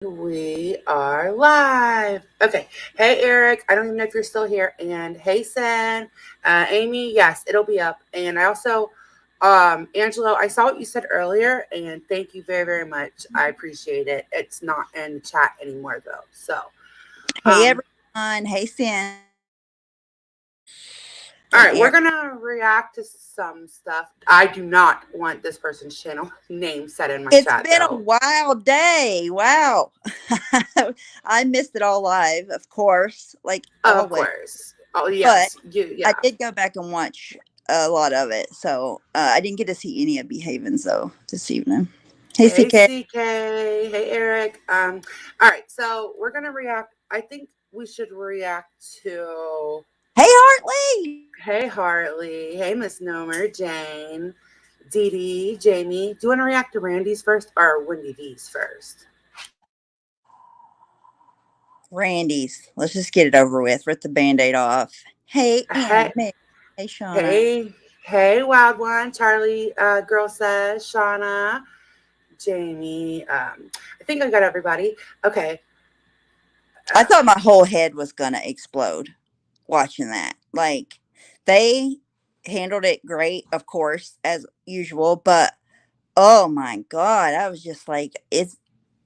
We are live. Okay. Hey, Eric. I don't even know if you're still here. And hey, Sen. Amy, yes, it'll be up. And I also, Angelo, I saw what you said earlier, and thank you very, very much. I appreciate it. It's not in the chat anymore, though. So, Hey um, everyone. Hey Sin. all And right, we're gonna react to some stuff. I do not want this person's channel name said in my It's chat, been a though. wild day. Wow. I missed it all live, of course, like Of always. course. Oh, But yes. You, I yeah. did go back and watch a lot of it. So I didn't get to see any of Behavens though this evening. Hey Hey CK. CK, hey Eric. All right, so we're gonna react. I think we should react to Hey Hartley. Hey Hartley, hey Misnomer, Jane, Dee Dee, Jamie. Do you want to react to Randy's first or Wendy V's first? Randy's. Let's just get it over with. Rip the band-aid off. Hey Hey, Ann. Hey Shauna. hey, hey, Wild One, Charlie. Girl says Shauna, Jamie. I think I got everybody. Okay. I thought Um, my whole head was gonna explode watching that. Like they handled it great, of course, as usual, but oh my god, I was just like, "Is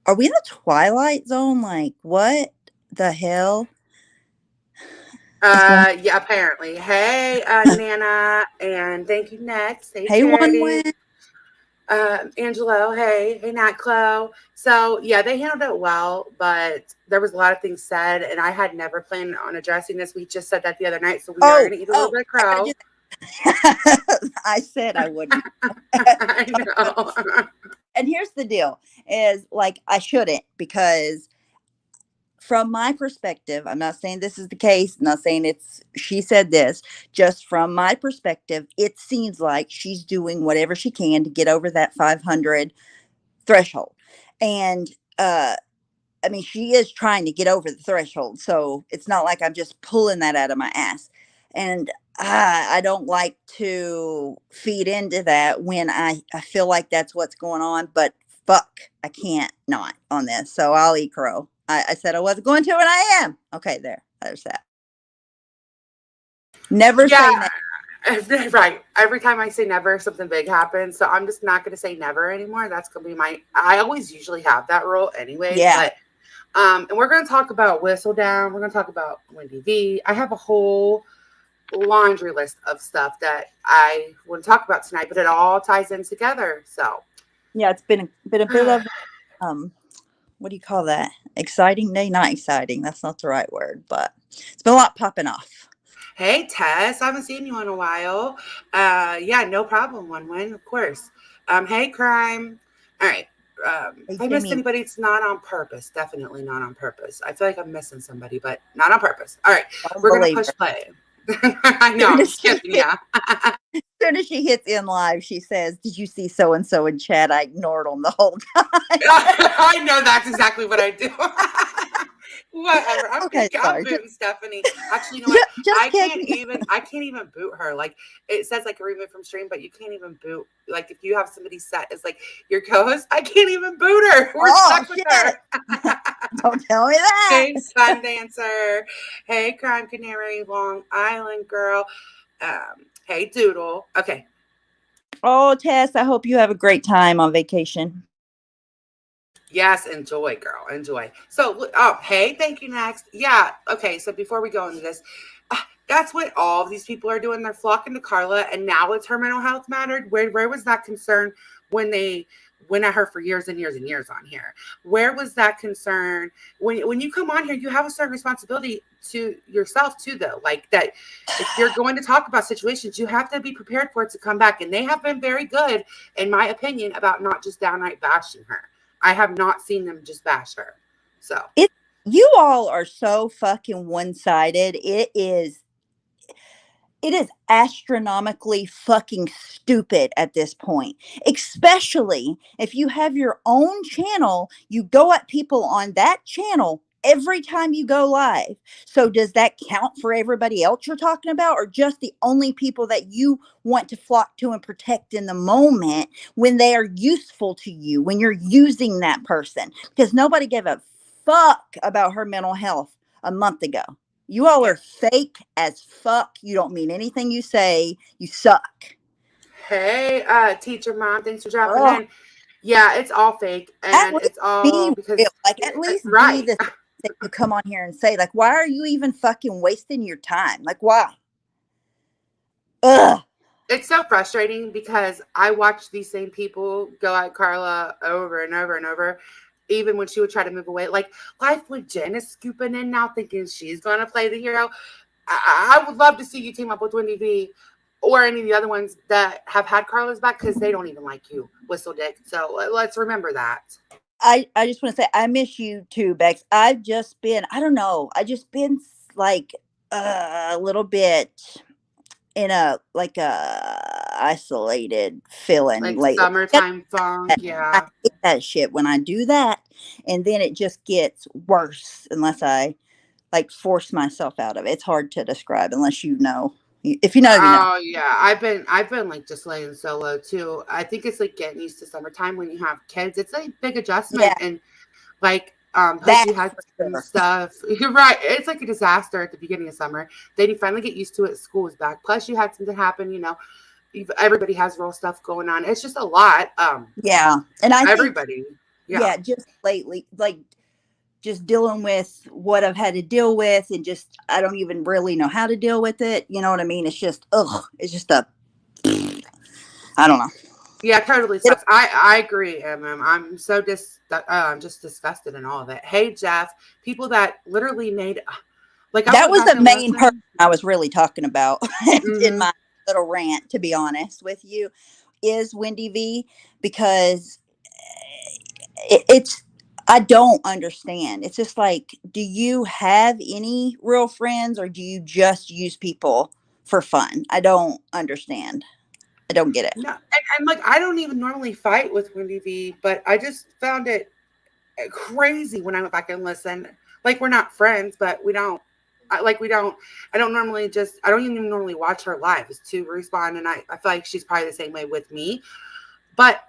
are we in the twilight zone? Like what the hell is going?" Yeah, apparently. Hey, Nana, and thank you next. Hey, Hey, one Charity. win. Angelo, hey, hey, Nat Chloe. So, yeah, they handled it well, but there was a lot of things said, and I had never planned on addressing this. We just said that the other night, so we are Oh, going to eat a little oh, bit of I gotta crow. do that. I said I wouldn't. I know. And here's the deal: is like I shouldn't because from my perspective, I'm not saying this is the case, not saying it's she said this, just from my perspective, it seems like she's doing whatever she can to get over that 500 threshold. And I mean, she is trying to get over the threshold. So it's not like I'm just pulling that out of my ass. And I don't like to feed into that when I feel like that's what's going on. But fuck, I can't not on this. So I'll eat crow. I said I wasn't going to, and I am. Okay, there's that. Never Yeah, say never. right. Every time I say never, something big happens. So I'm just not going to say never anymore. That's going to be my, I always usually have that rule anyways, Yeah. but and we're going to talk about Whistle Down. We're going to talk about Wendy V. I have a whole laundry list of stuff that I want to talk about tonight, but it all ties in together. So, Yeah, it's been a bit of um what do you call that? Exciting day? Not exciting. That's not the right word, but it's been a lot popping off. hey Tess, I haven't seen you in a while. Yeah, no problem. One win, of course. Hey crime. All right. Hey If I missed Jimmy, anybody, it's not on purpose. Definitely not on purpose. I feel like I'm missing somebody, but not on purpose. All right, don't we're gonna believe push her. play. I know Soon I'm as she skipping. hits, Yeah. soon as she hits in live, she says, "Did you see so and so in chat?" I ignored them the whole time. I know that's exactly what I do. Whatever. Okay, I'm sorry. Just, booting Stephanie. Actually, you know what? just kidding. I can't even boot her. Like it says like remove from stream, but you can't even boot. Like if you have somebody set as like your co-host, I can't even boot her. We're Oh stuck with shit! her. Don't tell me that. Hey, Sun Dancer. Hey, Crime Canary, Long Island girl. Hey, Doodle. Okay. Oh, Tess, I hope you have a great time on vacation. Yes, enjoy, girl, enjoy. So, hey, thank you. Next, yeah, okay. So before we go into this, that's what all of these people are doing. They're flocking to Carla, and now it's her mental health mattered. Where was that concern when they went at her for years and years and years on here? Where was that concern when you come on here? You have a certain responsibility to yourself too, though. Like that, if you're going to talk about situations, you have to be prepared for it to come back. And they have been very good, in my opinion, about not just downright bashing her. I have not seen them just bash her. So It you all are so fucking one-sided. It is astronomically fucking stupid at this point. Especially if you have your own channel, you go at people on that channel every time you go live. So does that count for everybody else you're talking about, or just the only people that you want to flock to and protect in the moment when they are useful to you, when you're using that person? Because nobody gave a fuck about her mental health a month ago. You all Yeah. are fake as fuck. You don't mean anything you say. You suck. Hey, teacher mom, thanks for dropping Oh, in. Yeah, it's all fake, at and least it's all be real. because Like, at least be right. the thing that you come on here and say. Like, why are you even fucking wasting your time? Like, why? Ugh. It's so frustrating because I watch these same people go at Carla over and over and over, even when she would try to move away. Like life with Jen is scooping in now, thinking she's gonna play the hero. I would love to see you team up with Wendy V or any of the other ones that have had Carla's back because they don't even like you, Whistle Dick. So let's remember that. I just want to say I miss you too, Bex. I've just been, I don't know, I just been like a little bit in a like a isolated feeling Like lately. summertime funk, I yeah. hate that shit when I do that, and then it just gets worse unless I like force myself out of it. It's hard to describe unless you know. If you know, you know. Oh yeah, I've been like just laying solo too. I think it's like getting used to summertime when you have kids. It's like big adjustment Yeah, and like plus you that's had for some sure. stuff. You're right. It's like a disaster at the beginning of summer. Then you finally get used to it. School is back. Plus you had something happen. Everybody has real stuff going on. It's just a lot. Yeah, and I think Everybody. Yeah. yeah, just lately, like just dealing with what I've had to deal with, and just I don't even really know how to deal with it. You know what I mean? It's just ugh. It's just a I don't know. Yeah, it totally It, sucks. I agree, I'm so just disgusted in all of it. Hey Jeff, people that literally made like I that went was back the and main person listened. I was really talking about in Hmm. my little rant. To be honest with you, is Wendy V, because it's I don't understand. It's just like, do you have any real friends, or do you just use people for fun? I don't understand. I don't get it. No, and like I don't even normally fight with Wendy V, but I just found it crazy when I went back and listened. Like we're not friends, but we don't. We don't. I don't normally just. I don't even normally watch her live. It's to respond, and I feel like she's probably the same way with me. But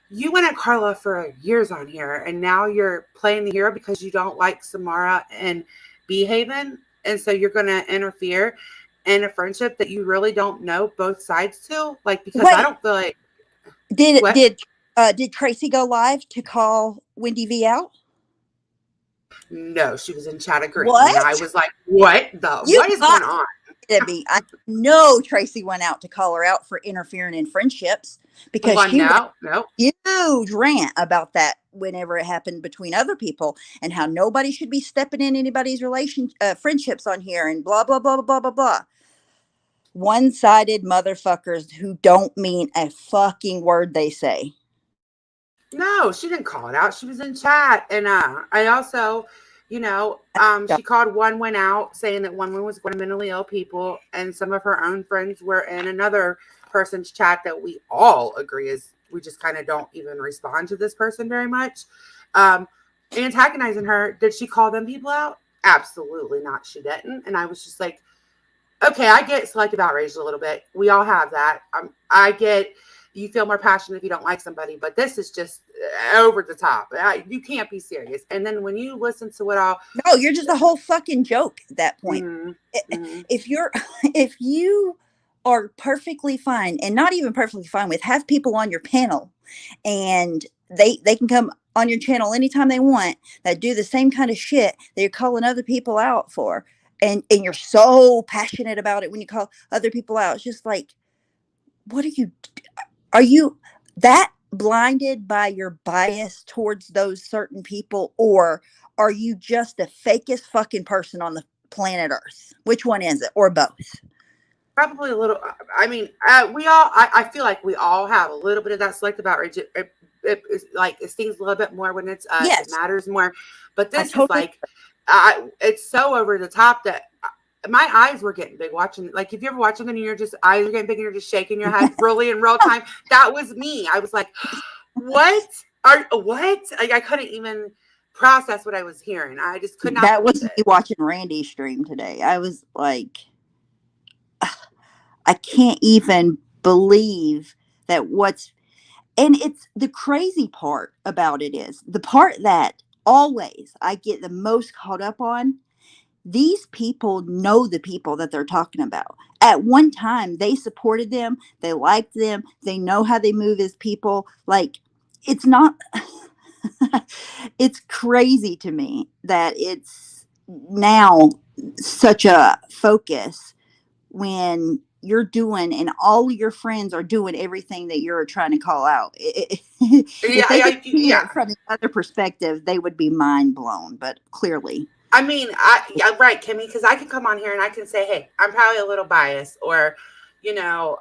you went at Carla for years on here, and now you're playing the hero because you don't like Samara and Behaven, and so you're going to interfere in a friendship that you really don't know both sides to. Like because I Wait, don't feel like did what. did did Tracy go live to call Wendy V out? No, she was in chat agreeing, and I What? was like, "What the? You What is got going on?" to be. I know Tracy went out to call her out for interfering in friendships, because Well, she ran no, no, a huge rant about that whenever it happened between other people, and how nobody should be stepping in anybody's friendships on here, and blah blah blah blah blah blah blah. One-sided motherfuckers who don't mean a fucking word they say. no. She didn't call it out. She was in chat, and I also, she called one went out saying that one was going to mentally ill people, and some of her own friends were in another person's chat that we all agree is we just kind of don't even respond to this person very much. Um, Antagonizing her. Did she call them people out? Absolutely not. She didn't, and I was just like, okay, I get selective outrage a little bit. We all have that. I get you feel more passionate if you don't like somebody, but this is just over the top. You can't be serious. And then when you listen to it all, No, you're just a whole fucking joke at that point. mm, mm, If you're if you are perfectly fine, and not even perfectly fine with, have people on your panel, and they can come on your channel anytime they want, that do the same kind of shit that you're calling other people out for, and you're so passionate about it when you call other people out. It's just like, what are you that blinded by your bias towards those certain people, or are you just the fakest fucking person on the planet Earth? Which one is it, or both? probably a little. I mean, we all. I feel like we all have a little bit of that selective outrage. It stings a little bit more when it's us. It Yes, matters more. But I this is totally. like, it's so over the top that my eyes were getting big watching. Like, if you ever watch something and your just eyes are getting big and you're just shaking your head really in real time, that was me. I was like, what? What? Like, I couldn't even process what I was hearing. I just could not That believe was me it. watching Randy stream today. I was like, I can't even believe that what's, and it's the crazy part about it is the part that always I get the most caught up on. These people know the people that they're talking about. At one time, they supported them, they liked them, they know how they move as people. Like, it's not, it's crazy to me that it's now such a focus when you're doing and all your friends are doing everything that you're trying to call out. If Yeah, they could see yeah. it from the other perspective, they would be mind blown, but clearly. I mean, yeah, right, Kimmy, because I can come on here and I can say, hey, I'm probably a little biased, or, you know,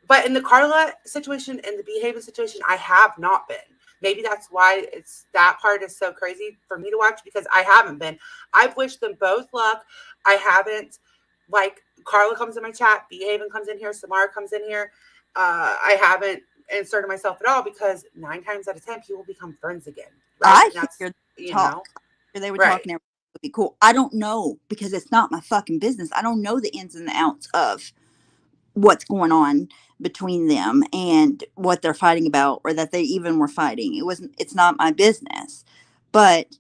but in the Carla situation and the behavior situation, I have not been. Maybe that's why it's that part is so crazy for me to watch because I haven't been. I've wished them both luck. I haven't, like, Carla comes in my chat, Behaving comes in here, Samara comes in here. I haven't inserted myself at all because 9 times out of 10, people become friends again, right? I And that's, figured you talk. know, They were right. talking, everything would be cool. I don't know because it's not my fucking business. I don't know the ins and the outs of what's going on between them and what they're fighting about or that they even were fighting. It's not my business. But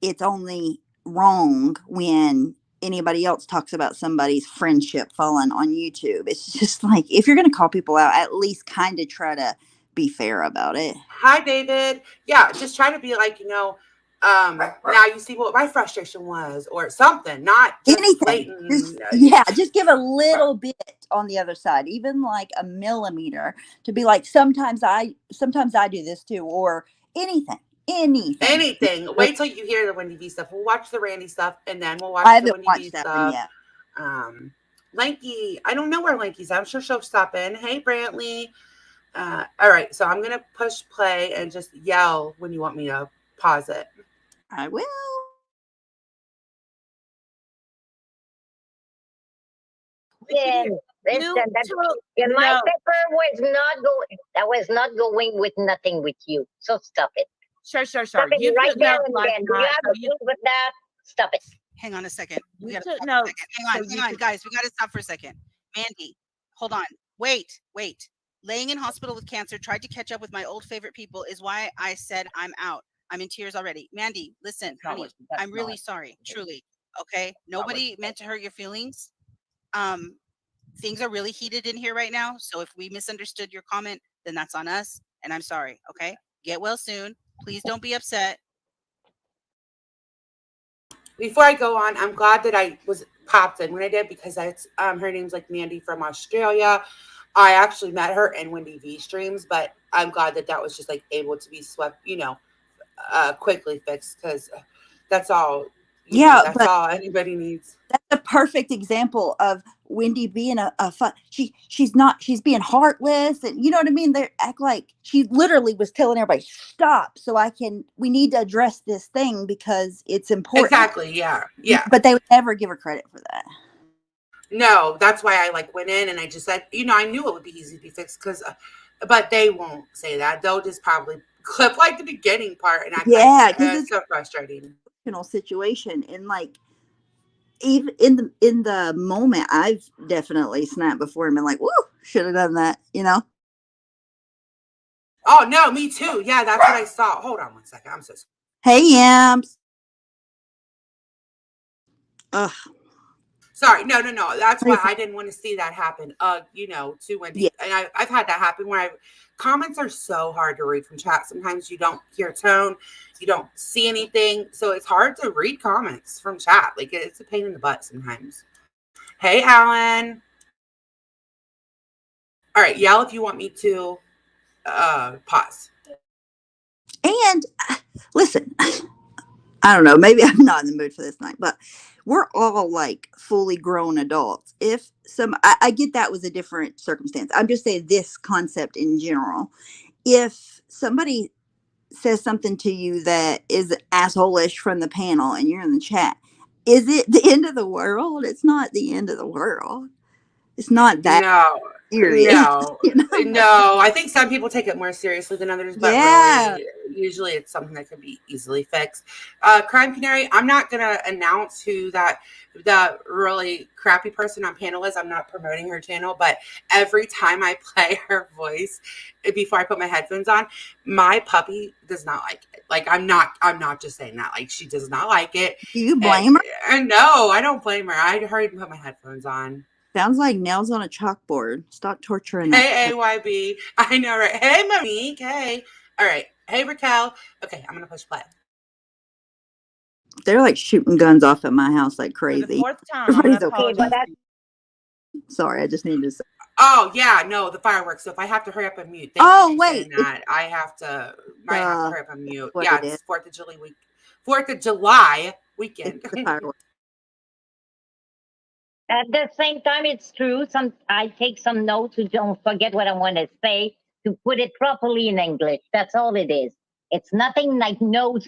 it's only wrong when anybody else talks about somebody's friendship falling on YouTube. It's just like if you're going to call people out, at least kind of try to be fair about it. Hi, David. Yeah, just try to be like, now you see what my frustration was, or something, not just Anything. blatant. Just yeah, just give a little bit on the other side, even like a millimeter to be like sometimes I do this too, or anything. Anything. Anything. Wait till you hear the Wendy V stuff. We'll watch the Randy stuff, and then we'll I watch the haven't Wendy V watched that one stuff. yet. Lanky, I don't know where Lanky's at. I'm sure she'll stop in. Hey, Brantley. All right, so I'm gonna push play and just yell when you want me to pause it. I will. And You listen, that took my no. pepper was not going. That was not going with nothing with you. So stop it. Sure. Stop it You right took there notes and last then. Do you night, have so a proof with that? Stop it. Hang on a second. We you gotta took stop a notes, second. so Hang on, guys. We gotta stop for a second. Mandy, hold on. Wait. Laying in hospital with cancer, tried to catch up with my old favorite people is why I said I'm out. I'm in tears already. Mandy, listen, honey, I'm really sorry. Truly. Okay. Nobody meant to hurt your feelings. Things are really heated in here right now. So if we misunderstood your comment, then that's on us. And I'm sorry. Okay. Get well soon. Please don't be upset. Before I go on, I'm glad that I was popped in when I did because that's her name's like Mandy from Australia. I actually met her in Wendy V streams, but I'm glad that that was just like able to be swept, quickly fixed because that's all, Yeah, that's but all anybody needs. that's a perfect example of Wendy being a fun. She's being heartless, and you know what I mean. They act like she literally was telling everybody stop, so we need to address this thing because it's important. Exactly. Yeah. Yeah. But they would never give her credit for that. No, that's why I like went in and I just said, I knew it would be easy to be fixed because, but they won't say that. They'll just probably clip like the beginning part and act like Yeah, because it's it's so frustrating. an emotional situation, and like even in the moment, I've definitely snapped before and been like, "Woo, should have done that," you know. Oh no, me too. Yeah, that's what I saw. Hold on one second. I'm so sorry. Hey, yams. Ugh. Sorry. No, no, no. That's why Crazy. I didn't want to see that happen. To Yeah. Wendy. And I've had that happen where comments are so hard to read from chat. Sometimes you don't hear tone, you don't see anything. So it's hard to read comments from chat. Like it's a pain in the butt sometimes. Hey, Alan. All right, yell if you want me to pause. And listen, I don't know. Maybe I'm not in the mood for this night, but we're all like fully grown adults. If I get that was a different circumstance. I'm just saying this concept in general. If somebody says something to you that is asshole-ish from the panel and you're in the chat, is it the end of the world? It's not the end of the world. It's not that. No. serious. No, You know? no. I think some people take it more seriously than others, but Yeah. really, usually it's something that can be easily fixed. Crime Canary, I'm not gonna announce who that really crappy person on panel is. I'm not promoting her channel, but every time I play her voice before I put my headphones on, my puppy does not like it. Like I'm not just saying that. Like she does not like it. Do you blame her? And no, I don't blame her. I hurried and put my headphones on. Sounds like nails on a chalkboard. Stop torturing that. Hey, AYB. I know, right? Hey, Monique. Hey. All right. Hey, Raquel. Okay, I'm going to push play. They're like shooting guns off at my house like For the crazy. fourth time, I'm going Everybody's to okay, Okay, but apologize. Sorry, I just needed to say. Oh, yeah. No, the fireworks. So if I have to hurry up and mute. Oh, you for wait, saying that. I have to hurry up and mute. what Yeah, it is. it's 4th of July week. 4th of July weekend. It's the fireworks. at the same time, it's true. I take some notes to don't forget what I want to say to put it properly in English. That's all it is. It's nothing like notes.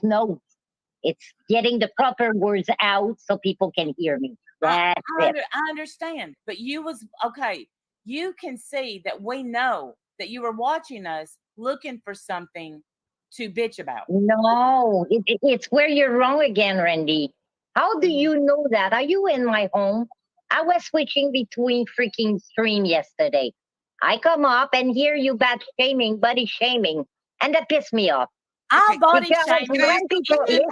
It's getting the proper words out so people can hear me. That's it. I understand, but you was okay. You can see that we know that you were watching us looking for something to bitch about. No, it's where you're wrong again, Randy. How do you know that? Are you in my home? I was switching between freaking stream yesterday. I come up and hear you bad shaming, body shaming, and that pissed me off. I'll body Because shame you. when people listen,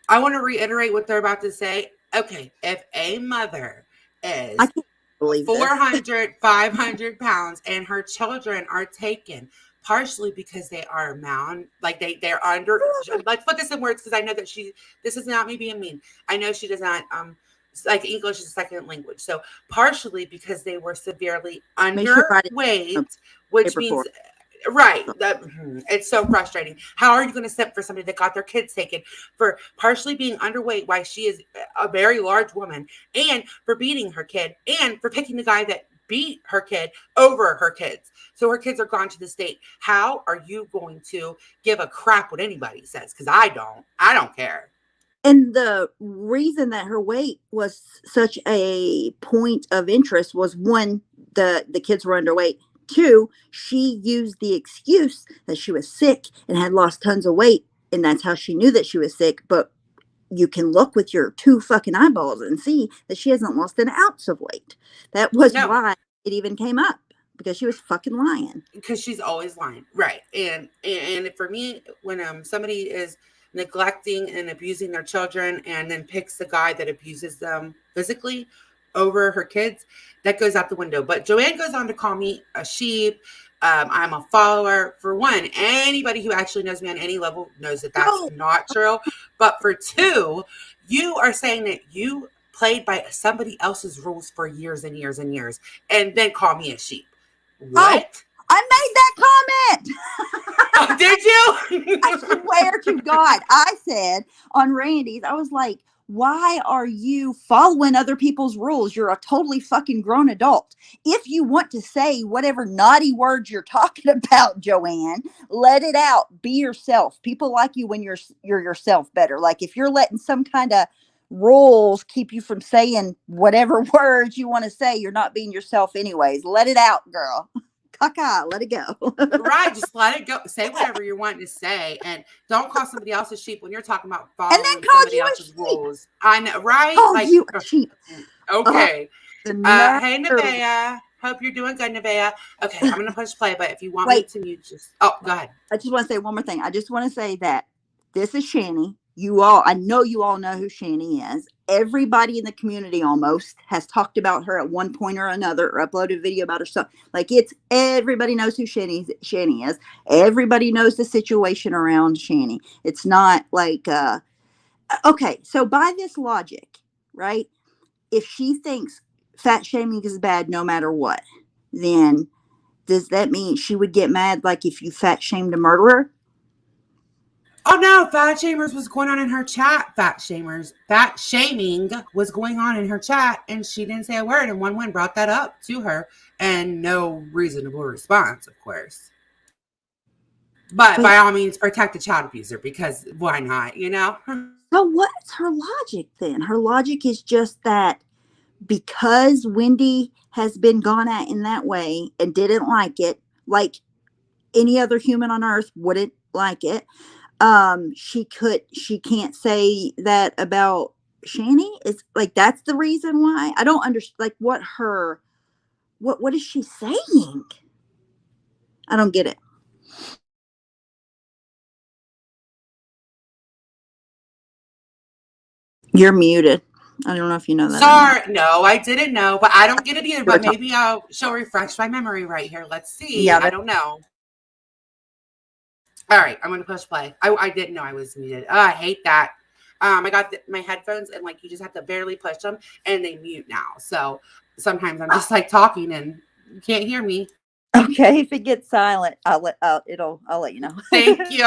I want to reiterate what they're about to say. Okay, if a mother is I can't believe this. 400, 500 pounds and her children are taken partially because they are like they're under, let's put this in words because I know that this is not me being mean. I know she does not, like English is a second language. So partially because they were severely Make sure you write it underweight, which paper means for it. right. It's so frustrating. How are you going to sit for somebody that got their kids taken for partially being underweight while she is a very large woman, and for beating her kid, and for picking the guy that beat her kid over her kids? So her kids are gone to the state. How are you going to give a crap what anybody says? Because I don't care. And the reason that her weight was such a point of interest was one, the kids were underweight. Two, she used the excuse that she was sick and had lost tons of weight, and that's how she knew that she was sick. But you can look with your two fucking eyeballs and see that she hasn't lost an ounce of weight. That was why it even came up, because she was fucking lying. Because she's always lying, right? And for me, when somebody is neglecting and abusing their children and then picks the guy that abuses them physically over her kids, that goes out the window. But Joanne goes on to call me a sheep. I'm a follower. For one, anybody who actually knows me on any level knows that that's not true. But for two, you are saying that you played by somebody else's rules for years and years and years, and then call me a sheep. What? Oh, I made that comment. Oh, did you? I swear to God, I said on Randy's, I was like, why are you following other people's rules? You're a totally fucking grown adult. If you want to say whatever naughty words you're talking about, Joanne, let it out. Be yourself. People like you when you're yourself better. Like if you're letting some kind of rules keep you from saying whatever words you want to say, you're not being yourself anyways. Let it out, girl. Caca, let it go. Right, just let it go. Say whatever you're wanting to say, and don't call somebody else a sheep when you're talking about following somebody else's rules. I know, right? Called you a sheep. Okay. Hey, nerve. Nevaeh. Hope you're doing good, Nevaeh. Okay, I'm gonna push play, but if you want me to mute, just go ahead. I just want to say one more thing. I just want to say that this is Shani. I know you all know who Shani is. Everybody in the community almost has talked about her at one point or another, or uploaded a video about herself. Like everybody knows who Shani is. Everybody knows the situation around Shani. It's not like, okay, so by this logic, right? If she thinks fat shaming is bad no matter what, then does that mean she would get mad like if you fat shamed a murderer? Oh no, fat shamers was going on in her chat. Fat shaming was going on in her chat, and she didn't say a word. And one brought that up to her, and no reasonable response, of course. But by all means, protect the child abuser, because why not? You know. So what's her logic then? Her logic is just that because Wendy has been gone at in that way and didn't like it, like any other human on earth wouldn't like it. She can't say that about Shani. It's like that's the reason why. I don't understand like what is she saying? I don't get it. You're muted. I don't know if you know that. Sorry, no, I didn't know, but I don't get it either. But We're maybe she'll refresh my memory right here. Let's see. Yeah, I don't know. All right, I'm gonna push play. I didn't know I was muted. I hate that. I got my headphones and like you just have to barely push them and they mute now. So sometimes I'm just like talking and you can't hear me. Okay, if it gets silent, I'll let you know. Thank you.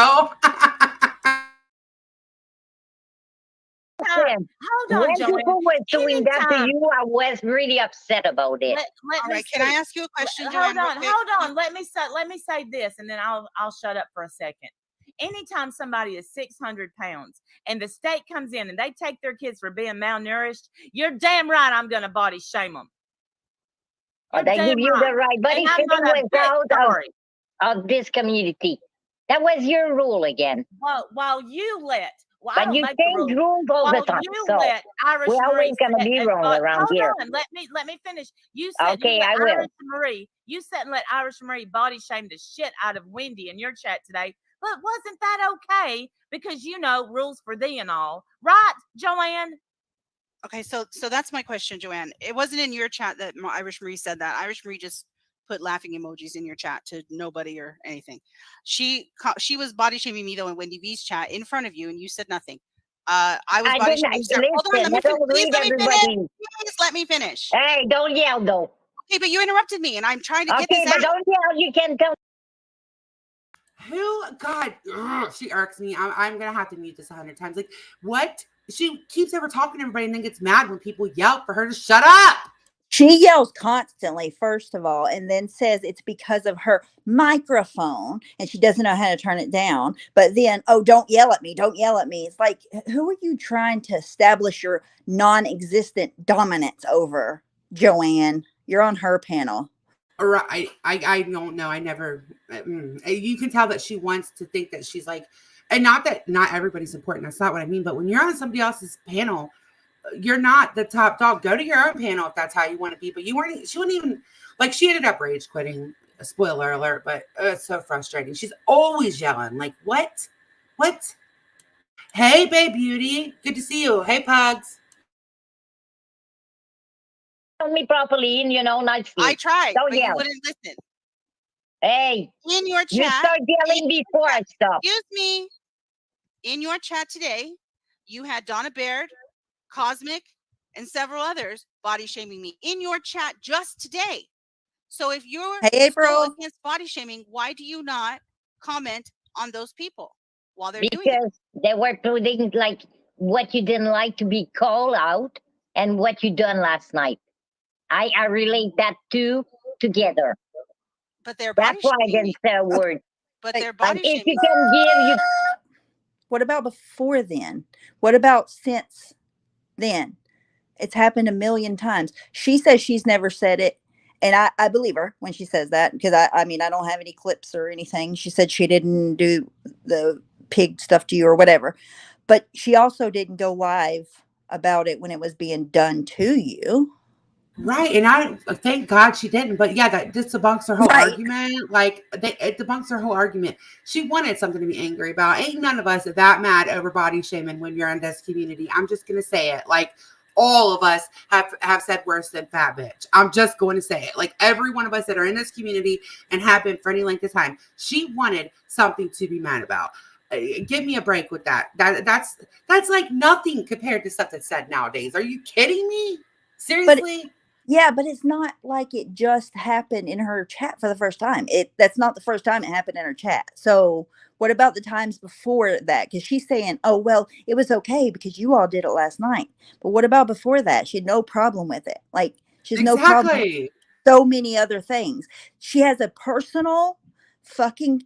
Hold on, when Joanne. people were doing that to Anytime. you, I was really upset about it. All right, can I ask you a question, Hold Joanne? on. Let me say this, and then I'll shut up for a second. Anytime somebody is 600 pounds and the state comes in and they take their kids for being malnourished, you're damn right I'm going to body shame them. Or they give you the right, but And if I'm it not a was bit out sorry. of this community, that was your rule again. While you let, well, I But don't you make the change rules. rules all the While time. you So let Irish we're Marie always gonna sit be and wrong around here. Hold on, let me finish. You said you Okay, let I will. Irish Marie. You said and let Irish Marie body shame the shit out of Wendy in your chat today. But wasn't that okay? Because you know rules for thee and all, right, Joanne? Okay, so that's my question, Joanne. It wasn't in your chat that Irish Marie said that. Irish Marie just put laughing emojis in your chat to nobody or anything. She was body shaming me though in Wendy V's chat in front of you, and you said nothing. I was body shaming. Hold on, let me finish. Please let me finish. Please let me finish. Hey, don't yell though. Okay, but you interrupted me, and I'm trying to get this Okay, but out. don't yell. You can tell. Who? God, she irks me. I'm gonna have to mute this 100 times. Like, what? She keeps ever talking to everybody and then gets mad when people yell for her to shut up. She yells constantly, first of all, and then says it's because of her microphone and she doesn't know how to turn it down. But then, oh, don't yell at me. Don't yell at me. It's like, who are you trying to establish your non existent dominance over, Joanne? You're on her panel. Or I don't know. I never. You can tell that she wants to think that she's like, and not that not everybody's important. That's not what I mean. But when you're on somebody else's panel, you're not the top dog. Go to your own panel if that's how you want to be. But you weren't. She wouldn't even like. She ended up rage quitting. Spoiler alert! But it's so frustrating. She's always yelling. Like what? What? Hey, babe, beauty. Good to see you. Hey, pugs. Tell me properly, and nicely. I tried, Don't but yell. you wouldn't listen. Hey, in your chat, you start yelling before I stop. Excuse me. In your chat today, you had Donna Baird, Cosmic, and several others body shaming me in your chat just today. So if you're so against body shaming, why do you not comment on those people while they're doing it? Because they were putting like what you didn't like to be called out and what you done last night. I relate that two together. But they're body That's why I shaming didn't say a word. But they're body if shaming you can give you. What about before then? What about since then? It's happened a million times. She says she's never said it. And I believe her when she says that because I mean, I don't have any clips or anything. She said she didn't do the pig stuff to you or whatever. But she also didn't go live about it when it was being done to you. Right. And I thank God she didn't. But yeah, that just debunks her whole argument. Like it debunks her whole argument. She wanted something to be angry about. Ain't none of us that mad over body shaming when you're in this community. I'm just gonna say it. Like all of us have said worse than fat bitch. I'm just going to say it. Like every one of us that are in this community and have been for any length of time, she wanted something to be mad about. Give me a break with that. That's like nothing compared to stuff that's said nowadays. Are you kidding me? Seriously? But it's not like it just happened in her chat for the first time. That's not the first time it happened in her chat. So what about the times before that? Because she's saying, oh, well, it was okay because you all did it last night. But what about before that? She had no problem with it. Like she's no problem with so many other things. She has a personal fucking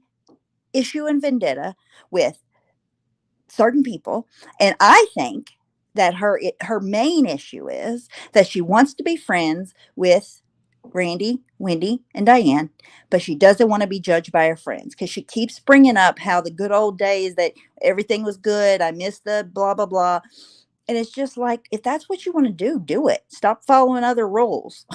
issue and vendetta with certain people. And I think that her main issue is that she wants to be friends with Randy, Wendy, and Diane, but she doesn't want to be judged by her friends because she keeps bringing up how the good old days that everything was good. I miss the blah blah blah, and it's just like, if that's what you want to do it. Stop following other rules.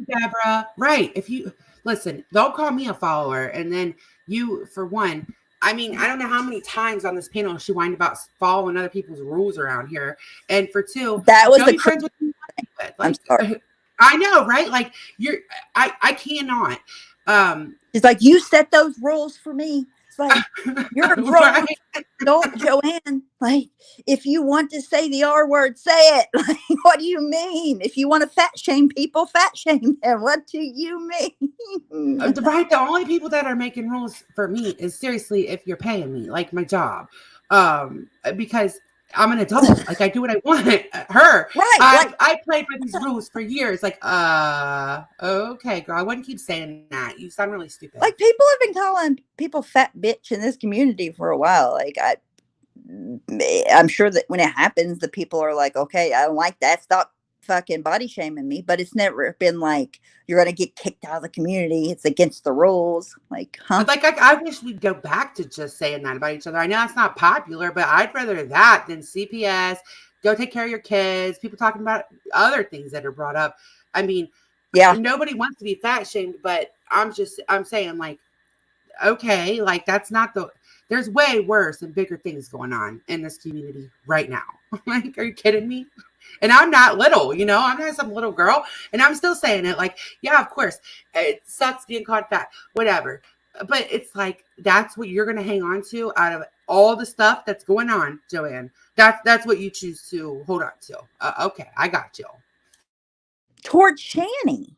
Deborah, right? If you listen, don't call me a follower, and then you, for one. I mean, I don't know how many times on this panel she whined about following other people's rules around here. And for two, That was don't the be friends with me. I'm Like, sorry. I know, right? Like I cannot. It's like, you set those rules for me. It's like, you're a grown right? adult, Joanne. Like, if you want to say the R word, say it. Like, what do you mean? If you want to fat shame people, fat shame them. What do you mean? Right. The only people that are making rules for me is seriously if you're paying me, like my job. Because I'm an adult. Like I do what I want. Her. Right. I played by these rules for years. Like, okay, girl. I wouldn't keep saying that. You sound really stupid. Like, people have been calling people fat bitch in this community for a while. Like, I'm sure that when it happens, the people are like, okay, I don't like that. Stop fucking body shaming me. But it's never been like, you're going to get kicked out of the community. It's against the rules. Like, huh? Like, I wish we'd go back to just saying that about each other. I know it's not popular, but I'd rather that than CPS. Go take care of your kids. People talking about other things that are brought up. I mean, Yeah. nobody wants to be fat shamed, but I'm saying, like, okay, like that's not there's way worse and bigger things going on in this community right now. Like, are you kidding me? And I'm not little, I'm not some little girl, and I'm still saying it. Like, yeah, of course, it sucks being called fat, whatever. But it's like, that's what you're gonna hang on to out of all the stuff that's going on, Joanne. That's what you choose to hold on to. Okay, I got you. Towards Shani,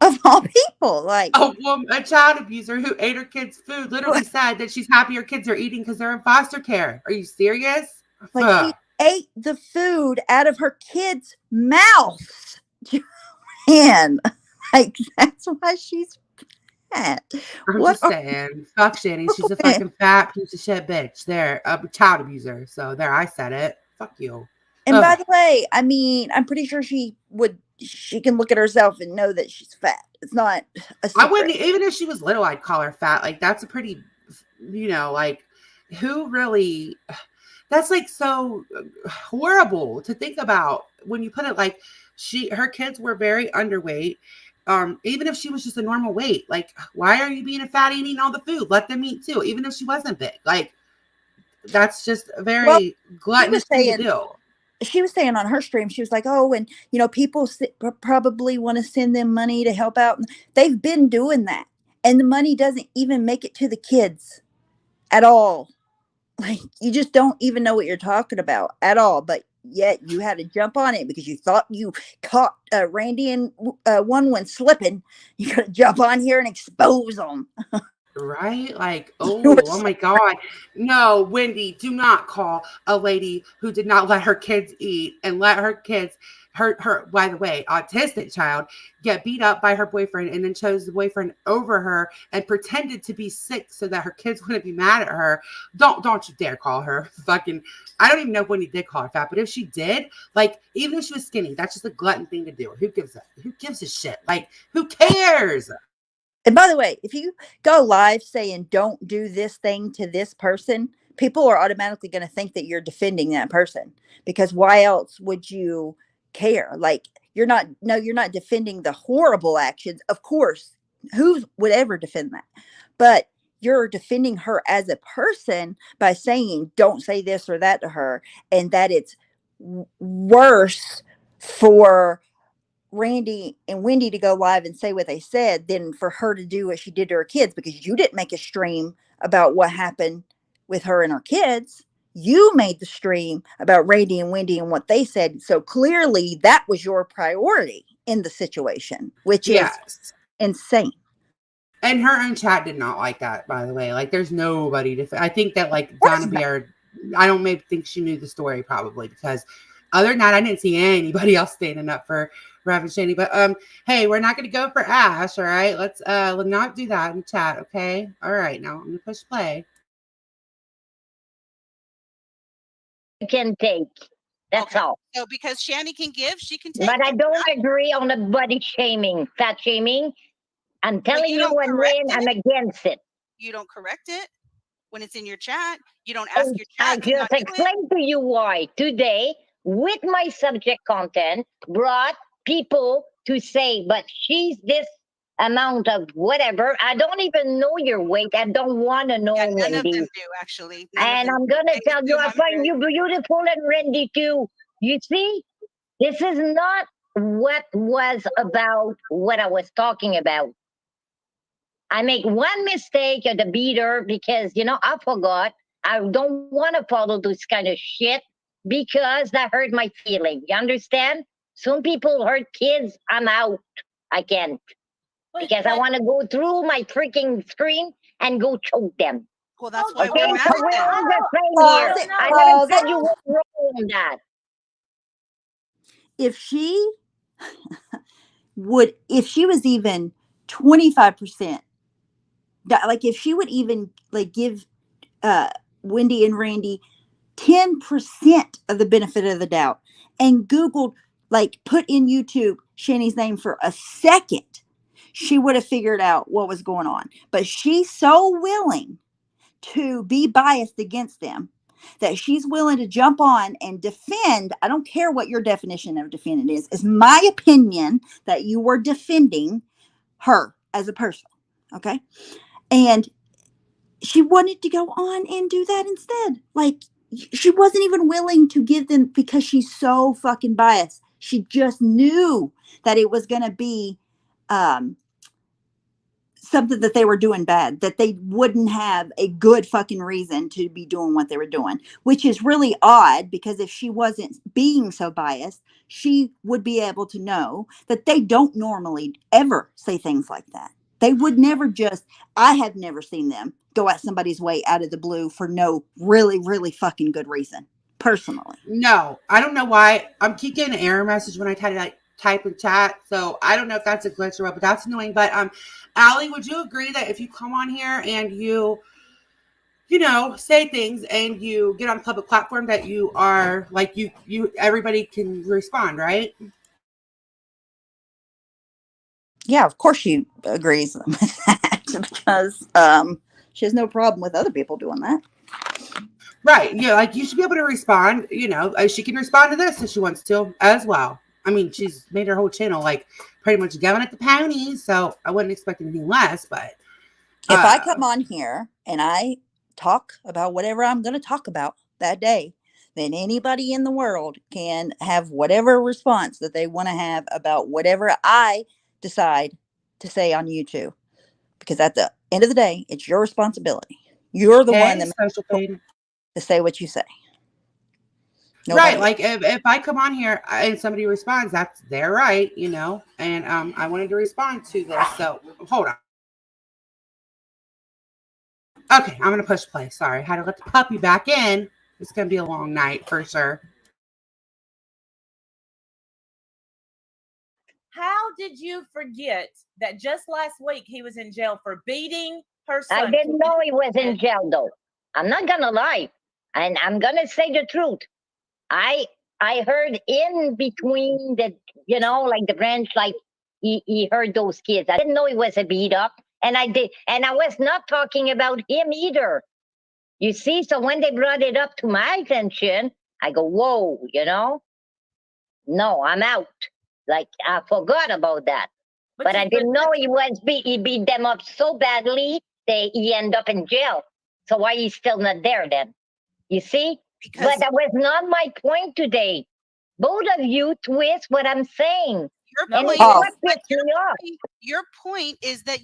of all people, like, oh, well, a child abuser who ate her kids' food literally said that she's happy her kids are eating because they're in foster care. Are you serious? like, she ate the food out of her kids' mouths. And like, that's why she's fat. I'm just saying, fuck Shani. She's a fucking fat piece of shit bitch. There, a child abuser. So there, I said it. Fuck you. And by the way, I mean, I'm pretty sure she can look at herself and know that she's fat. It's not a secret. I wouldn't, even if she was little, I'd call her fat. Like, that's a pretty, like, who really, that's like so horrible to think about when you put it like her kids were very underweight. Even if she was just a normal weight, like, why are you being a fatty and eating all the food? Let them eat too, even if she wasn't big. Like, that's just a very gluttonous thing to do. She was saying on her stream, she was like, oh, and people probably want to send them money to help out. They've been doing that, and the money doesn't even make it to the kids at all. Like, you just don't even know what you're talking about at all. But yet you had to jump on it because you thought you caught Randy and one slipping. You got to jump on here and expose them. Right? Like, oh my God. No, Wendy, do not call a lady who did not let her kids eat and let her kids, her, by the way, autistic child, get beat up by her boyfriend and then chose the boyfriend over her and pretended to be sick so that her kids wouldn't be mad at her. Don't you dare call her fucking, I don't even know if Wendy did call her fat, but if she did, like, even if she was skinny, that's just a glutton thing to do. Who gives a shit? Like, who cares? And by the way, if you go live saying don't do this thing to this person, people are automatically going to think that you're defending that person, because why else would you care? Like, you're not defending the horrible actions. Of course, who would ever defend that? But you're defending her as a person by saying don't say this or that to her, and that it's worse for Randy and Wendy to go live and say what they said than for her to do what she did to her kids, because you didn't make a stream about what happened with her and her kids. You made the stream about Randy and Wendy and what they said. So clearly that was your priority in the situation, which is insane. And her own chat did not like that, by the way. Like, there's nobody to, I think that, like, Donna Beard, I don't maybe think she knew the story, probably, because other than that, I didn't see anybody else standing up for Rav and Shani. But hey, we're not going to go for Ash, all right? Let's not do that in the chat, okay? All right, now I'm going to push play. You can take That's Okay. all. So because Shanny can give, she can take. But I don't agree on the body shaming, fat shaming. I'm telling you you, don't and correct when I'm it. against it. You don't correct it when it's in your chat. You don't ask And your I chat to not just do it. explained to you why today, with my subject content, brought people to say, but she's this amount of whatever. I don't even know your weight. I don't want to know, Yeah, none of Wendy. them do actually. None of And them I'm do. going to They tell you, assume I I'm find very- you beautiful and Randy too. You see, this is not what was about what I was talking about. I make one mistake at the beater because, I forgot. I don't want to follow this kind of shit because that hurt my feeling. You understand? Some people hurt kids. I'm out. I can't because I want to go through my freaking screen and go choke them. Well, that's Okay, why Okay, we're so mad we're at them. on the same Pause here. it, I pause never said it. you were wrong on that. If she if she was even 25%, like if she would even like give Wendy and Randy 10% of the benefit of the doubt and Googled, like put in YouTube Shani's name for a second, she would have figured out what was going on. But she's so willing to be biased against them that she's willing to jump on and defend. I don't care what your definition of defending is. It's my opinion that you were defending her as a person. Okay. And she wanted to go on and do that instead. Like, she wasn't even willing to give them because she's so fucking biased. She just knew that it was going to be something that they were doing bad, that they wouldn't have a good fucking reason to be doing what they were doing, which is really odd because if she wasn't being so biased, she would be able to know that they don't normally ever say things like that. They would never just, I have never seen them go at somebody's way out of the blue for no really, really fucking good reason, personally. No, I don't know why. I'm keep getting an error message when I type in chat. So I don't know if that's a glitch or what, but that's annoying. But Allie, would you agree that if you come on here and you say things and you get on a public platform that you are like you everybody can respond, right? Yeah, of course she agrees with that because she has no problem with other people doing that. Right. Yeah, like you should be able to respond, she can respond to this if she wants to as well. I mean, she's made her whole channel like pretty much going at the ponies, so I wouldn't expect anything less, but if I come on here and I talk about whatever I'm going to talk about that day, then anybody in the world can have whatever response that they want to have about whatever I decide to say on YouTube. Because at the end of the day, it's your responsibility. You're the one hey, that social pain. to say what you say. Right, Nobody like if I come on here and somebody responds, that's their right, and I wanted to respond to this, so hold on. Okay, I'm gonna push play. Sorry, I had to let the puppy back in. It's gonna be a long night for sure. How did you forget that just last week he was in jail for beating her I son? didn't know he was in jail, though. I'm not gonna lie, and I'm gonna say the truth. I heard in between the, like the branch, like he heard those kids. I didn't know he was a beat up, and I was not talking about him either. You see, so when they brought it up to my attention, I go, whoa, no, I'm out. Like I forgot about that. But I didn't know he beat them up so badly he ended up in jail. So why he's still not there then? You see? Because But that was not my point today. Both of you twist what I'm saying. And it's what pissed me off. Your point is that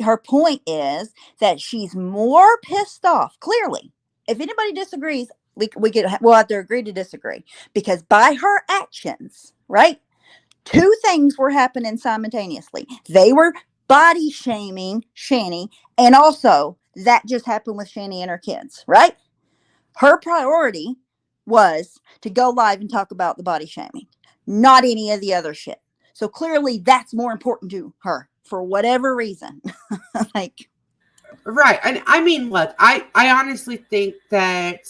her point is that she's more pissed off. Clearly, if anybody disagrees, we'll have to agree to disagree because by her actions, right? Two things were happening simultaneously. They were body shaming Shani, and also that just happened with Shani and her kids, right? Her priority was to go live and talk about the body shaming, not any of the other shit. So clearly that's more important to her for whatever reason. Like, right, and I mean, look, I honestly think that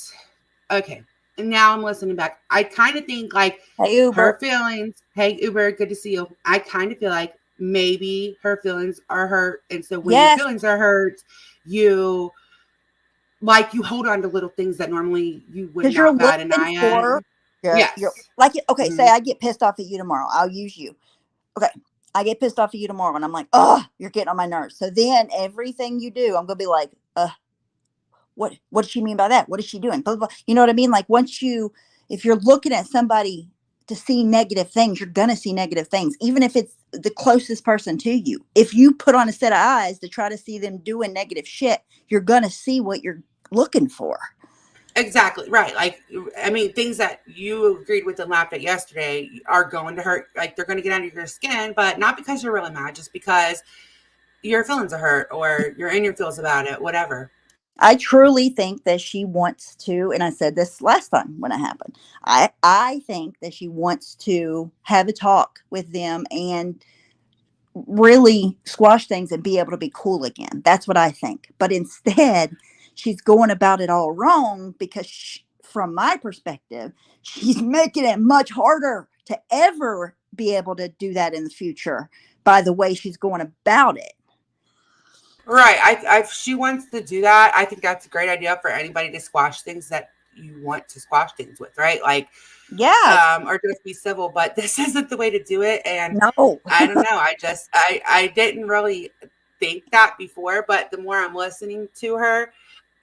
okay, And now I'm listening back. I kind of think like Hey, her Uber. feelings. Hey, Uber, good to see you. I kind of feel like maybe her feelings are hurt, and so when your Yes, feelings are hurt, you you hold on to little things that normally you would because you're not bat an looking eye at. for you're Yes. like, okay, say Mhm. I get pissed off at you tomorrow. I'll use you. Okay. I get pissed off at you tomorrow and I'm like, oh, you're getting on my nerves. So then everything you do, I'm gonna be like, what does she mean by that? What is she doing? Blah, blah, blah. You know what I mean? Like once you, if you're looking at somebody to see negative things, you're gonna see negative things, even if it's the closest person to you. If you put on a set of eyes to try to see them doing negative shit, you're gonna see what you're looking for. Exactly right. Like, I mean, things that you agreed with and laughed at yesterday are going to hurt. Like, they're going to get under your skin, but not because you're really mad, just because your feelings are hurt or you're in your feels about it, whatever. I truly think that she wants to, and I said this last time when it happened. I think that she wants to have a talk with them and really squash things and be able to be cool again. That's what I think. But instead, she's going about it all wrong because from my perspective, she's making it much harder to ever be able to do that in the future by the way she's going about it. Right. If she wants to do that, I think that's a great idea for anybody to squash things that you want to squash things with, right? Like, Yeah, or just be civil, but this isn't the way to do it. And no. I don't know. I didn't really think that before, but the more I'm listening to her,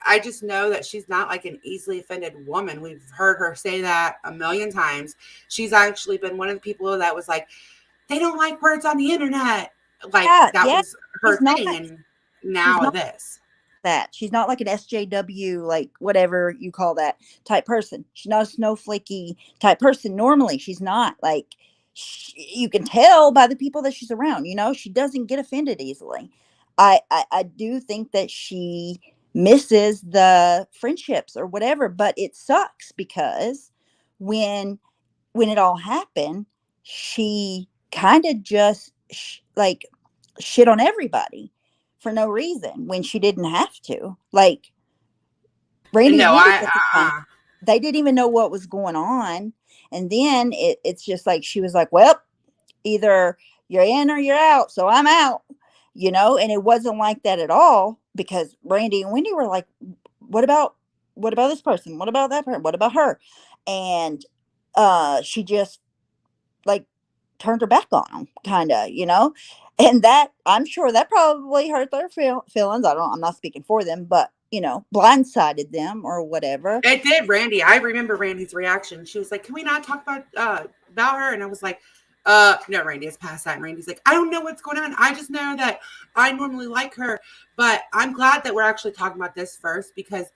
I just know that she's not like an easily offended woman. We've heard her say that a million times. She's actually been one of the people that was like, they don't like words on the internet. Like Yeah, that yeah. was She's her not. thing. And She's now not this. that. She's not like an SJW, like whatever you call that type person. She's not a snowflakey type person. Normally, she's not like, you can tell by the people that she's around, she doesn't get offended easily. I do think that she misses the friendships or whatever, but it sucks because when when it all happened, she kind of just like shit on everybody for no reason when she didn't have to. Like Randy and No, Wendy I at the time, they didn't even know what was going on. And then it's just like she was like, well, either you're in or you're out. So I'm out, and it wasn't like that at all because Randy and Wendy were like, what about this person? What about that person? What about her? And she just like turned her back on them, kind of, and that I'm sure that probably hurt their feelings. I'm not speaking for them, but blindsided them or whatever. It did, Randy. I remember Randy's reaction. She was like, "Can we not talk about her?" And I was like, no, Randy, it's past that." And Randy's like, "I don't know what's going on. I just know that I normally like her, but I'm glad that we're actually talking about this first because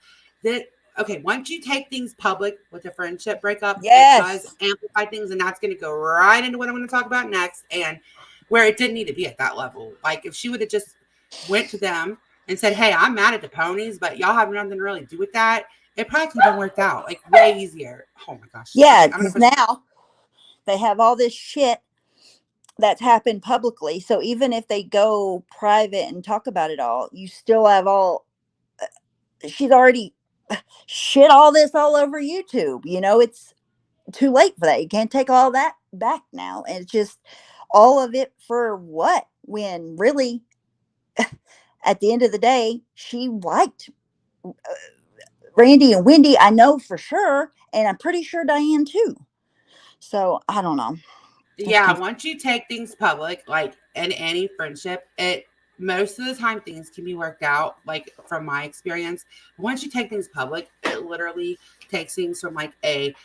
that okay, once you take things public with a friendship breakup, it does Yes. amplify things, and that's going to go right into what I'm going to talk about next, and where it didn't need to be at that level. Like if she would have just went to them and said, "Hey, I'm mad at the ponies, but y'all have nothing to really do with that," it probably could have been worked out like way easier. Oh my gosh. Yeah, Okay, I'm gonna because push. now they have all this shit that's happened publicly. So even if they go private and talk about it all, you still have all. She's already shit all this all over YouTube. It's too late for that. You can't take all that back now. And it's just all of it for what? When really, at the end of the day, she liked Randy and Wendy. I know for sure, and I'm pretty sure Diane too. So I don't know. It's Yeah, once you take things public, like in any friendship, it most of the time things can be worked out. Like from my experience, once you take things public, it literally takes things from like a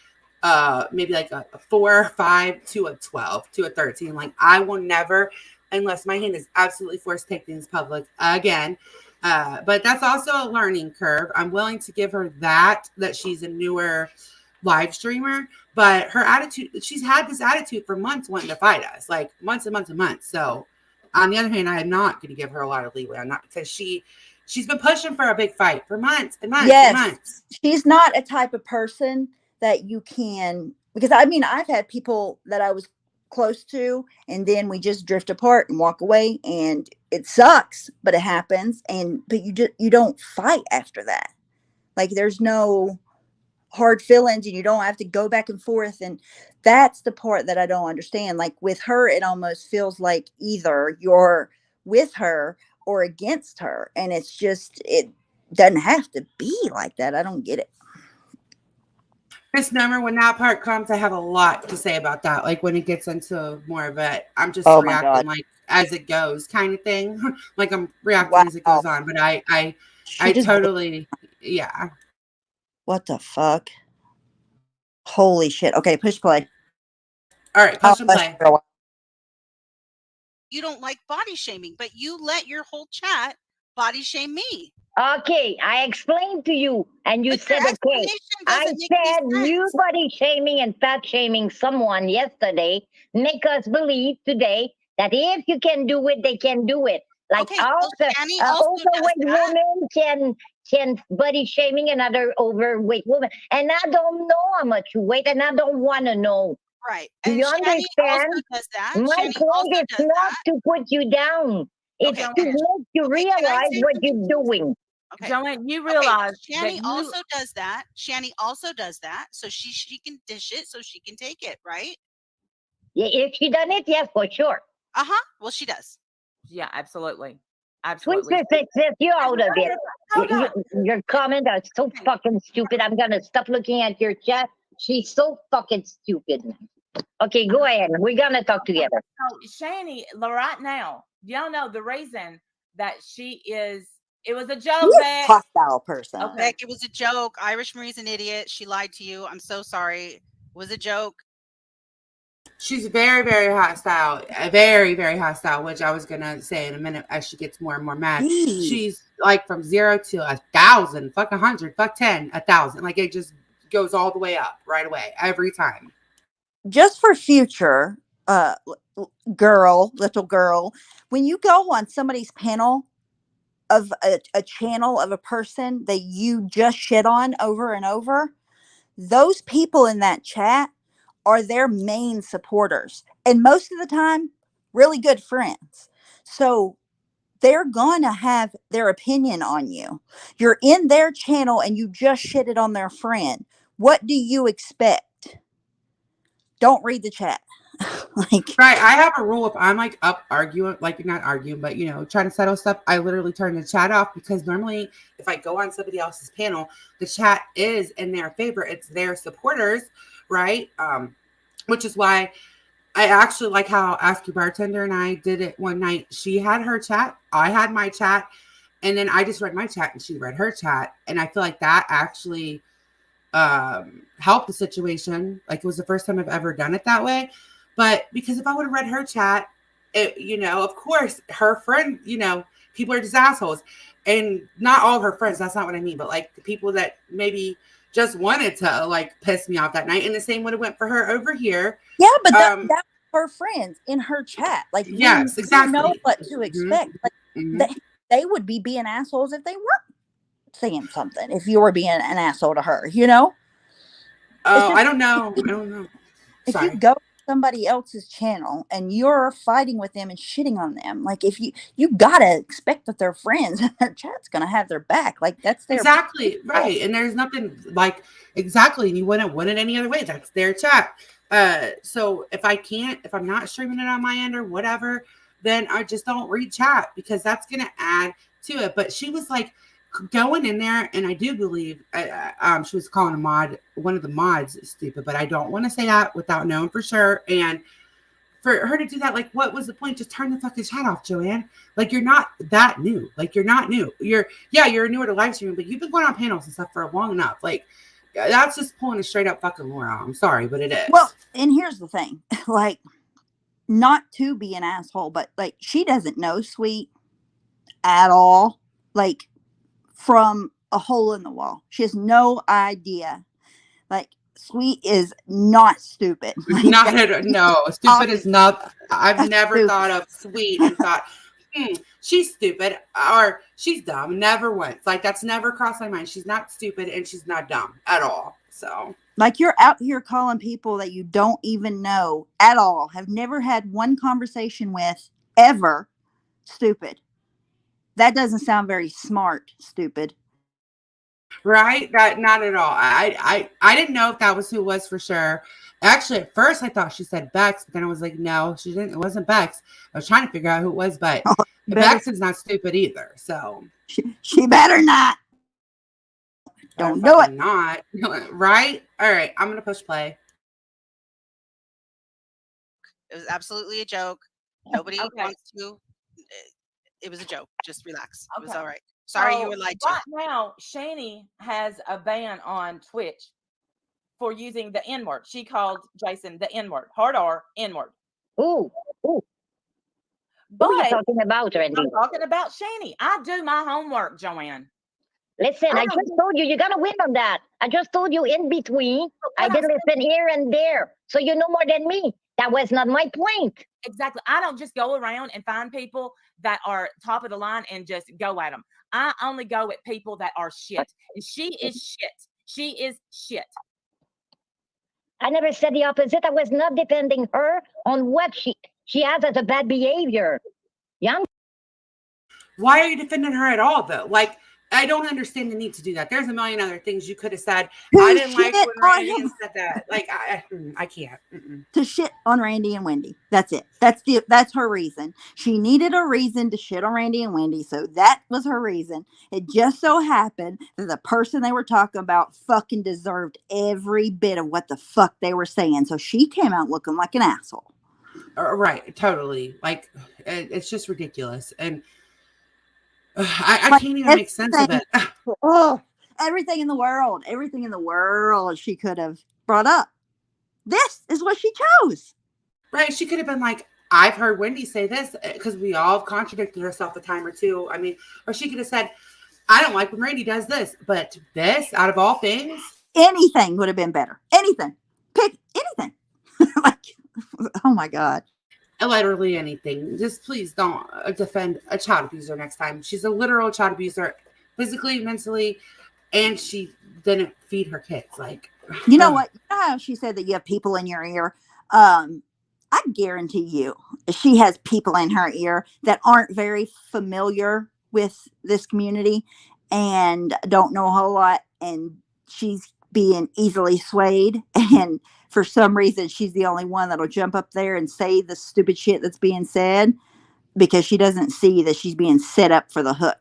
maybe like a 4 or 5 to a 12 to a 13. Like I will never, unless my hand is absolutely forced to take things public again. But that's also a learning curve. I'm willing to give her that she's a newer live streamer, but her attitude, she's had this attitude for months wanting to fight us, like months and months and months. So on the other hand, I am not going to give her a lot of leeway. I'm not, because she's been pushing for a big fight for months and months and Yes, months. she's not a type of person that you can, because I mean, I've had people that I was close to and then we just drift apart and walk away and it sucks, but it happens. And but you don't fight after that. Like there's no hard feelings and you don't have to go back and forth. And that's the part that I don't understand. Like with her, it almost feels like either you're with her or against her. And it's just, it doesn't have to be like that. I don't get it. Misnomer, when that part comes, I have a lot to say about that. Like when it gets into more of it, I'm just Oh my God. reacting like as it goes kind of thing. Like I'm reacting as it Wow. goes on. But I She just, totally, yeah. what the fuck? Holy shit. Okay, push play. All right, I'll push and hush play. for a while. You don't like body shaming, but you let your whole chat body shame me. Okay, I explained to you, and you But said your okay. explanation I doesn't make any said you sense. body shaming and fat shaming someone yesterday make us believe today that if you can do it, they can do it. Like Okay, well, Shani also does overweight that. women can body shaming another overweight woman, and I don't know how much you weigh, and I don't want to know. Right. Do And you Shani understand? also does that. My Shani point also is does not that. to put you down. It's Okay. to make you Okay, can I realize say what something you're to you? doing. Okay. Joanne, you Okay, realize that Shani you also does that. Shani also does that. So she can dish it so she can take it, right? If she done it, yes, for sure. Uh-huh. Well, she does. yeah, absolutely. Twin Absolutely. Sisters, you out of it. Hold on. Your comments are so fucking stupid. I'm gonna stop looking at your chat. She's so fucking stupid. Okay, go ahead. We're gonna talk together. So Shani, right now, y'all know the reason that she is. It was a joke, You're a Beck. hostile person. Okay. Beck, it was a joke. Irish Marie's an idiot. She lied to you. I'm so sorry. It was a joke. She's very, very hostile. Very, very hostile, which I was gonna say in a minute as she gets more and more mad. Jeez. She's like from 0 to 1,000, fuck 100, fuck 10, 1,000. Like it just goes all the way up right away every time. Just for future, little girl, when you go on somebody's panel of a channel of a person that you just shit on over and over, those people in that chat are their main supporters. And most of the time, really good friends. So they're going to have their opinion on you. You're in their channel and you just shitted on their friend. What do you expect? Don't read the chat. Like, Right. I have a rule if I'm like up arguing, like not arguing, but trying to settle stuff, I literally turn the chat off because normally if I go on somebody else's panel, the chat is in their favor. It's their supporters, right? Which is why I actually like how Ask Your Bartender and I did it one night. She had her chat, I had my chat, and then I just read my chat and she read her chat. And I feel like that actually helped the situation. Like it was the first time I've ever done it that way. But because if I would have read her chat, of course, her friend, people are just assholes. And not all of her friends, that's not what I mean, but like the people that maybe just wanted to like piss me off that night. And the same would have went for her over here. yeah, but that was her friends in her chat. Like, yes, you exactly. know what to expect. Mm-hmm. Like, they would be being assholes if they weren't saying something. If you were being an asshole to her, Oh, just, I don't know. if Sorry. you go to somebody else's channel and you're fighting with them and shitting on them, like if you gotta expect that they're friends and their chat's gonna have their back. Like that's their exactly right. And there's nothing like exactly, and you wouldn't win it any other way. That's their chat. So if I'm not streaming it on my end or whatever, then I just don't read chat because that's gonna add to it. But she was like going in there, and I do believe she was calling one of the mods stupid, but I don't want to say that without knowing for sure. And for her to do that, like, what was the point? Just turn the fucking chat off, Joanne. Like, you're not that new. Like, you're not new. You're newer to live streaming, but you've been going on panels and stuff for long enough. Like, that's just pulling a straight up fucking Laura. I'm sorry, but it is. Well, and here's the thing, like, not to be an asshole, but like, she doesn't know Sweet at all. Like, from a hole in the wall. She has no idea. Like, Sweet is not stupid. Like, No, stupid is not. I've never stupid. thought of Sweet and thought, she's stupid or she's dumb. Never once. Like, that's never crossed my mind. She's not stupid and she's not dumb at all. So, like, you're out here calling people that you don't even know at all, have never had one conversation with ever, stupid. That doesn't sound very smart, stupid. Right? That not at all. I didn't know if that was who it was for sure. Actually, at first I thought she said Bex, but then I was like, no, she didn't. It wasn't Bex. I was trying to figure out who it was, but Better, Bex is not stupid either. So she better not. better Don't do it. fucking not. Right? All right. I'm gonna push play. It was absolutely a joke. Nobody Okay. wants to. It was a joke. Just relax. It was Okay. all right. Sorry you So were lied to. right now, Shani has a ban on Twitch for using the N word. She called Jason the N word, hard R N word. Ooh, ooh. But Who are you talking about, Randy? I'm talking about Shani. I do my homework, Joanne. Listen, I I don't- just told you, you're gonna win on that. I just told you in between. I What did I said- listen here and there, so you know more than me. That was not my point. Exactly. I don't just go around and find people that are top of the line and just go at them. I only go at people that are shit. And she is shit. She is shit. I never said the opposite. I was not defending her on what she has as a bad behavior. Yeah, Why are you defending her at all, though? Like, I don't understand the need to do that. There's a million other things you could have said. I didn't like shit when on Randy him. said that. Like, I can't. To shit on Randy and Wendy. That's it. That's her reason. She needed a reason to shit on Randy and Wendy, so that was her reason. It just so happened that the person they were talking about fucking deserved every bit of what the fuck they were saying. So she came out looking like an asshole. Right, totally. Like, it's just ridiculous. And I Like, can't even make sense of it. Oh, everything in the world she could have brought up. This is what she chose. Right. She could have been like, I've heard Wendy say this, because we all contradicted herself a time or two. I mean, or she could have said, I don't like when Randy does this, but this, out of all things, Anything would have been better. Anything. Pick anything. Like, oh my God. literally anything. Just please don't defend a child abuser next time. She's a literal child abuser, physically, mentally, and she didn't feed her kids. Like, You know what? You know how she said that you have people in your ear? I guarantee you she has people in her ear that aren't very familiar with this community and don't know a whole lot, and she's being easily swayed, and for some reason she's the only one that'll jump up there and say the stupid shit that's being said because she doesn't see that she's being set up for the hook.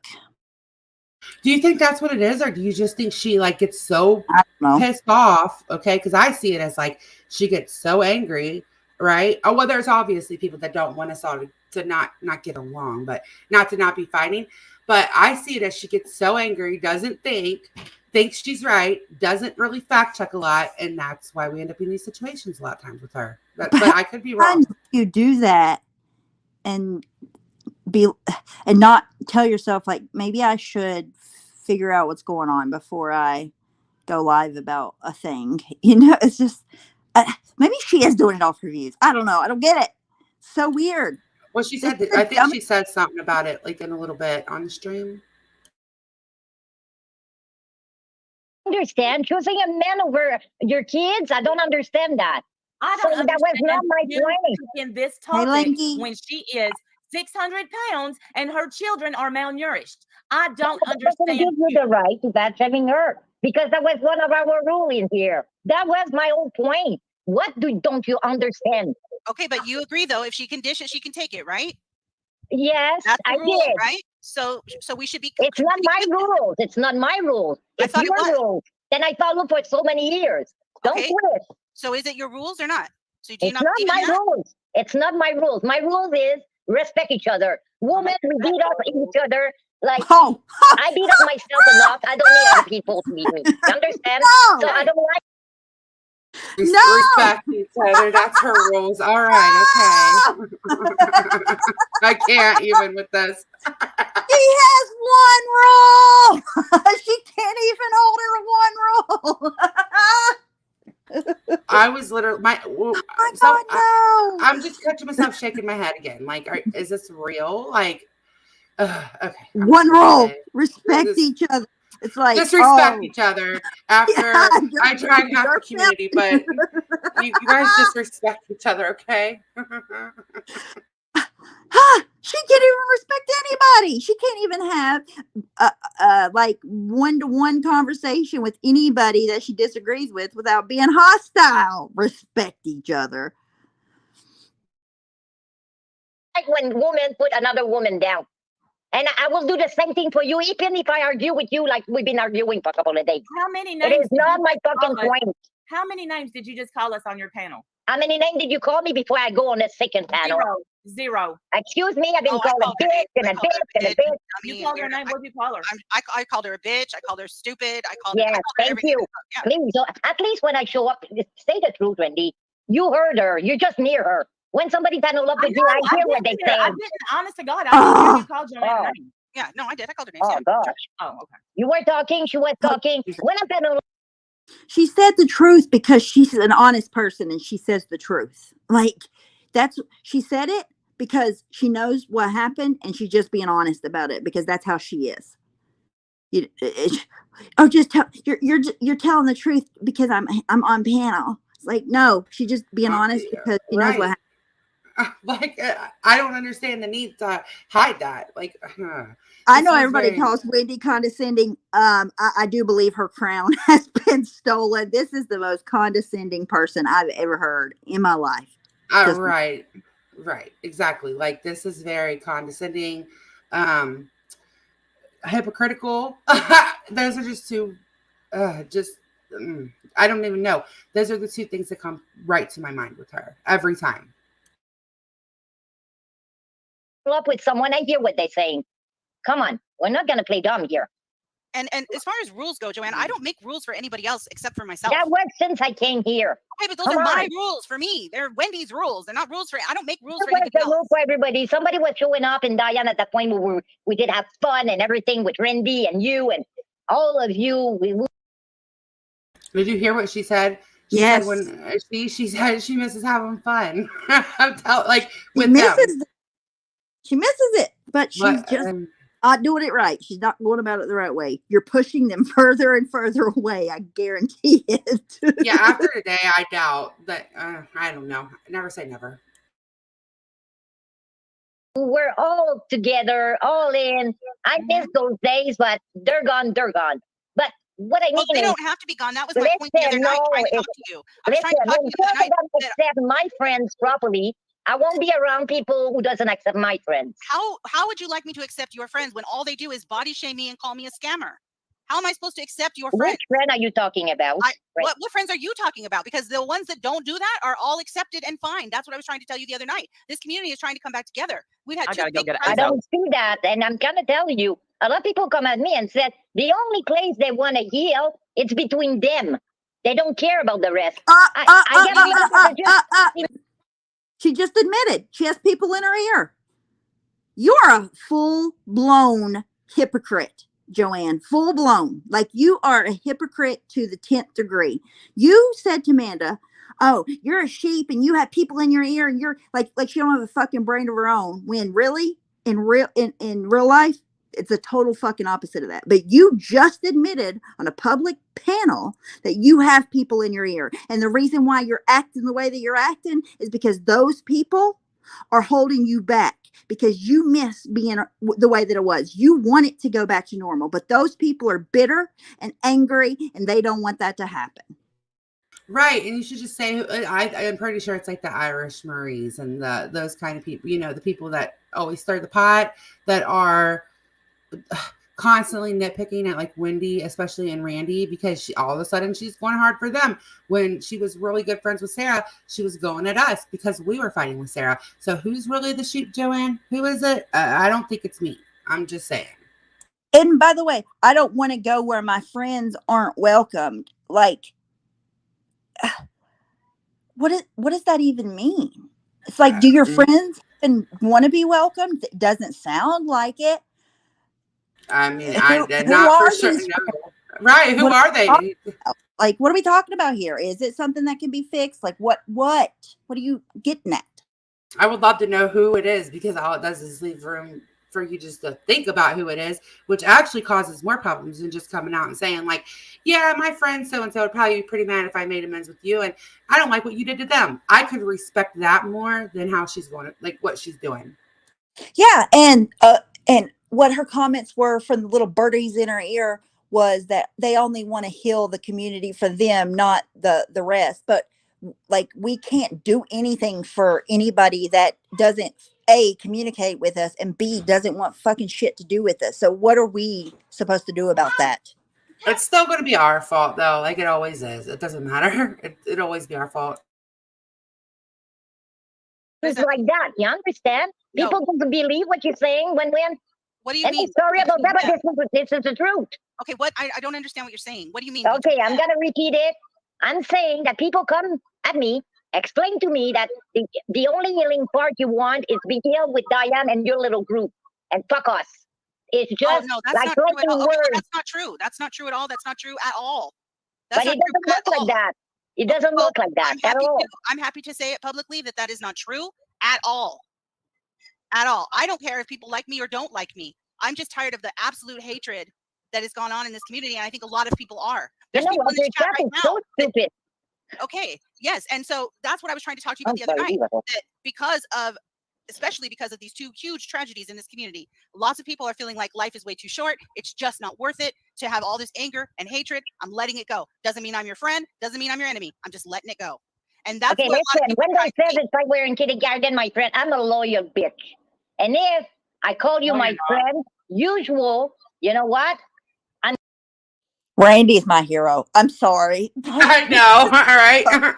Do you think that's what it is, or do you just think she like gets so I don't know. pissed off? Okay, because I see it as like she gets so angry, right? Oh, well, there's obviously people that don't want us all to not get along, but not to not be fighting. But I see it as she gets so angry, doesn't thinks she's right, doesn't really fact check a lot, and that's why we end up in these situations a lot of times with her. But I could be How wrong. do you do that and be and not tell yourself like maybe I should figure out what's going on before I go live about a thing? You know, it's just maybe she is doing it all for views. I don't know. I don't get it. So weird. Well, she said It's that, the I think dumbest- she said something about it like in a little bit on the stream. understand choosing a man over your kids. I don't understand that. I So don't that was not understand my you point. in this Hey, topic Lanky. when she is 600 pounds and her children are malnourished. I don't That doesn't understand give you you. the right to bad shaming her because that was one of our rules in here. That was my whole point. What don't you understand? Okay, but you agree though, if she can dish it, she can take it, right? Yes, That's the I rule, did. right? So we should be. It's not my completely good. rules. It's not my rules. I It's thought it your was. rules. Then I followed for so many years. Don't Okay. quit. So is it your rules or not? So do you It's not not believe in my that? rules. It's not my rules. My rules is respect each other. Women, we beat up each other. Like Oh, I beat up myself enough. I don't need other people to beat me. You understand? no. So I don't like. No. Respect each other. That's her rules. All right. Okay. I can't even with this. She has one rule. She can't even hold her one rule. I was literally Oh my so God, no. I'm just catching myself shaking my head again. Like, is this real? Like, okay. I'm One just gonna rule. say, Respect this- each other. It's like Just respect oh, each other. After yeah, I tried half the community, but you guys just respect each other, okay? She can't even respect anybody. She can't even have like one-to-one conversation with anybody that she disagrees with without being hostile. Respect each other. Like when women put another woman down. And I will do the same thing for you, even if I argue with you like we've been arguing for a couple of days. How many It names? is not my fucking point. How many names did you just call us on your panel? How many names did you call me before I go on the second panel? Zero. Excuse me, I've been called a bitch and a bitch and a bitch. You called her name. What did you call her? I called her a bitch. I called her stupid. I called Yes, her thank everything. you. Yeah. Please, at least when I show up, say the truth, Wendy. You heard her. You're just near her. When somebody panel up with you, I hear what they say. I didn't, honest to God, I didn't hear you call Joanne's name. Yeah, no, I did. I called her name. Oh, gosh. Oh, okay. You were talking, she was talking. When I panel She said the truth because she's an honest person and she says the truth. Like, she said it because she knows what happened and she's just being honest about it because that's how she is. You're telling the truth because I'm on panel. It's like, no, she's just being honest because she knows what happened. Like, I don't understand the need to hide that. Like, I know everybody calls Wendy condescending. I do believe her crown has been stolen. This is the most condescending person I've ever heard in my life. Right, exactly. Like, this is very condescending, hypocritical. Those are just two. I don't even know. Those are the two things that come right to my mind with her every time. up with someone, I hear what they're saying. Come on, we're not going to play dumb here. And as far as rules go, Joanne, I don't make rules for anybody else except for myself. That works since I came here. Okay, but those are my rules for me. They're Wendy's rules. They're not rules for. I don't make rules for anybody else. Rule for everybody. Somebody was showing up in Diane at that point where we did have fun and everything with Randy and you and all of you. Did you hear what she said? She yes. said when she said she misses having fun. Like with she misses it, but she's just not doing it right. She's not going about it the right way. You're pushing them further and further away. I guarantee it. Yeah, after today, I doubt that. I don't know. Never say never. We're all together, all in. I miss those days, but they're gone. They're gone. But what I mean they is, don't have to be gone. That was my point the other night. Trying to talk to you. I was trying to talk to you the other night. Accept my friends properly. I won't be around people who doesn't accept my friends. How would you like me to accept your friends when all they do is body shame me and call me a scammer? How am I supposed to accept your friends? Which friend are you talking about? What friends are you talking about? Because the ones that don't do that are all accepted and fine. That's what I was trying to tell you the other night. This community is trying to come back together. We've had I don't see that, and I'm gonna tell you. A lot of people come at me and said the only place they want to heal, it's between them. They don't care about the rest. She just admitted she has people in her ear. You're a full-blown hypocrite, Joanne. Full-blown. Like, you are a hypocrite to the 10th degree. You said to Amanda, oh, you're a sheep and you have people in your ear and you're like she don't have a fucking brain of her own. When really, in real life, it's a total fucking opposite of that. But you just admitted on a public panel that you have people in your ear. And the reason why you're acting the way that you're acting is because those people are holding you back because you miss being the way that it was. You want it to go back to normal, but those people are bitter and angry and they don't want that to happen. Right. And you should just say, I'm pretty sure it's like the Irish Maries and those kind of people, the people that always stir the pot, that are constantly nitpicking at like Wendy, especially and Randy, because all of a sudden she's going hard for them. When she was really good friends with Sarah, she was going at us because we were fighting with Sarah. So who's really the sheep, Joanne? Who is it? I don't think it's me. I'm just saying. And by the way, I don't want to go where my friends aren't welcomed. Like, what does that even mean? It's like, do your friends even want to be welcomed? It doesn't sound like it. I mean, not for sure. No. Right. Who are they? Like, what are we talking about here? Is it something that can be fixed? Like, what are you getting at? I would love to know who it is, because all it does is leave room for you just to think about who it is, which actually causes more problems than just coming out and saying like, yeah, my friend so-and-so would probably be pretty mad if I made amends with you. And I don't like what you did to them. I could respect that more than how she's going, like what she's doing. Yeah, and what her comments were from the little birdies in her ear was that they only want to heal the community for them, not the rest. But like we can't do anything for anybody that doesn't A, communicate with us, and B, doesn't want fucking shit to do with us. So what are we supposed to do about that? It's still going to be our fault, though, like it always is. It doesn't matter. It'll always be our fault. It's like that. You understand? No. People don't believe what you're saying when. What do you And mean? I'm sorry What do about you that, mean? but this is the truth. Okay, what? I don't understand what you're saying. What do you mean? Okay, I'm gonna repeat it. I'm saying that people come at me, explain to me that the only healing part you want is be healed with Diane and your little group, and fuck us. It's Oh just no, that's like not true at floating all. Okay, well, words, that's not true. That's not true at all. That's not true at all. That's but not it true doesn't at look all. like that. It doesn't Well, look like that at all. I'm happy to say it publicly that is not true at all. At all. I don't care if people like me or don't like me. I'm just tired of the absolute hatred that has gone on in this community, and I think a lot of people are. You There's know people what? in this Your chat chat right is now. so stupid. Okay, yes, and so that's what I was trying to talk to you about the other night. Unbelievable. That especially because of these two huge tragedies in this community, lots of people are feeling like life is way too short. It's just not worth it to have all this anger and hatred. I'm letting it go. Doesn't mean I'm your friend. Doesn't mean I'm your enemy. I'm just letting it go. And that's Okay, what a lot of listen, people when they said it's like we're in kindergarten, my friend, I'm a loyal bitch. And if I call you No, my you're not. friend, usual, you know what? Randy is my hero. I'm sorry. I know. All right.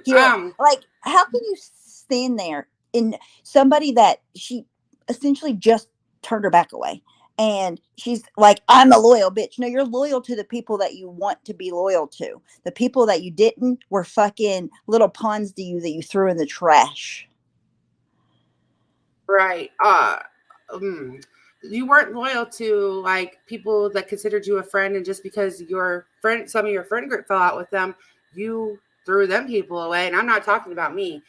Hero. Like, how can you stand there in somebody that she essentially just turned her back away? And she's like, I'm a loyal bitch. No, you're loyal to the people that you want to be loyal to. The people that you didn't were fucking little pawns to you that you threw in the trash. Right. You weren't loyal to like people that considered you a friend, and just because some of your friend group fell out with them, you threw them people away. And I'm not talking about me,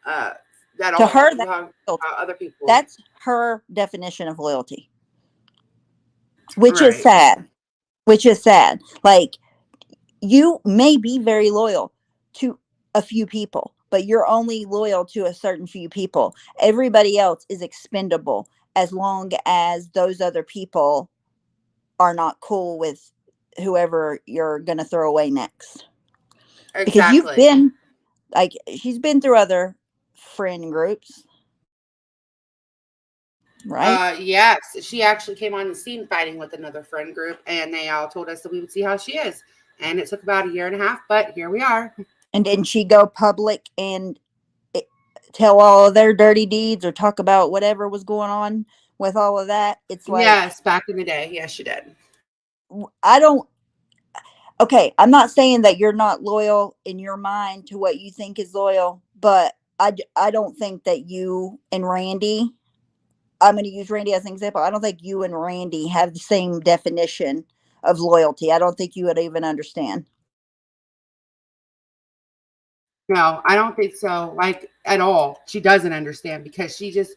at To all. her, I'm that's talking loyalty. about other people. That's her definition of loyalty, which is Right. sad. Which is sad. Like, you may be very loyal to a few people, but you're only loyal to a certain few people. Everybody else is expendable as long as those other people are not cool with whoever you're going to throw away next. Because you've Exactly. been like, she's been through other friend groups, right? Yes, she actually came on the scene fighting with another friend group, and they all told us that we would see how she is. And it took about a year and a half, but here we are. And didn't she go public and tell all of their dirty deeds or talk about whatever was going on with all of that? It's like, Yes, back in the day. Yes, she did. I don't, okay, I'm not saying that you're not loyal in your mind to what you think is loyal, but I don't think that you and Randy, I'm going to use Randy as an example. I don't think you and Randy have the same definition of loyalty. I don't think you would even understand. No, I don't think so. Like at all. She doesn't understand because she just.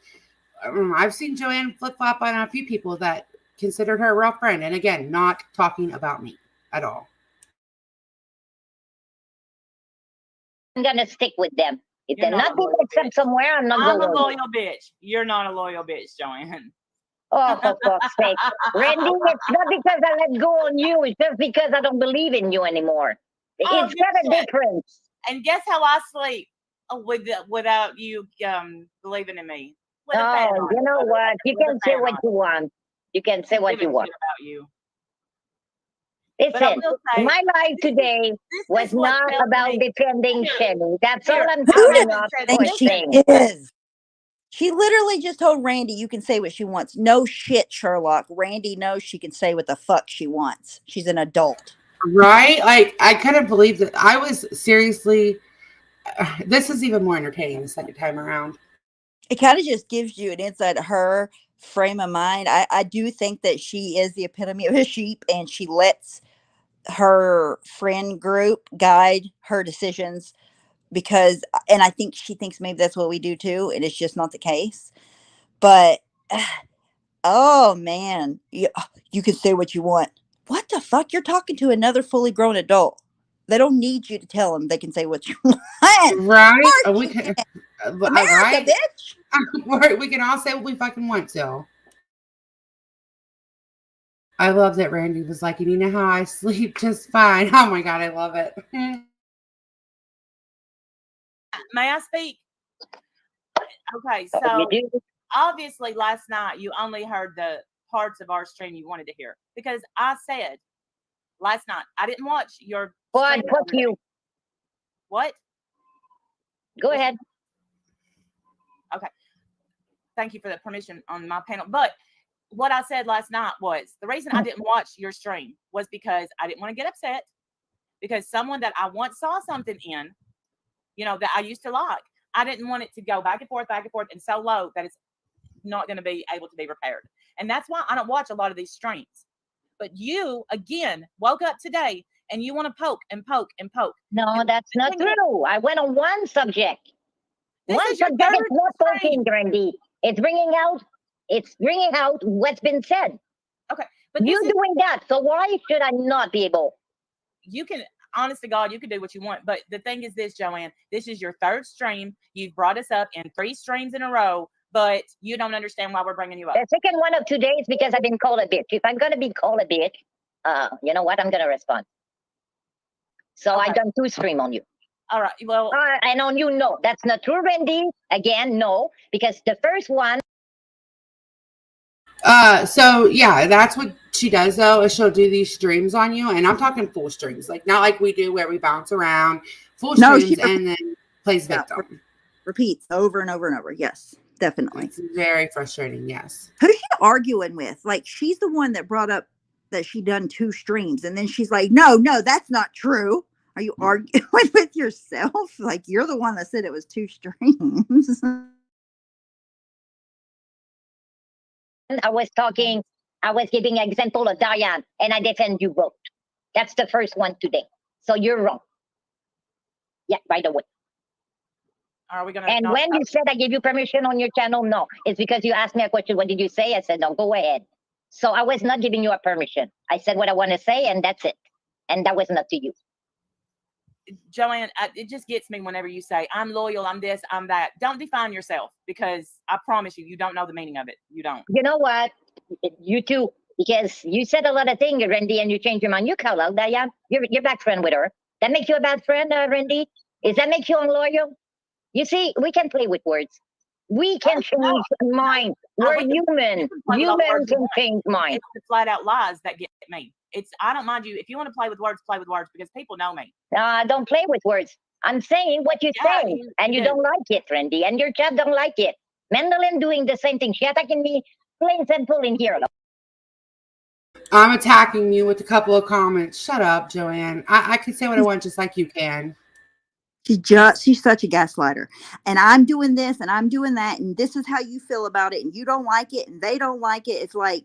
I've seen Joanne flip flop on a few people that considered her a real friend, and again, not talking about me at all. I'm gonna stick with them. If You're they're not a not being loyal accepted bitch. somewhere, I'm not I'm a going. loyal bitch. You're not a loyal bitch, Joanne. Oh, for fuck's sake. Randy, it's not because I let go on you. It's just because I don't believe in you anymore. Oh, It's got a good shit. difference. And guess how I sleep without you believing in me? With a fan Oh, on. you know what? You With a can say fan what on. you want. You can say what Give you a want. shit about you. But I Listen, will say, my life today this was is what not tells about me. defending Shelly. That's all Here, I'm Who I coming does haven't up said think for she listen. saying. is? She literally just told Randy, you can say what she wants. No shit, Sherlock. Randy knows she can say what the fuck she wants. She's an adult. Right? Like I couldn't believe that. I was seriously. This is even more entertaining the second time around. It kind of just gives you an insight of her frame of mind. I do think that she is the epitome of a sheep, and she lets her friend group guide her decisions because, and I think she thinks maybe that's what we do too, and it's just not the case. But oh man, you can say what you want. What the fuck? You're talking to another fully grown adult. They don't need you to tell them. They can say what you want. Right? Of We course you can, can. right? America, bitch. We can all say what we fucking want to. I love that Randy was like, and you know how I sleep just fine. Oh my God, I love it. May I speak? Okay, You so do? obviously last night you only heard the parts of our stream you wanted to hear because I said last night I didn't watch your What? stream. Fuck you. What? Go ahead. Okay. Thank you for the permission on my panel. But what I said last night was the reason I didn't watch your stream was because I didn't want to get upset because someone that I once saw something in, that I used to like, I didn't want it to go back and forth and so low that it's not going to be able to be repaired. And that's why I don't watch a lot of these streams. But you, again, woke up today and you want to poke and poke and poke. No, that's not true. I went on one subject. One subject is not poking, Randy. It's bringing out what's been said. Okay. But you're doing that. So why should I not be able? You can, honest to God, you can do what you want. But the thing is this, Joanne, this is your third stream. You've brought us up in 3 streams in a row, but you don't understand why we're bringing you up. The second one of 2 days because I've been called a bitch. If I'm going to be called a bitch, you know what? I'm going to respond. So Okay. I've done 2 streams on you. All right. Well, and on you, no. That's not true, Randy. Again, no. Because the first one. So yeah, that's what she does though, is she'll do these streams on you, and I'm talking full streams, like not like we do where we bounce around, full streams and then plays victim. Repeats over and over and over. Yes, definitely. It's very frustrating. Yes. Who's she arguing with? Like, she's the one that brought up that she done 2 streams, and then she's like, no, that's not true. Are you arguing with yourself? Like, you're the one that said it was 2 streams. I was giving an example of Diane, and I defend you both. That's the first one today. So you're wrong. Yeah, right away. Are we gonna? And when you said I gave you permission on your channel, no, it's because you asked me a question. What did you say? I said, no, go ahead. So I was not giving you a permission. I said what I want to say, and that's it. And that was not to you. Joanne, it just gets me whenever you say, I'm loyal, I'm this, I'm that. Don't define yourself, because I promise you don't know the meaning of it. You don't. You know what? You too, because you said a lot of things, Randy, and you changed your mind. You call out Diane. You're back friend with her. That makes you a bad friend, Randy? Does that make you unloyal? You see, we can play with words. We can change minds. We're human. Humans can change minds. It's the flat out lies that get me. I don't mind you. If you want to play with words, because people know me. Don't play with words. I'm saying what you say, and you don't like it, Randy, and your chat don't like it. Mendelin doing the same thing. She attacking me plain simple in here. I'm attacking you with a couple of comments. Shut up, Joanne. I can say what I want just like you can. She's such a gaslighter. And I'm doing this and I'm doing that, and this is how you feel about it, and you don't like it and they don't like it. It's like,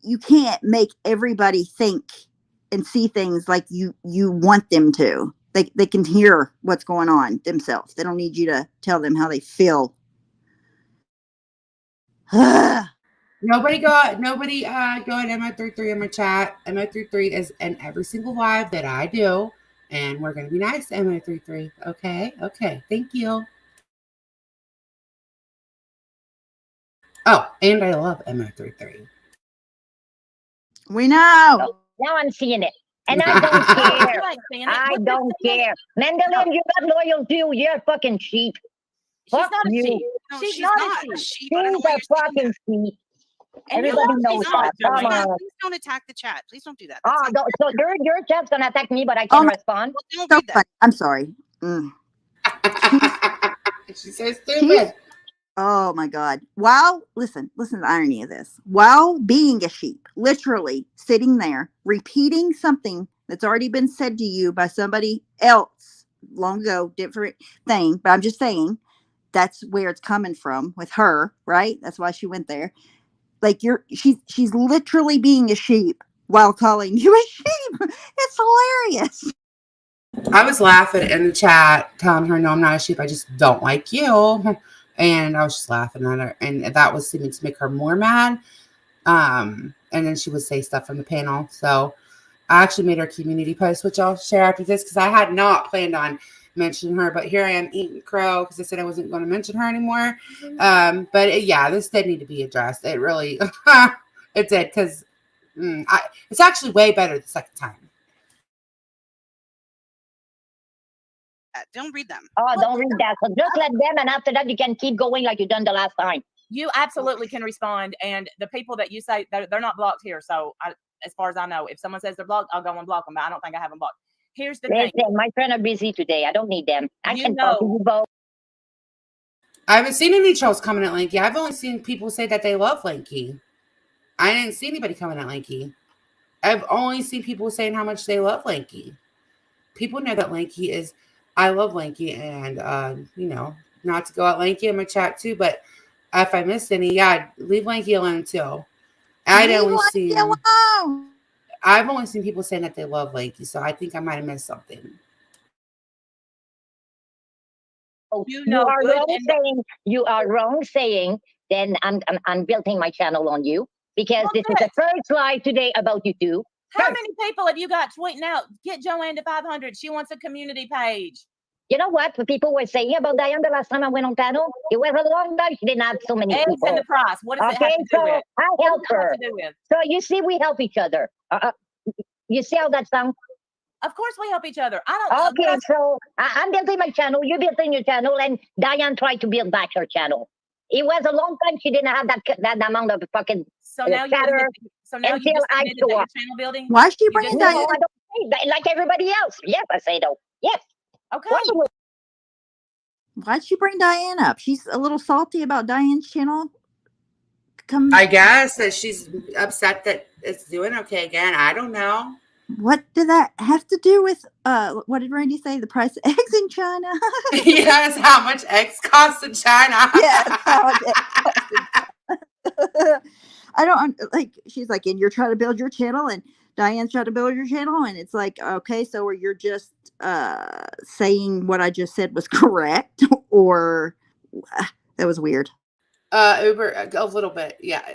you can't make everybody think and see things like you want them to. They can hear what's going on themselves. They don't need you to tell them how they feel. Nobody go at MO33 in my chat. MO33 is in every single live that I do. And we're going to be nice to MO33. Okay. Thank you. Oh, and I love MO33. We know. Now I'm seeing it. And I don't care. I don't care. Mendelin, you're not loyal too. You're a fucking sheep. She's not a sheep. No, she's not a sheep. She's a fucking sheep. Everybody knows that. Come on. Please don't attack the chat. Please don't do that. So your chat's gonna attack me, but I can respond. Well, don't read that. I'm sorry. She's so stupid. Oh my God. Listen to the irony of this. While being a sheep, literally sitting there, repeating something that's already been said to you by somebody else long ago, different thing. But I'm just saying that's where it's coming from with her, right? That's why she went there. Like she's literally being a sheep while calling you a sheep. It's hilarious. I was laughing in the chat, telling her, no, I'm not a sheep. I just don't like you. And I was just laughing at her. And that was to make her more mad. And then she would say stuff from the panel. So I actually made her community post, which I'll share after this because I had not planned on mentioning her, but here I am eating crow because I said I wasn't going to mention her anymore. Yeah, this did need to be addressed. It really, it did because it's actually way better the second time. Don't read them. Oh, don't read that. So just let them, and after that, you can keep going like you done the last time. You absolutely can respond, and the people that you say they're not blocked here. So, as far as I know, if someone says they're blocked, I'll go and block them. But I don't think I have them blocked. Here's the thing: my friends are busy today. I don't need them. I can talk to you both. I haven't seen any trolls coming at Lanky. I've only seen people say that they love Lanky. I didn't see anybody coming at Lanky. I've only seen people saying how much they love Lanky. People know that Lanky is. I love Lanky, and not to go at Lanky in my chat too, but if I missed any, yeah, leave Lanky alone too. I've only seen people saying that they love Lanky, so I think I might have missed something. You are wrong saying. Then I'm building my channel on you because this is the first live today about you two. How many people have you got tweeting out? Get Joanne to 500. She wants a community page. You know what? What people were saying about Diane the last time I went on panel? It was a long time. She didn't have so many Eggs people. and the price. What does it have to do with? I help her. So you see, we help each other. You see how that sounds? Of course we help each other. I don't. Okay, so I'm building my channel. You're building your channel, and Diane tried to build back her channel. It was a long time she didn't have that amount of fucking chatter. So now you just admitted that your channel building. Why is she bringing Diane? No, I don't say that, like everybody else. Yes, I say though. Yes. Okay. Why'd she bring Diane up? She's a little salty about Diane's channel. I guess that she's upset that it's doing okay again. I don't know. What did that have to do with what did Randy say? The price of eggs in China? Yes, how much eggs cost in China. Yes, how much eggs cost in China. I don't like, she's like, and you're trying to build your channel and Diane's trying to build your channel, and it's like, okay, so you're just saying what I just said was correct, or that was weird. Uber a little bit, yeah.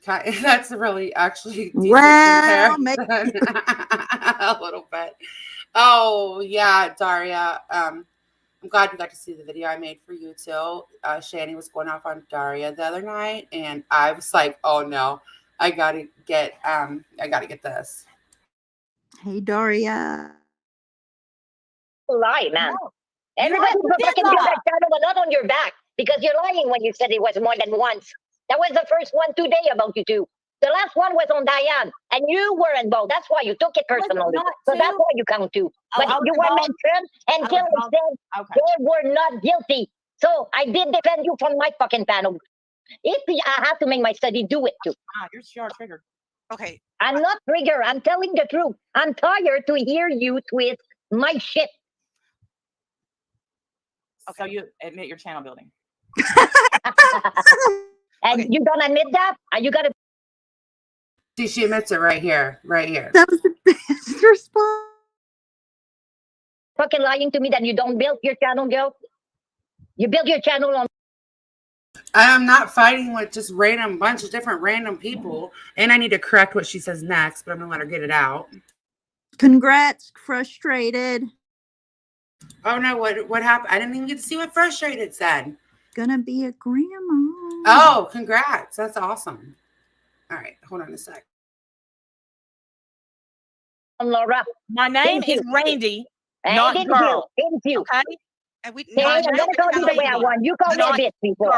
That's really actually well, a little bit. Oh yeah, Daria. I'm glad you got to see the video I made for you too. Shani was going off on Daria the other night, and I was like, oh no, I gotta get this. Hey Daria. Lie, man. Everybody fucking build that channel, but not on your back. Because you're lying when you said it was more than once. That was the first one today about you two. The last one was on Diane, and you were involved. That's why you took it personally. So that's why you count two. But you were mentioned until I said they were not guilty. So I did defend you from my fucking panel. If I have to make my study do it too. You're sure triggered. Okay. I'm not triggered. I'm telling the truth. I'm tired to hear you twist my shit. Okay. So you admit your channel building. And you don't admit that? You gotta. She admits it right here. That was the best response. Fucking lying to me that you don't build your channel, girl. You build your channel on. I'm not fighting with just bunch of different random people, and I need to correct what she says next, but I'm gonna let her get it out. Congrats, frustrated. Oh no, what happened? I didn't even get to see what frustrated said. Gonna be a grandma. Oh, congrats. That's awesome. All right, hold on a sec. Laura. My name is Randy, not Thank girl. You. Okay? I'm gonna call you the way I want. You call me a bitch, people.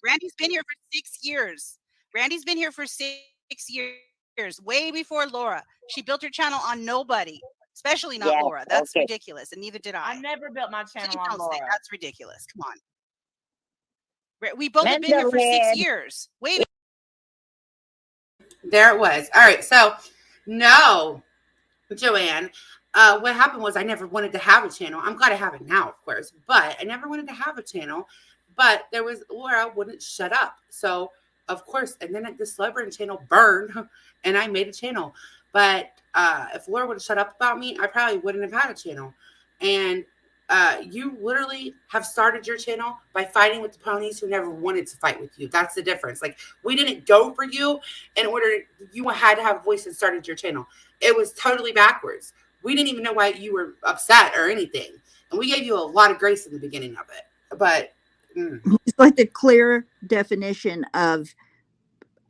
Randy's been here for 6 years. Randy's been here for 6 years, way before Laura. She built her channel on nobody, especially not Laura. That's ridiculous, and neither did I. I never built my channel on Laura. That's ridiculous. Come on. We both have been here for 6 years. Wait. There it was. All right. So, no, Joanne, what happened was I never wanted to have a channel. I'm glad I have it now, of course, but I never wanted to have a channel. But there was Laura wouldn't shut up. So, of course, and then the Celebrity channel burned and I made a channel. But if Laura would have shut up about me, I probably wouldn't have had a channel. And You literally have started your channel by fighting with the ponies who never wanted to fight with you. That's the difference. Like, we didn't go for you in order, you had to have a voice and started your channel. It was totally backwards. We didn't even know why you were upset or anything. And we gave you a lot of grace in the beginning of it. But it's like the clear definition of,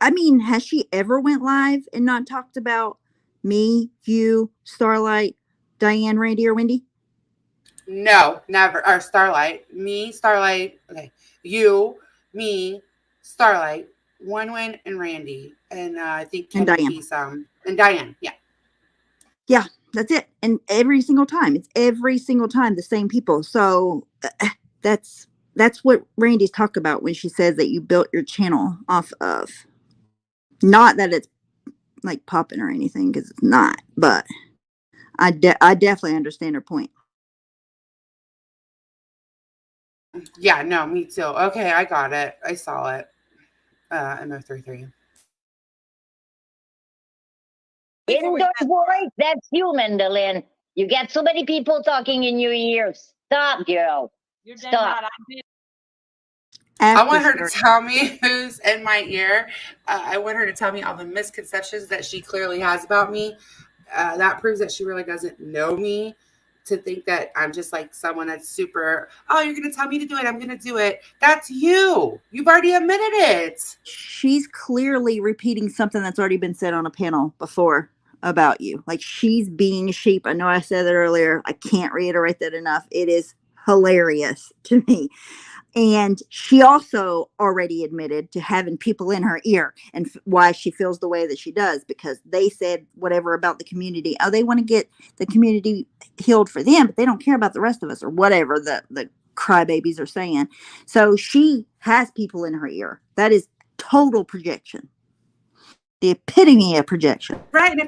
I mean, has she ever went live and not talked about me, you, Starlight, Diane, Randy, or Wendy? no, never. Or Starlight. Me, Starlight. Okay. You, me, Starlight, One Win, and Randy. And I think And Kenny Diane. Keys, and Diane. Yeah. Yeah, that's it. And every single time, it's every single time the same people. So that's what Randy's talking about when she says that you built your channel off of, not that it's like popping or anything, because it's not. But I definitely understand her point. Yeah, no, me too. Okay, I got it. I saw it. MO33. Indoor voice, that's you, Mandolin. You get so many people talking in your ear. Stop, girl. You're damn Stop. right. I did. I want her to tell me who's in my ear. I want her to tell me all the misconceptions that she clearly has about me. That proves that she really doesn't know me, to think that I'm just like someone that's super, oh, you're going to tell me to do it, I'm going to do it. That's you. You've already admitted it. She's clearly repeating something that's already been said on a panel before about you. Like, she's being a sheep. I know I said that earlier. I can't reiterate that enough. It is hilarious to me. And she also already admitted to having people in her ear, and why she feels the way that she does, because they said whatever about the community. Oh, they want to get the community healed for them, but they don't care about the rest of us, or whatever the crybabies are saying. So she has people in her ear. That is total projection. The epitome of projection. Right. And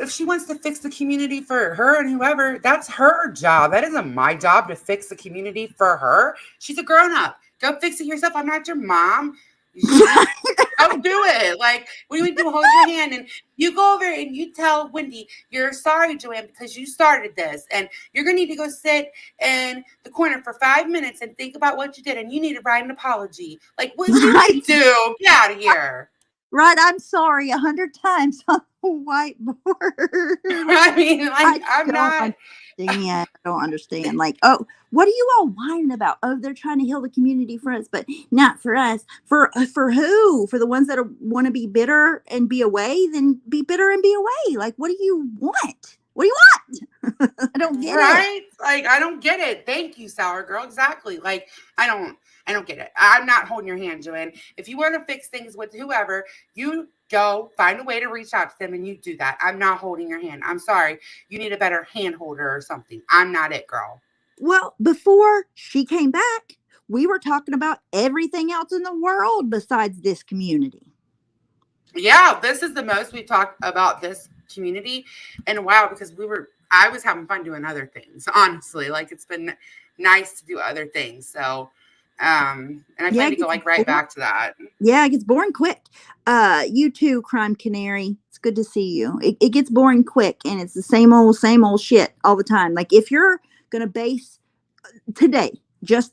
if she wants to fix the community for her and whoever, that's her job. That isn't my job to fix the community for her. She's a grown up. Go fix it yourself. I'm not your mom. Go do it. Like, what do you do? Hold your hand and you go over and you tell Wendy, you're sorry, Joanne, because you started this. And you're going to need to go sit in the corner for 5 minutes and think about what you did. And you need to write an apology. Like, what do you do? Get out of here. Right, I'm sorry 100 times on a whiteboard. I mean, like, I'm not. I don't understand. Like, oh, what are you all whining about? Oh, they're trying to heal the community for us, but not for us. For who? For the ones that want to be bitter and be away? Then be bitter and be away. Like, what do you want? What do you want? I don't get it. Right? Like, I don't get it. Thank you, Sour Girl. Exactly. Like, I don't get it. I'm not holding your hand, Joanne. If you want to fix things with whoever, you go find a way to reach out to them and you do that. I'm not holding your hand. I'm sorry. You need a better hand holder or something. I'm not it, girl. Well, before she came back, we were talking about everything else in the world besides this community. Yeah, this is the most we've talked about this community in a while, because I was having fun doing other things, honestly. Like, it's been nice to do other things. So, and I plan to go like right back to that. Yeah, it gets boring quick. You too, Crime Canary. It's good to see you. It gets boring quick, and it's the same old shit all the time. Like, if you're gonna base today, just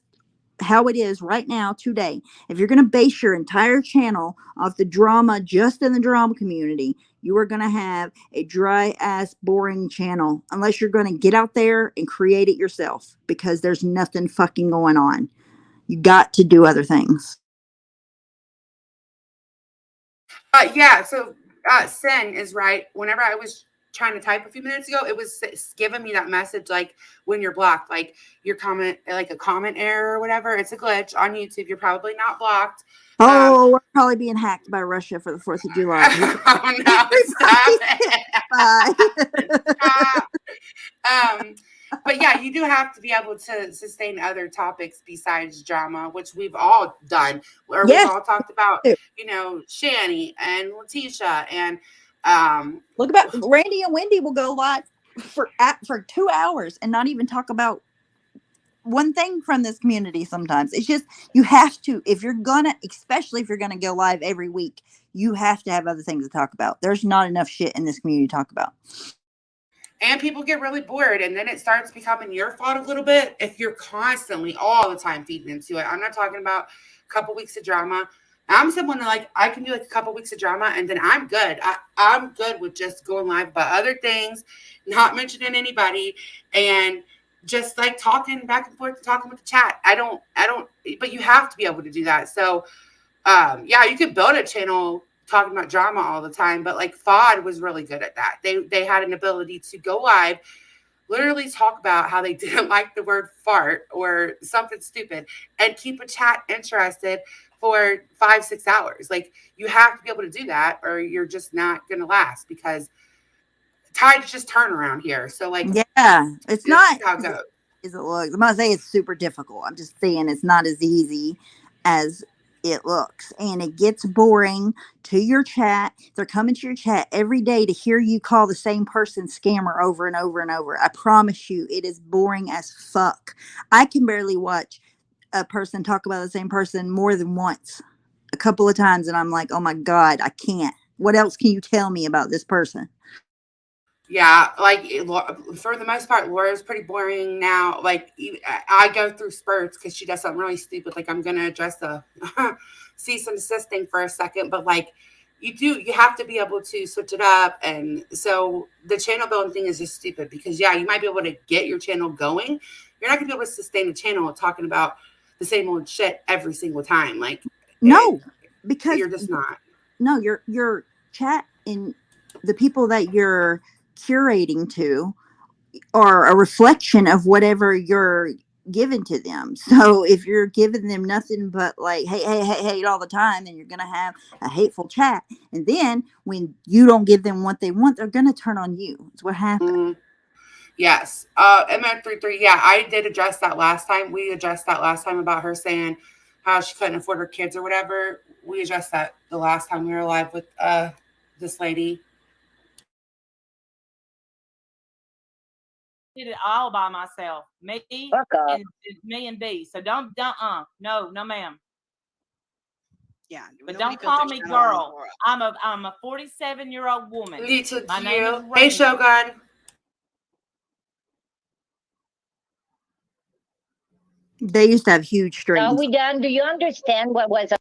how it is right now today, if you're going to base your entire channel off the drama just in the drama community, you are going to have a dry ass boring channel, unless you're going to get out there and create it yourself, because there's nothing fucking going on. You got to do other things. Yeah, so Sen is right. Whenever I was trying to type a few minutes ago, it was giving me that message, like, when you're blocked, like your comment, like a comment error or whatever. It's a glitch on YouTube. You're probably not blocked. Oh, we're probably being hacked by Russia for the 4th of July. Oh no, stop it. But yeah, you do have to be able to sustain other topics besides drama, which we've all done, where we've all talked about, you know, Shani and Letitia, and look about Randy and Wendy will go live for 2 hours and not even talk about one thing from this community. Sometimes it's just, you have to, if you're gonna, especially if you're gonna go live every week, you have to have other things to talk about. There's not enough shit in this community to talk about. And people get really bored, and then it starts becoming your fault a little bit if you're constantly all the time feeding into it. I'm not talking about a couple weeks of drama. I'm someone that, like, I can do like a couple weeks of drama and then I'm good. I'm good with just going live about other things, not mentioning anybody, and just like talking back and forth and talking with the chat. I don't, but you have to be able to do that. So yeah, you could build a channel talking about drama all the time, but like FOD was really good at that. They had an ability to go live, literally talk about how they didn't like the word fart or something stupid, and keep a chat interested for 5-6 hours. Like, you have to be able to do that, or you're just not gonna last, because tides just turn around here. So like, Yeah, it's this is not how it as goes. easy as it looks. I'm not saying it's super difficult. I'm just saying it's not as easy as it looks. And it gets boring to your chat. They're coming to your chat every day to hear you call the same person scammer over and over and over. I promise you, it is boring as fuck. I can barely watch a person talk about the same person more than once, a couple of times, and I'm like, oh my God, I can't. What else can you tell me about this person? Yeah, like for the most part, Laura's pretty boring now. Like, I go through spurts because she does something really stupid. Like, I'm gonna address the cease and desist thing for a second, but like, you have to be able to switch it up. And so the channel building thing is just stupid, because yeah, you might be able to get your channel going. You're not gonna be able to sustain a channel talking about the same old shit every single time. Like, it, No, because you're just not. no, your chat and the people that you're curating to are a reflection of whatever you're giving to them. So if you're giving them nothing but like hey hey hey hey all the time, then you're gonna have a hateful chat. And then when you don't give them what they want, they're gonna turn on you. It's what happens. Mhm. Yes. MF33. Yeah, I did address that last time. We addressed that last time about her saying how she couldn't afford her kids or whatever. We addressed that the last time we were live with this lady. Did it all by myself. Fuck off. Me and B. So don't no ma'am. Yeah, But nobody don't built call their me channel around girl. Laura. I'm a 47-year-old woman. Me too. My name is Hey, Randy. Shogun. They used to have huge Are streams. we done? Do you understand what was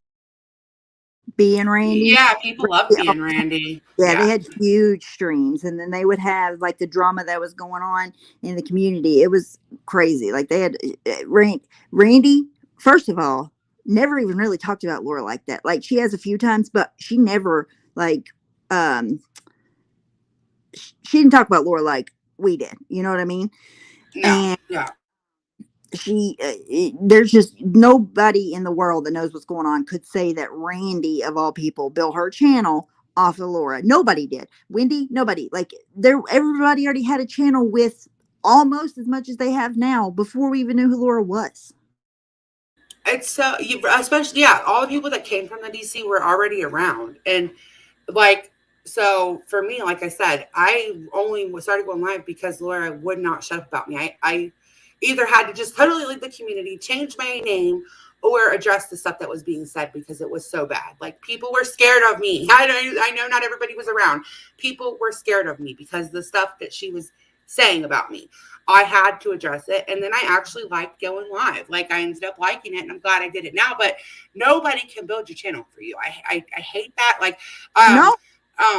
B and Randy. Yeah, people love Randy, being Randy. yeah, they Yeah. had huge streams, and then they would have like the drama that was going on in the community. It was crazy. Like they had Randy. First of all, never even really talked about Laura like that. Like she has a few times, but she never like um she didn't talk about Laura like we did. You know what I mean? No. And Yeah. there's just nobody in the world that knows what's going on could say that Randy of all people built her channel off of Laura. Nobody did. Wendy, nobody. Like there, everybody already had a channel with almost as much as they have now before we even knew who Laura was. It's so especially, yeah, all the people that came from the DC were already around. And like, so for me, like I said, I only started going live because Laura would not shut up about me. I either had to just totally leave the community, change my name, or address the stuff that was being said, because it was so bad. Like, people were scared of me. I know not everybody was around. People were scared of me because the stuff that she was saying about me. I had to address it. And then I actually liked going live. Like, I ended up liking it, and I'm glad I did it now. But nobody can build your channel for you. I hate that. Like, No,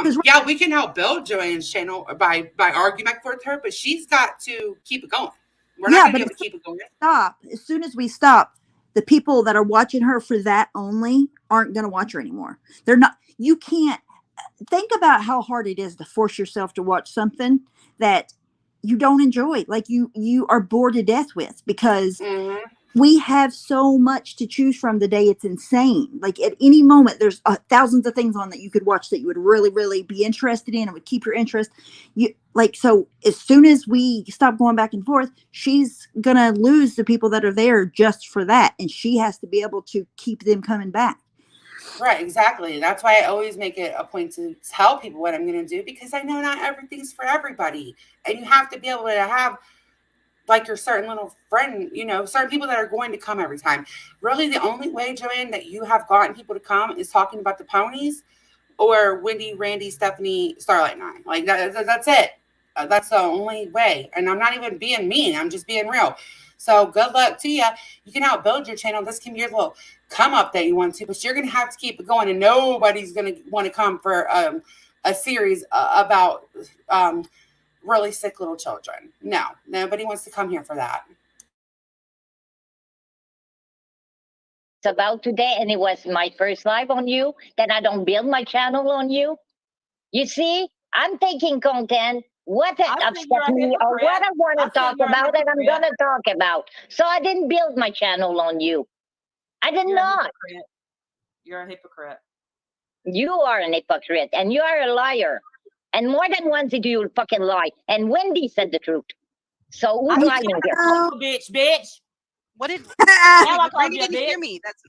because yeah, we can help build Joanne's channel by arguing back and forth with her, but she's got to keep it going. We're not yeah, going to but be able to keep it going. as soon as we stop, the people that are watching her for that only aren't going to watch her anymore. They're not. You can't think about how hard it is to force yourself to watch something that you don't enjoy, like you are bored to death with, because Mm-hmm. we have so much to choose from the day. It's insane. Like at any moment there's thousands of things on that you could watch that you would really be interested in and would keep your interest. You like, so as soon as we stop going back and forth, she's gonna lose the people that are there just for that, and she has to be able to keep them coming back. Right, exactly. That's why I always make it a point to tell people what I'm going to do, because I know not everything's for everybody. And you have to be able to have like your certain little friend, certain people that are going to come every time. Really, the only way, Joanne, that you have gotten people to come is talking about the ponies, or Wendy, Randy, Stephanie, Starlight, and I. Like, that's it. That's the only way. And I'm not even being mean. I'm just being real. So good luck to you. You can help build your channel. This can be your little come up that you want to, but you're going to have to keep it going. And nobody's going to want to come for a series about really sick little children. No, nobody wants to come here for that. It's about today, and it was my first live on you. Then I don't build my channel on you. You see, I'm taking content, what upset me or what I want to talk about, and I'm going to talk about. So I didn't build my channel on you. I did not. You're a hypocrite. You are an hypocrite, and you are a liar. And more than once did you fucking lie. And Wendy said the truth. So who's lying here? Bitch. What did Randy didn't hear me? That's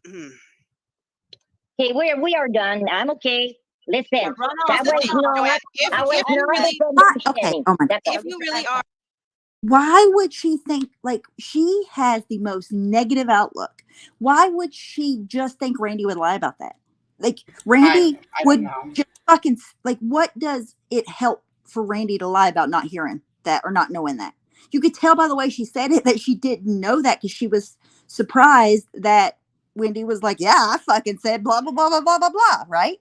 Okay, we are done. I'm okay. Listen, If you really are, why would she think like she has the most negative outlook? Why would she just think Randy would lie about that? Like Randy I would don't know. just fucking like, what does it help for Randy to lie about not hearing that or not knowing that? You could tell by the way she said it that she didn't know that because she was surprised that Wendy was like, yeah, I fucking said blah, blah, blah, blah, blah, blah, blah, right?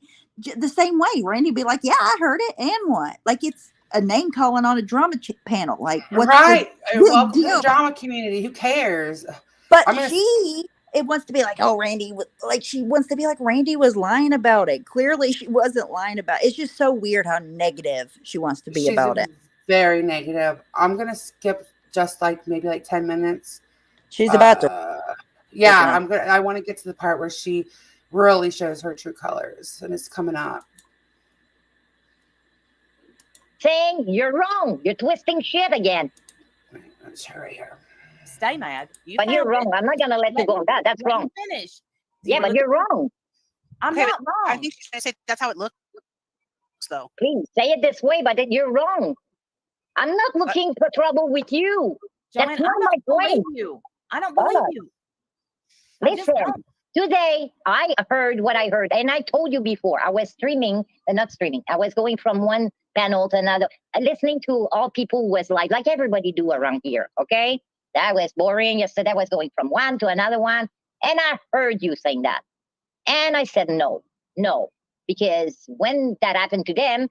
The same way, Randy be like, yeah, I heard it, and what? Like it's a name calling on a drama panel. Like, what's right? Welcome to deal? the drama community. Who cares? But it wants to be like, oh, Randy, like she wants to be like Randy was lying about it. Clearly, she wasn't lying about it. It's just so weird how negative she wants to be about it. Very negative. I'm gonna skip just like maybe like 10 minutes. She's about to. Yeah, I want to get to the part where she really shows her true colors, and it's coming up. Saying you're wrong. You're twisting shit again. Let's hurry here. Stay mad. But you're wrong. I'm not gonna let you go on that. That's wrong. Finish. Yeah, but you're wrong. I'm not wrong. I think she's gonna say that's how it looks, though. Please say it this way, but you're wrong. I'm not looking for trouble with you. Joanne, that's not my point. I don't believe you. Listen, today I heard what I heard, and I told you before. I was streaming, not streaming. I was going from one panel to another, listening to all people who was like everybody do around here. Okay, that was boring. Yesterday I was going from one to another one, and I heard you saying that, and I said no, because when that happened to them,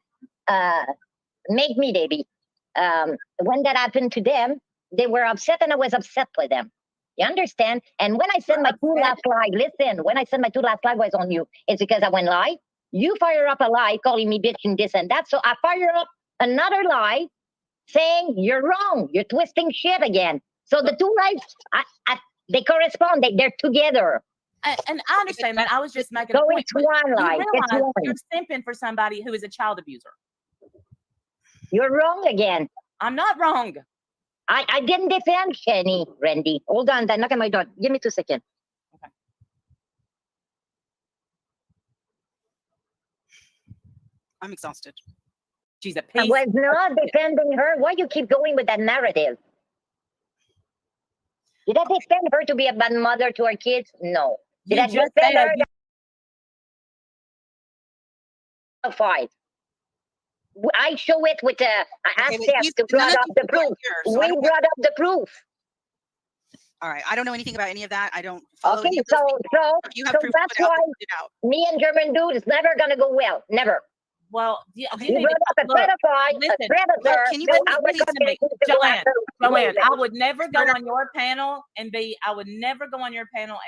make me baby. When that happened to them, they were upset, and I was upset with them. You understand? And when I said my two last live, listen, when I said my two last live was on you, it's because I went live. You fire up a lie calling me bitch and this and that. So I fire up another lie saying you're wrong. You're twisting shit again. So the two lives, they correspond. They're together. And I understand that. I was just making a so point. It's one lie. You're simping for somebody who is a child abuser. You're wrong again. I'm not wrong. I didn't defend Kenny, Randy. Hold on, knock at my door. Give me 2 seconds. Okay. I'm exhausted. She's a piece. I was not defending her. Why you keep going with that narrative? Did I defend her to be a bad mother to her kids? No. Did I defend her? Fight. I show it with I asked Steph to brought up the proof. We brought up the proof. All right. I don't know anything about any of that. I don't follow okay, so that's why me and German dude is never gonna go well. Never. Well, you brought up a pedophile, a predator. Can you Joanne, I would never go on your panel and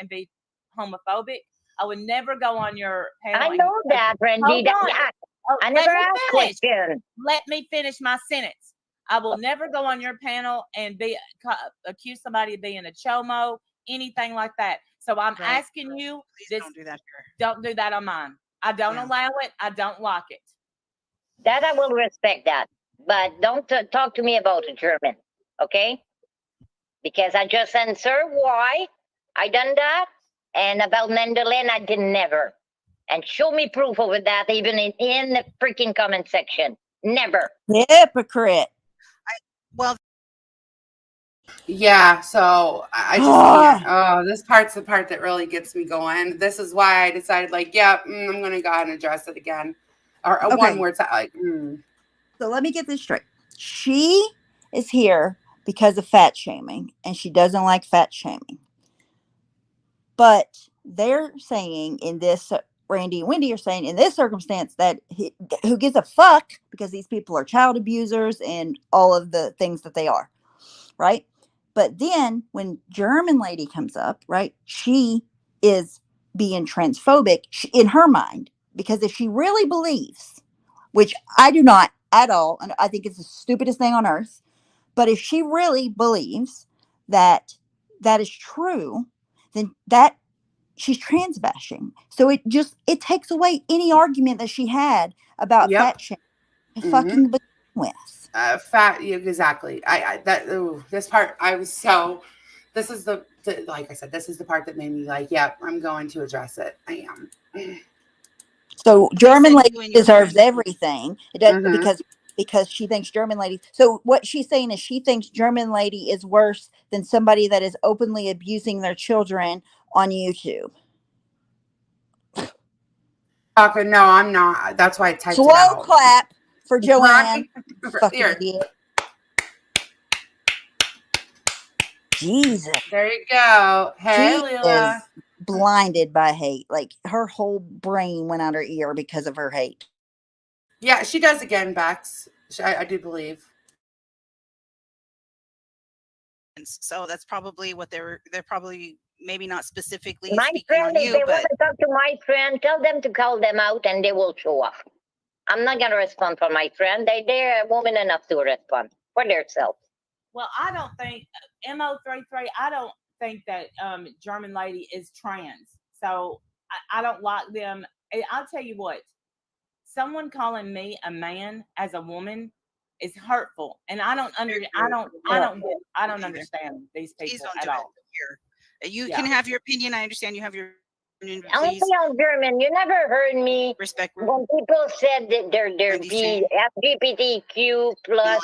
be homophobic. I would never go on your panel. I know that, Randy. I never asked questions. Let me finish my sentence. I will never go on your panel and accuse somebody of being a chomo, anything like that. So I'm asking you, don't do that here. Don't do that on mine. I don't allow it. I don't like it. That I will respect that, but don't talk to me about a German, okay? Because I just answer why I done that, and about Mandolin I did never. And show me proof over that, even in the freaking comment section. Never. Hypocrite. Yeah, so I just can't. Oh, this part's the part that really gets me going. This is why I decided, like, I'm going to go ahead and address it again. Or one more time. Like, So let me get this straight. She is here because of fat shaming, and she doesn't like fat shaming. But they're saying in this, Randy and Wendy are saying in this circumstance that who gives a fuck, because these people are child abusers and all of the things that they are, right? But then when German lady comes up, right, she is being transphobic in her mind, because if she really believes, which I do not at all, and I think it's the stupidest thing on earth, but if she really believes that that is true, then that she's trans bashing. So it takes away any argument that she had about Yep. fat shaming to Mhm. fucking begin with. Fat, exactly. This part, I was so. This is like I said, this is the part that made me like, yeah, I'm going to address it. I am. So They German said lady you and your deserves friend. everything. It does, Mhm. because she thinks German lady. So what she's saying is she thinks German lady is worse than somebody that is openly abusing their children on YouTube. Okay, no, I'm not. That's why I typed it Slow out. clap for Joanne. Right Fucking here. idiot. Jesus. There you go. Hey, She Leela. is blinded by hate. Like her whole brain went out her ear because of her hate. Yeah, she does again, Bex. I do believe. So that's probably what they're probably maybe not specifically My speaking friend, on if you, they but want to talk to my friend, tell them to call them out and they will show up. I'm not going to respond for my friend. They're woman enough to respond for themselves. Well, I don't think Mo33. I don't think that German lady is trans. So I don't like them. I'll tell you what. Someone calling me a man as a woman is hurtful, and I don't understand these please people don't at do it all. here. You Yeah. can have your opinion. I understand you have your opinion. Only Please on German. You never heard me respect. when people said that they're Wendy's saying, LGBTQ plus.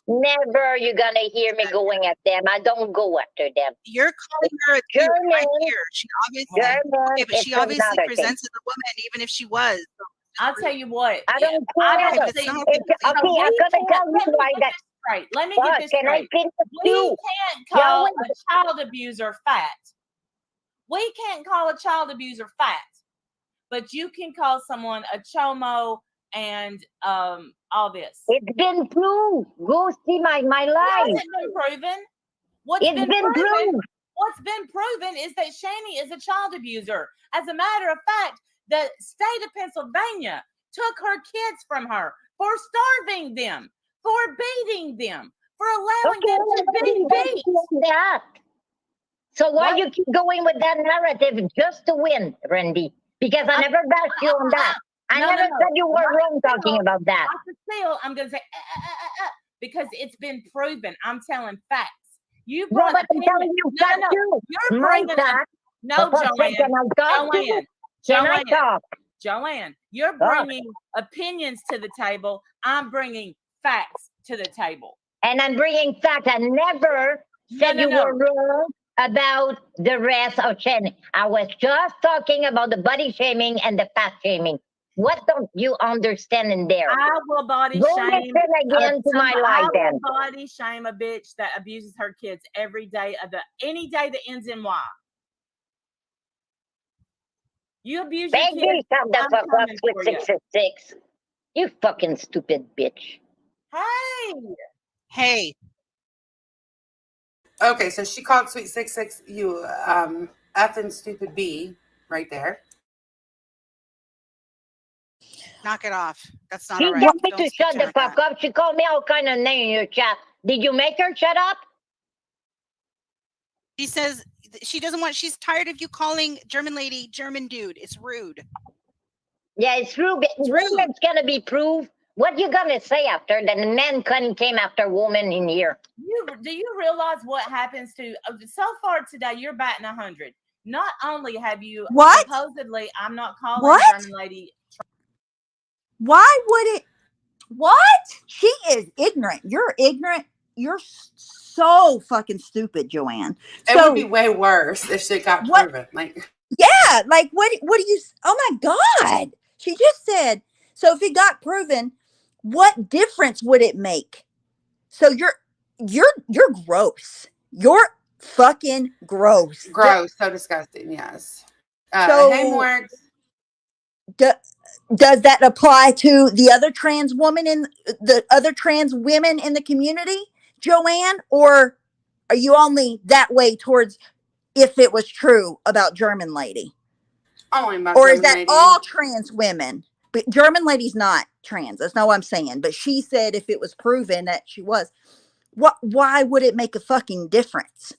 no, Never you're gonna hear me going at them. I don't go after them. you're calling her a dude German, right here. She obviously German, okay, but it's she obviously another thing. presents as a woman, even if she was. So I'll tell you what. I don't I care. don't but it's see. not Okay, I'm So gonna we tell can't. you Let me why get that. this straight. Let me What get this can I straight. finish We too? can't Yeah, call wait. a child abuser fat. We can't call a child abuser fat, but you can call someone a chomo and all this. It's been proved. Go see my It life. hasn't been proven. What's It's been been proven? proved. What's been proven is that Shani is a child abuser. As a matter of fact, the state of Pennsylvania took her kids from her for starving them, for beating them, for allowing Okay, them to be beat. that. So why What? you keep going with that narrative just to win, Randy? Because I never bashed you on that. I No, never no, no. said you were Not wrong talking still, about that. not to steal. I'm going to say because it's been proven. I'm telling facts. You No, brought but I'm telling opinion. you No, fact no, no. too. You're My bringing up. fact. No, For fuck's sake, can I talk to you? Can I talk? Joanne, you're Talk. bringing opinions to the table. I'm bringing facts to the table. And I'm bringing facts. I never said you were wrong about the rest of shaming. I was just talking about the body shaming and the fat shaming. What don't you understand in there? I will body Go shame listen again to my I life then. will body shame a bitch that abuses her kids every day of any day that ends in Y. You abuse your Baby, kids. shut the I'm fuck up coming with for you. 666. You fucking stupid bitch. hey, Okay, so she called Sweet 66 you effing stupid B right there. knock it off. That's not She all right. told me Don't to speak shut to the her like fuck that. up. She called me all kind of name in your chat. Did you make her shut up? She says she doesn't want. She's tired of you calling German lady German dude. It's rude. Yeah, it's true. But It's rude. it's gonna be proved. What you gonna say after that the man came after woman in here? Do you realize what happens to so far today? You're batting 100. Not only have you What? supposedly, I'm not calling What? German lady. Why would it? What? She is ignorant. You're ignorant. You're so fucking stupid, Joanne. It So would be way worse if shit got what? proven. Like, Yeah, like what do you? Oh my god! She just said. So if it got proven, what difference would it make? So you're gross. You're fucking gross. Gross, so disgusting. Yes. Hey, So Morgs. do, does that apply to the other trans woman in the other trans women in the community, Joanne? Or are you only that way towards if it was true about German lady? Only about Or is German that lady. all trans women? But German lady's not trans. That's not what I'm saying. But she said if it was proven that she was, why would it make a fucking difference?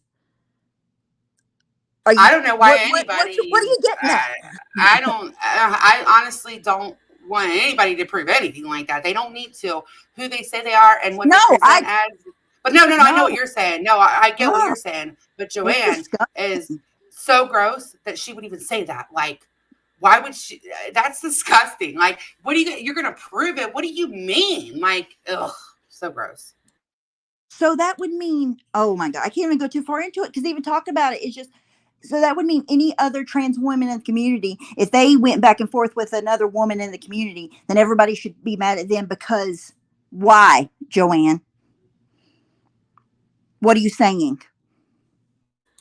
Are you I don't know why what are anybody. you getting at? I don't. I honestly don't want anybody to prove anything like that. They don't need to. Who they say they are and what No, they present as. But no, I know what no. you're saying. No, I get what Oh, you're saying. But it's Joanne is disgusting. so gross that she would even say that. Like, why would she? That's disgusting. Like, what do you're gonna prove it? What do you mean? Like, ugh, so gross. So that would mean, oh my God, I can't even go too far into it because even talking about it is just, so that would mean any other trans women in the community, if they went back and forth with another woman in the community, then everybody should be mad at them because why, Joanne? What are you saying?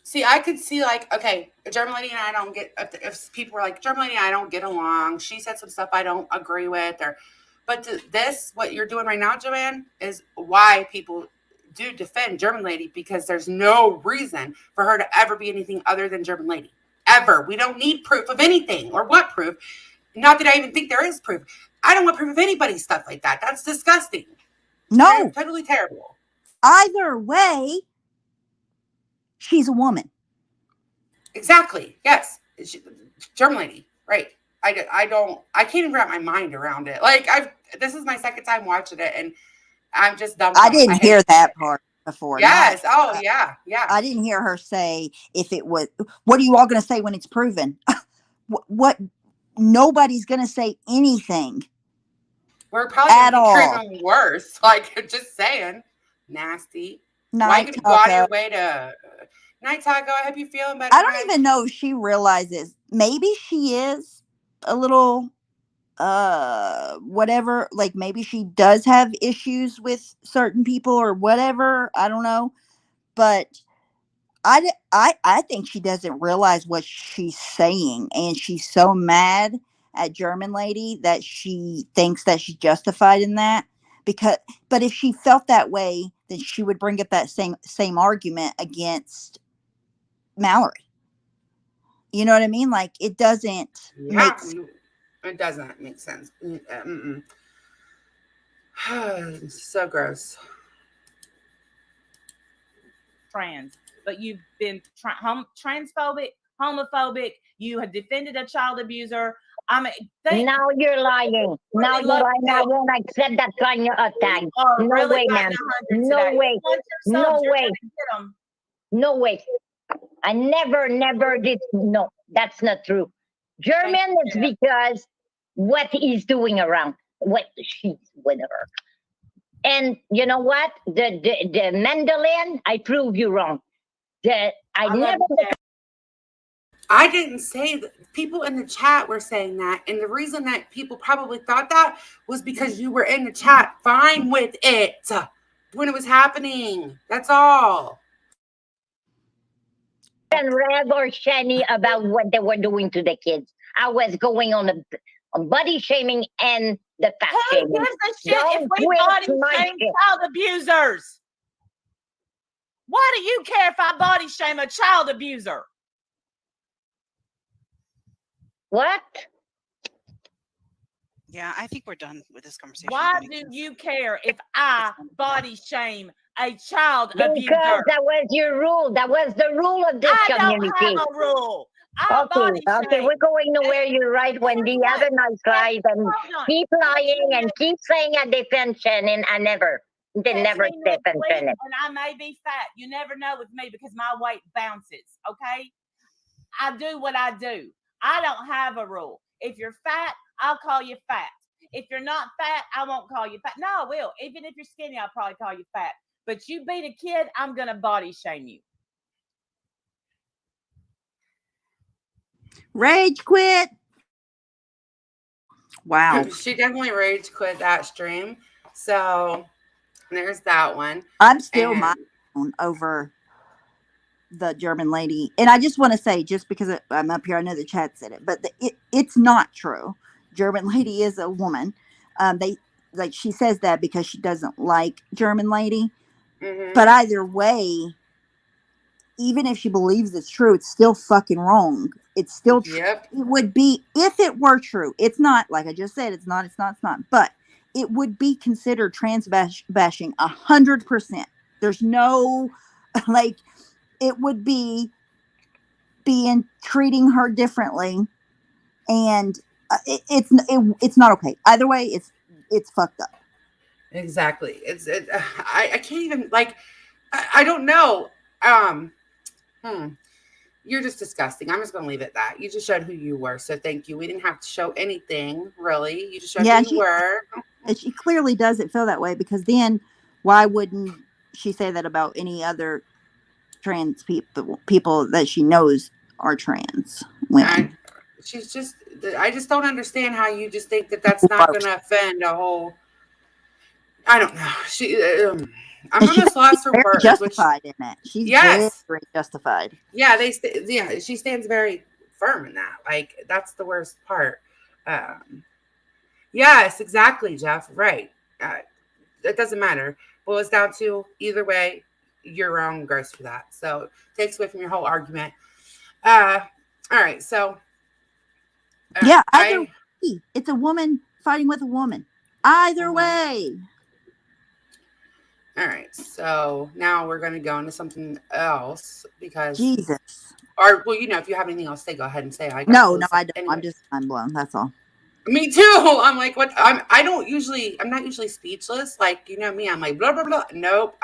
See, I could see like, okay, German lady and I don't get. If people were like, German lady and I don't get along. She said some stuff I don't agree with, or, but this, what you're doing right now, Joanne, is why people do defend German lady because there's no reason for her to ever be anything other than German lady. Ever. We don't need proof of anything or what proof. Not that I even think there is proof. I don't want proof of anybody's stuff like that. That's disgusting. No, Totally terrible. either way, she's a woman. Exactly. Yes. German lady. Right. I can't even wrap my mind around it. Like this is my second time watching it and I'm just I dumbfounded. I didn't hate hear it. that part before. Not, Yes. Oh yeah. Yeah. I didn't hear her say if it was, what are you all going to say when it's proven? What nobody's going to say anything We're probably gonna at think you're all. even worse. Like just saying. Nasty. Why you Night gonna go out of Taco. your way to Night Taco? I hope you're feeling better, I don't hon. even know if she realizes. Maybe she is a little whatever, like maybe she does have issues with certain people or whatever. I don't know. But I think she doesn't realize what she's saying, and she's so mad at German lady that she thinks that she's justified in that. Because, but if she felt that way, then she would bring up that same argument against Mallory. You know what I mean? Like it doesn't Yeah. make sense. It doesn't make sense. So gross. Trans, but you've been transphobic, homophobic. You have defended a child abuser. I mean, Now you're lying. Now you're lying. I won't accept that kind of attack. You are No really way, batting man. 100 No today. way. Once you're No subbed, you're way. gonna get them. No way. I never did. No, that's not true. Thank German you, is Jeff. because what he's doing around, what she's with her. And you know what? The mandolin, I prove you wrong. I I love never. you, Jeff. I didn't say that. People in the chat were saying that. And the reason that people probably thought that was because you were in the chat fine with it when it was happening. That's all. And Rev or Shani about what they were doing to the kids. I was going on body shaming and the fat Who shaming. gives a shit if Don't we twist body my shame shit. child abusers? Why do you care if I body shame a child abuser? What? Yeah, I think we're done with this conversation. Why do you care if I body shame a child abuser? Because that was your rule. That was the rule of this I community. don't have a rule. I body Okay, shame. we're going nowhere. You're right, Wendy. Have a nice life and Hold on. keep lying and keep saying I defend Shannon. I never. They Catch never me next defend week, Shannon. and I may be fat. You never know with me because my weight bounces. Okay, I do what I do. I don't have a rule. If you're fat, I'll call you fat. If you're not fat, I won't call you fat. No, I will. Even if you're skinny, I'll probably call you fat. But you beat a kid, I'm gonna body shame you. Rage quit. Wow. She definitely rage quit that stream. So There's that one. I'm still And my own over the German lady. And I just want to say, just because I'm up here, I know the chat said it, but it's not true. German lady is a woman. They like she says that because she doesn't like German lady. But either way, even if she believes it's true, it's still fucking wrong. It's still true. yep. It would be if it were true. It's not, like I just said. It's not. It's not. It's not. But it would be considered trans bashing 100%. There's no like. It would be being treating her differently, and it's not okay. Either way, it's fucked up. Exactly. I can't even like I don't know. Um You're just disgusting. I'm just gonna leave it at that. You just showed who you were. So thank you. We didn't have to show anything, really. You just showed Yeah, who you were. she clearly doesn't feel that way, because then why wouldn't she say that about any other trans people that she knows are trans And women? she's just I just don't understand how you just think that that's not gonna offend a whole I don't know. I'm And almost lost for very words, which justified in it. She's very yes. justified. Yeah, yeah, she stands very firm in that. Like that's the worst part. Um, yes, exactly, Jeff. Right. It doesn't matter. Boils down to either way, you're wrong, gross for that. So takes away from your whole argument. Uh, all right. So Yeah, either I way, it's a woman fighting with a woman. Either mhm. way. All right. So now we're going to go into something else because, Jesus. or well, if you have anything else to say, go ahead and say. I got No, really I don't. I'm anyway. just mind blown. That's all. Me too. I'm like, what? I'm not usually speechless. Like, you know me, I'm like, blah, blah, blah. Nope.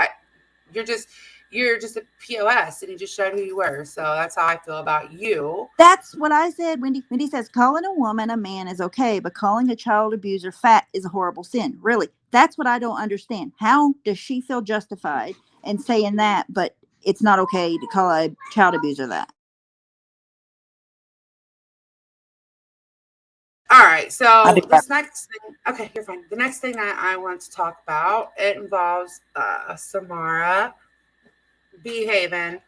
You're just, you're just a POS and you just showed who you were. So that's how I feel about you. That's what I said. Wendy says calling a woman a man is okay, but calling a child abuser fat is a horrible sin. Really, that's what I don't understand. How does she feel justified in saying that, but it's not okay to call a child abuser that? All right. I do So that. this next thing, okay, you're fine. The next thing I want to talk about, it involves Samara, Behaven,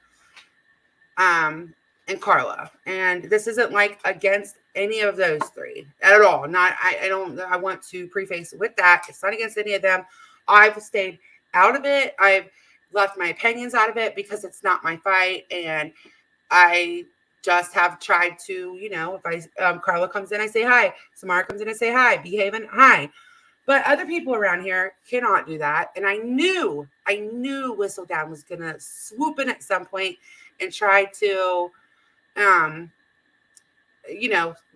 and Carla. And this isn't like against any of those three at all. Not I don't I want to preface with that. It's not against any of them. I've stayed out of it. I've left my opinions out of it because it's not my fight. And I just have tried to, if Carla comes in, I say hi. Samara comes in, I say hi. Behaving, hi. But other people around here cannot do that. And I knew Whistledown was gonna swoop in at some point and try to, um,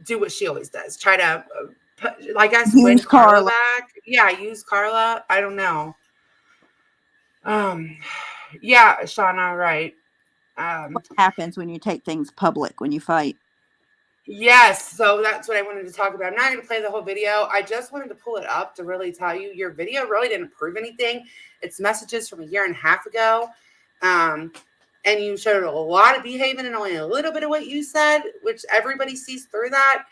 do what she always does. Try to, I guess, win Use Carla Carla. back. Yeah, use Carla. I don't know. Um, yeah, Shauna, right. What happens when you take things public when you fight? Yes, so that's what I wanted to talk about. I'm not going to play the whole video. I just wanted to pull it up to really tell you your video really didn't prove anything. It's messages from a year and a half ago. And you showed a lot of behaving and only a little bit of what you said, which everybody sees through that.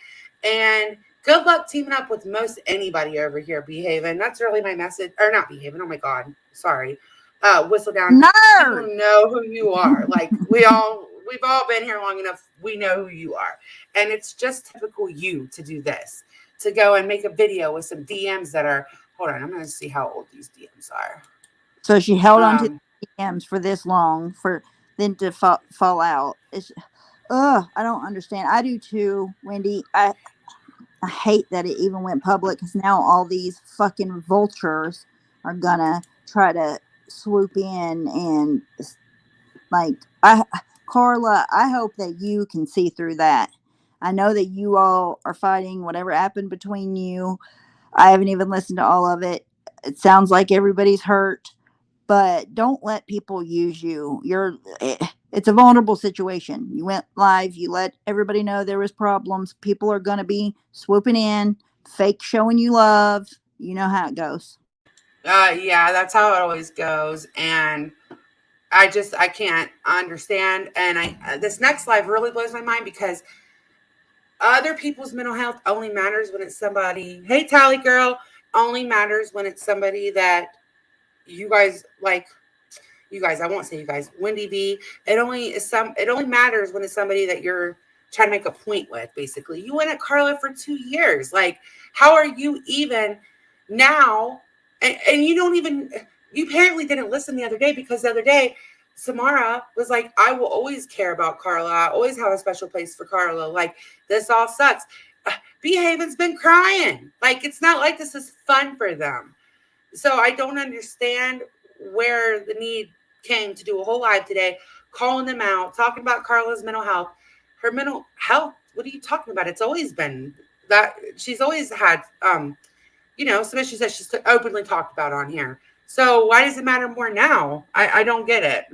And good luck teaming up with most anybody over here behaving. That's really my message. Or not behaving. Oh my God. Sorry. Whistledown. People Nerd. know who you are. Like we've all been here long enough. We know who you are. And it's just typical you to do this, to go and make a video with some DMs that are, hold on, I'm going to see how old these DMs are. So she held on to Um, DMs for this long for then to fall out. I don't understand. I do too, Wendy. I hate that it even went public, because now all these fucking vultures are gonna try to swoop in and like Carla, I hope that you can see through that. I know that you all are fighting whatever happened between you. I haven't even listened to all of it. It sounds like everybody's hurt, but don't let people use you. It's a vulnerable situation. You went live, you let everybody know there was problems. People are going to be swooping in, fake showing you love. You know how it goes. yeah, that's how it always goes. And I can't understand. And this next live really blows my mind because other people's mental health only matters when it's somebody, hey, Tally girl, only matters when it's somebody that you guys like you guys, I won't say you guys, Wendy V, it only matters when it's somebody that you're trying to make a point with, basically. You went at Carla for 2 years. Like, how are you even now? And you don't even you apparently didn't listen the other day, because the other day Samara was like, I will always care about Carla. I always have a special place for Carla. Like, this all sucks. Behaven's been crying. Like, it's not like this is fun for them. So I don't understand where the need came to do a whole live today, calling them out, talking about Carla's mental health. Her mental health, what are you talking about? It's always been that she's always had, some issues that she's openly talked about on here. So why does it matter more now? I don't get it.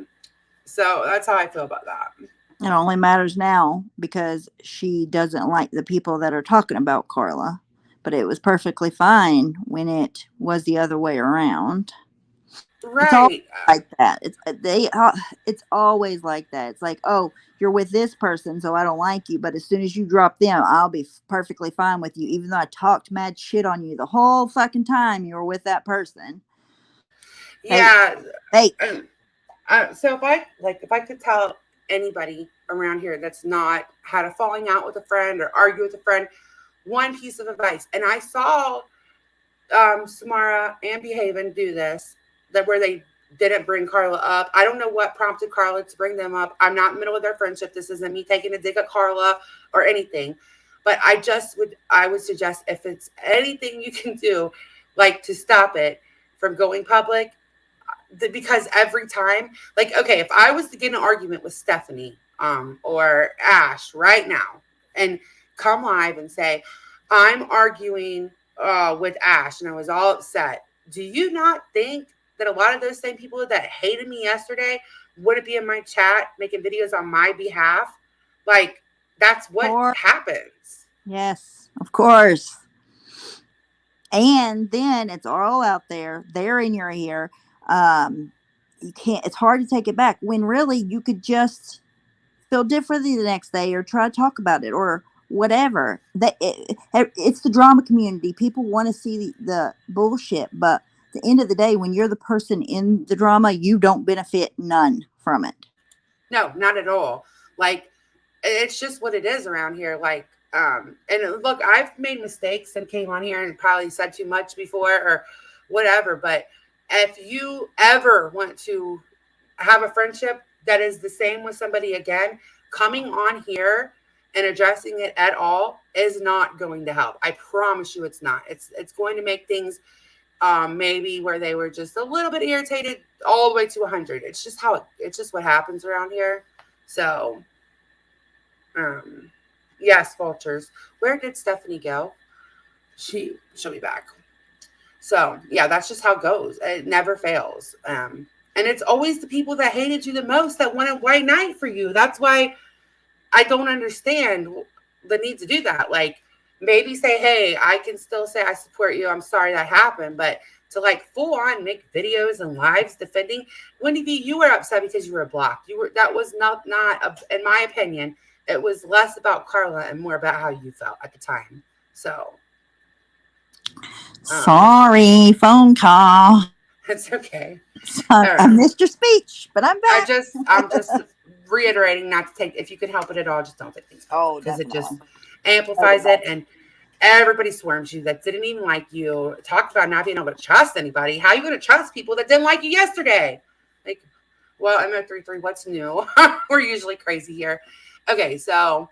So that's how I feel about that. It only matters now because she doesn't like the people that are talking about Carla. But it was perfectly fine when it was the other way around. It's all Right. like that. It's always like that. It's like, oh, you're with this person, so I don't like you. But as soon as you drop them, I'll be perfectly fine with you, even though I talked mad shit on you the whole fucking time you were with that person. Fake, Yeah. fake. So if I could tell anybody around here that's not had a falling out with a friend or argue with a friend, one piece of advice, and I saw Samara and Behaven do this, that where they didn't bring Carla up. I don't know what prompted Carla to bring them up. I'm not in the middle of their friendship. This isn't me taking a dig at Carla or anything. But I would suggest, if it's anything you can do, like, to stop it from going public, because every time, like, okay, if I was to get in an argument with Stephanie or Ash right now and come live and say, I'm arguing with Ash and I was all upset, do you not think that a lot of those same people that hated me yesterday wouldn't be in my chat making videos on my behalf? Like, that's what Or happens. yes, of course. And then it's all out there. They're in your ear. Um, you can't. It's hard to take it back when really you could just feel differently the next day or try to talk about it or whatever. It's the drama community. People want to see the bullshit, but at the end of the day, when you're the person in the drama, you don't benefit none from it. No, not at all. Like, it's just what it is around here. Like, and look, I've made mistakes and came on here and probably said too much before or whatever. But if you ever want to have a friendship that is the same with somebody again, coming on here and addressing it at all is not going to help. I promise you, it's not. It's going to make things maybe where they were just a little bit irritated all the way to 100. It's just it's just what happens around here. So um, yes, vultures. Where did Stephanie go? She'll be back. So yeah, that's just how it goes. It never fails. And it's always the people that hated you the most that want a white knight for you. That's why I don't understand the need to do that. Like, maybe say, hey, I can still say I support you. I'm sorry that happened, but to like full on make videos and lives defending Wendy V, you were upset because you were blocked. That was not in my opinion. It was less about Carla and more about how you felt at the time. So Sorry, phone call. it's okay. Sorry, I missed your speech, but I'm back. I'm just reiterating not to take, if you can help it at all, just don't take things because it just amplifies it, and everybody swarms you that didn't even like you. Talked about not being able to trust anybody. How are you going to trust people that didn't like you yesterday? Like, well, MO33, what's new? We're usually crazy here. Okay, so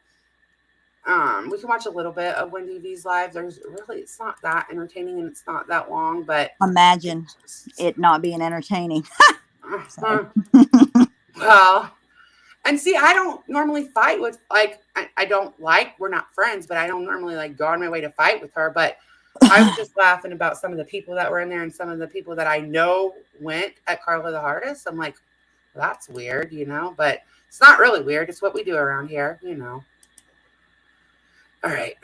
we can watch a little bit of Wendy V's live. It's not that entertaining and it's not that long, but imagine it not being entertaining. Well, and see, I don't normally fight with, like, I don't like, we're not friends, but I don't normally like go on my way to fight with her. But I was just laughing about some of the people that were in there and some of the people that I know went at Carla the hardest. I'm like, well, that's weird, but it's not really weird. It's what we do around here, All right.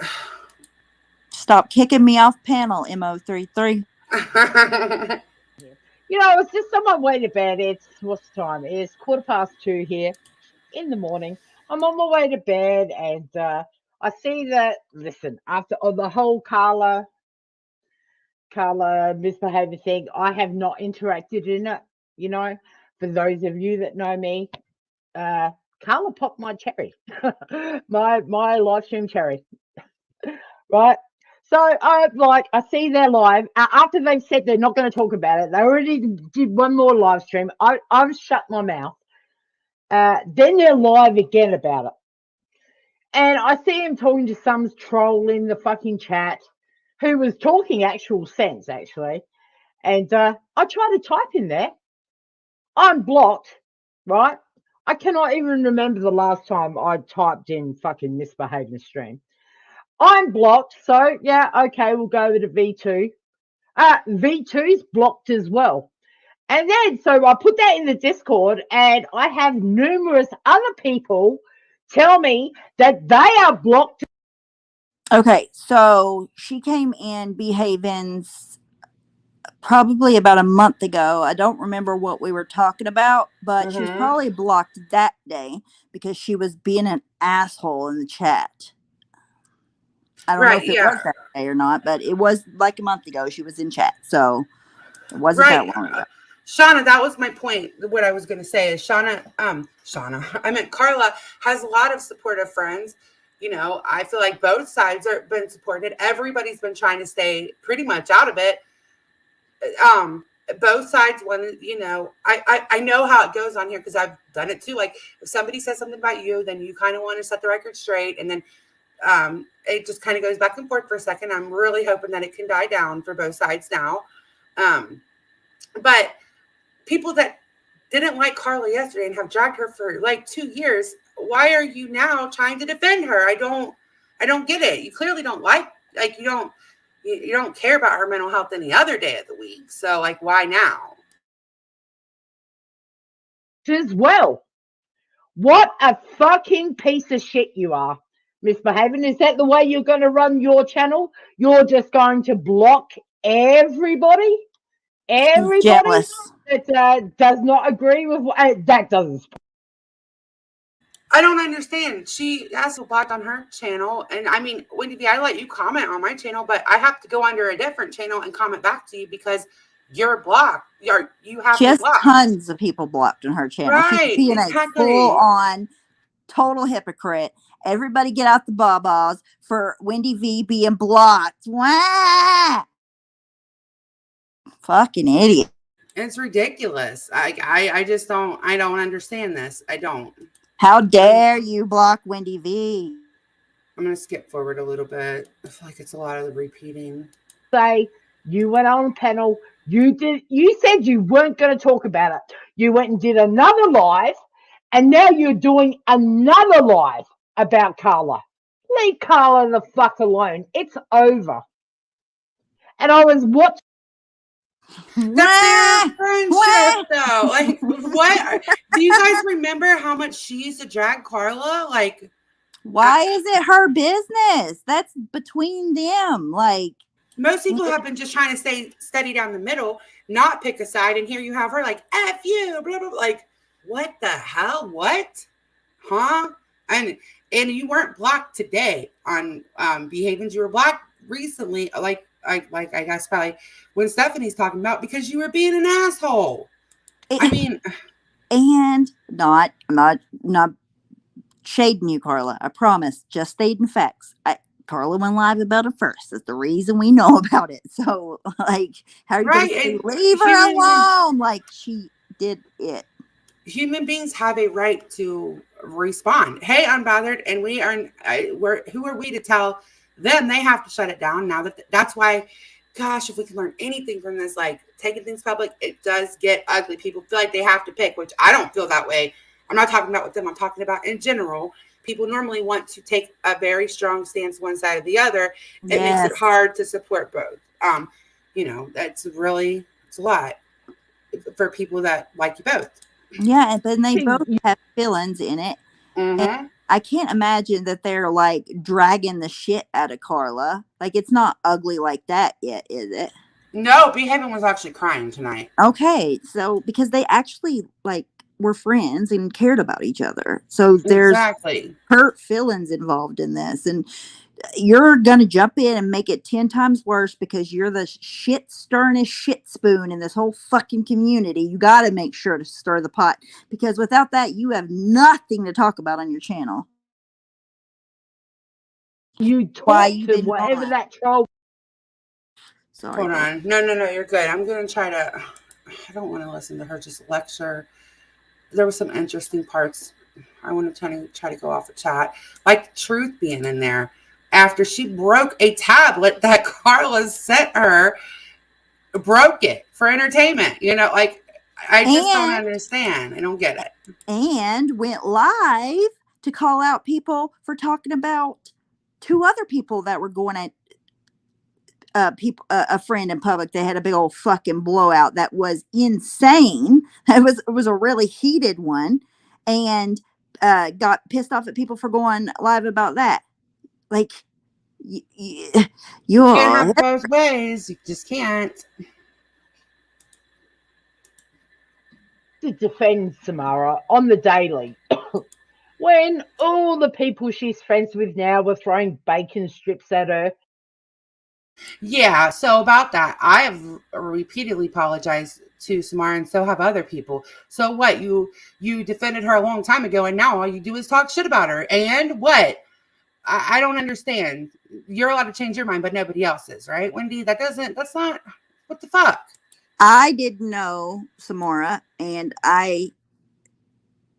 Stop kicking me off panel, MO33. I was just on my way to bed. What's the time? It's 2:15 here in the morning. I'm on my way to bed, and I see that. Listen, after the whole Carla Carla misbehaving thing, I have not interacted in it. You know, for those of you that know me, Carla popped my cherry, my live stream cherry, right? So I see their live after they've said they're not going to talk about it. They already did one more live stream. I've shut my mouth. Then they're live again about it, and I see him talking to some troll in the fucking chat, who was talking actual sense actually. And I try to type in there. I'm blocked, right? I cannot even remember the last time I typed in fucking misbehaving stream. I'm blocked, so yeah, okay, we'll go over to V2. V2's blocked as well. And then, so I put that in the Discord, and I have numerous other people tell me that they are blocked. Okay, so she came in behaving probably about a month ago. I don't remember what we were talking about, but she was probably blocked that day because she was being an asshole in the chat. I don't know if it was that day or not, but it was like a month ago. She was in chat, so it wasn't that long ago. Shauna, that was my point. What I was going to say is Shauna, I meant Carla has a lot of supportive friends. You know, I feel like both sides are been supported. Everybody's been trying to stay pretty much out of it. Both sides want, you know, I know how it goes on here because I've done it too. Like if somebody says something about you, then you kind of want to set the record straight, and then it just kind of goes back and forth for a second. I'm really hoping that it can die down for both sides now. But people that didn't like Carla yesterday and have dragged her for like 2 years, why are you now trying to defend her? I don't get it. You clearly don't like you don't care about her mental health any other day of the week. So like, why now? As well. What a fucking piece of shit you are, misbehaving. Is that the way you're going to run your channel? You're just going to block everybody? Everybody that does not agree with what that doesn't. I don't understand. She has to block on her channel. And I mean, Wendy V, I let you comment on my channel, but I have to go under a different channel and comment back to you because you're blocked. You have she has blocked. tons of people blocked on her channel. Right, She's being a full-on total hypocrite. Everybody get out the babas for Wendy V being blocked. Wah! Fucking idiot. It's ridiculous. I just don't understand this. I don't. How dare you block Wendy V? I'm going to skip forward a little bit. I feel like it's a lot of the repeating. Say you went on panel. You said you weren't going to talk about it. You went and did another live, and now you're doing another live about Carla. Leave Carla the fuck alone. It's over. And I was watching. That's their friendship, though. Like, what? Do you guys remember how much she used to drag Carla? Like, why is it her business? That's between them. Like, most people have been just trying to stay steady down the middle, not pick a side. And here you have her like, F you, blah, blah, blah. Like, what the hell? What? Huh? And you weren't blocked today on behavings. You were blocked recently, like I guess probably when Stephanie's talking about, because you were being an asshole. I mean, and I'm not shading you, Carla. I promise. Just stating facts. Carla went live about it first. That's the reason we know about it. So, like, how are you going to leave her alone? Like, she did it. Human beings have a right to respond. Hey, Unbothered, and who are we to tell them they have to shut it down? Now that's why, gosh, if we can learn anything from this, like taking things public, it does get ugly. People feel like they have to pick, which I don't feel that way. I'm not talking about with them. I'm talking about in general. People normally want to take a very strong stance one side or the other. It makes it hard to support both. You know, it's a lot for people that like you both. Yeah, and then they both have feelings in it. And I can't imagine that they're like dragging the shit out of Carla. Like, it's not ugly like that yet, is it? No, Behaven was actually crying tonight. Okay, so because they actually like were friends and cared about each other. So there's Exactly. hurt feelings involved in this, and you're gonna jump in and make it 10 times worse because you're the shit sternest shit spoon in this whole fucking community. You got to make sure to stir the pot, because without that, you have nothing to talk about on your channel. You Why talk you to didn't whatever want? that troll. Sorry, Hold go. on. No, you're good. I'm going to try to. I don't want to listen to her just lecture. There were some interesting parts. I want to try to go off the chat. Like Truth being in there after she broke a tablet that Carla sent her, broke it for entertainment. Like I just don't And understand. I don't get it. and went live to call out people for talking about two other people that were going at a friend in public. They had a big old fucking blowout that was insane. It was a really heated one, and got pissed off at people for going live about that. Like, Can't you're have both ways. You just can't. To defend Samara on the daily when all the people she's friends with now were throwing bacon strips at her. Yeah, so about that, I have repeatedly apologized to Samara, and so have other people. So what? You defended her a long time ago, and now all you do is talk shit about her. And what? I don't understand. You're allowed to change your mind, but nobody else is, right, Wendy? That's not, what the fuck? I didn't know Samara, and I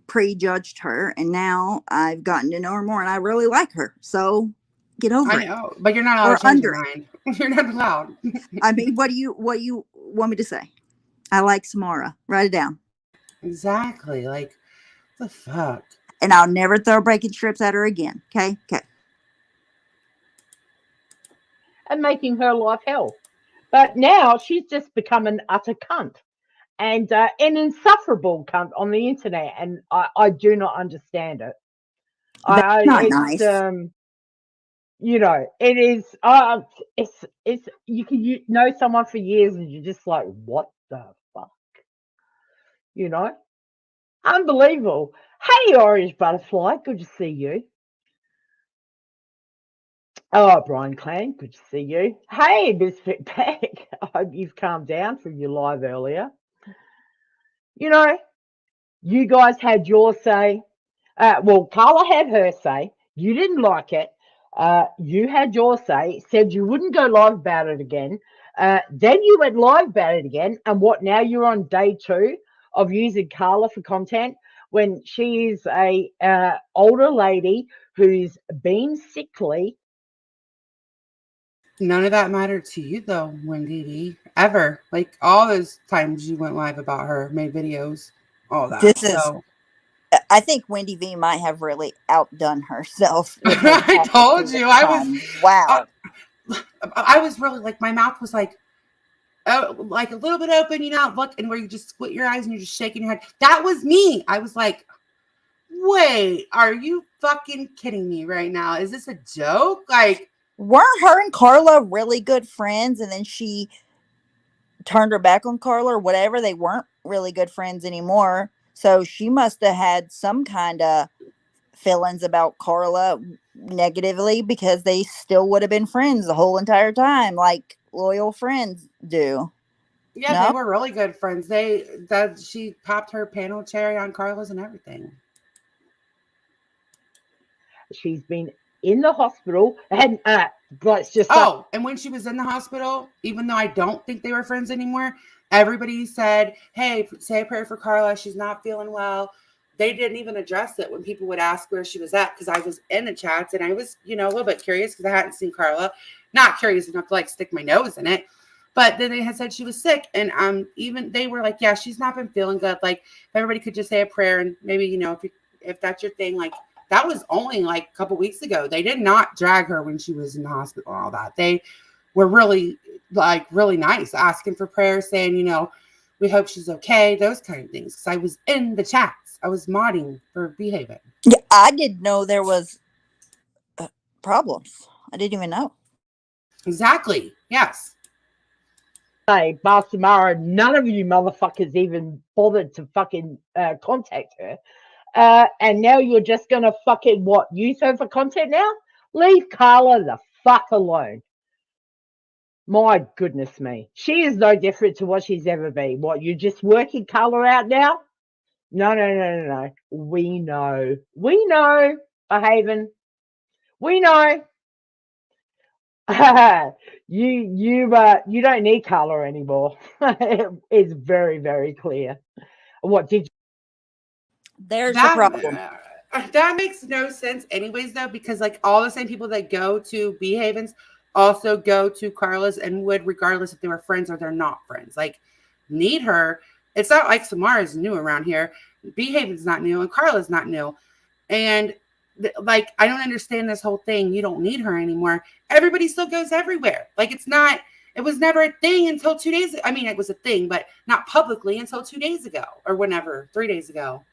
prejudged her, and now I've gotten to know her more, and I really like her. So get over I it, know, but you're not allowed or to change your under it. mind. You're not allowed. I mean, what do you want me to say? I like Samara. Write it down. Exactly. Like, the fuck? And I'll never throw breaking strips at her again. Okay? And making her life hell. But now she's just become an utter cunt and an insufferable cunt on the internet, and I do not understand it. That's not It's nice. it is. It's you know someone for years and you're just like, what the fuck, you know? Unbelievable. Hey, Orange Butterfly, good to see you. Oh, Brian Clan, good to see you. Hey, Misfit Beck, I hope you've calmed down from your live earlier. You guys had your say. Well, Carla had her say. You didn't like it. You had your say, said you wouldn't go live about it again. Then you went live about it again. And what, now you're on day 2 of using Carla for content when she is a older lady who's been sickly. None of that mattered to you, though, Wendy D. Ever. Like, all those times you went live about her, made videos, all that. This is. So, I think Wendy V might have really outdone herself with her I told this you, time. Wow. I was really, like, my mouth was like, oh, like a little bit open, look, and where you just squint your eyes and you're just shaking your head. That was me. I was like, wait, are you fucking kidding me right now? Is this a joke? Like, Weren't her and Carla really good friends, and then she turned her back on Carla or whatever? They weren't really good friends anymore. So she must have had some kind of feelings about Carla negatively, because they still would have been friends the whole entire time, like loyal friends do. yeah, they No? were really good friends. She popped her panel cherry on Carla's and everything. She's been in the hospital, and let's just say, Oh, and when she was in the hospital, even though I don't think they were friends anymore, everybody said, hey, say a prayer for Carla. She's not feeling well. They didn't even address it when people would ask where she was at, because I was in the chats and I was, a little bit curious because I hadn't seen Carla. Not curious enough to like stick my nose in it. But then they had said she was sick, and even they were like, yeah, she's not been feeling good. Like, if everybody could just say a prayer, and maybe, if that's your thing, like, that was only like a couple weeks ago. They did not drag her when she was in the hospital and all that. They were really nice, asking for prayers, saying, we hope she's okay, those kind of things. Because I was in the chats. I was modding for behaving. Yeah, I didn't know there was problems. I didn't even know. Exactly. Yes. Hey, Samara, none of you motherfuckers even bothered to fucking contact her. And now you're just gonna fucking what? Use her for content now? Leave Carla the fuck alone. My goodness me. She is no different to what she's ever been. What, you're just working Carla out now? No, no, no, no, no. We know. We know, Haven. We know. You don't need Carla anymore. It's very, very clear. What did There's the problem. That makes no sense anyways though, because like all the same people that go to B Havens also go to Carla's and would, regardless if they were friends or they're not friends. Like, need her. It's not like Samara's new around here. B Haven's not new and Carla's not new. And like, I don't understand this whole thing. You don't need her anymore. Everybody still goes everywhere. Like, it was never a thing until 2 days. I mean, it was a thing, but not publicly until 2 days ago or whenever, 3 days ago.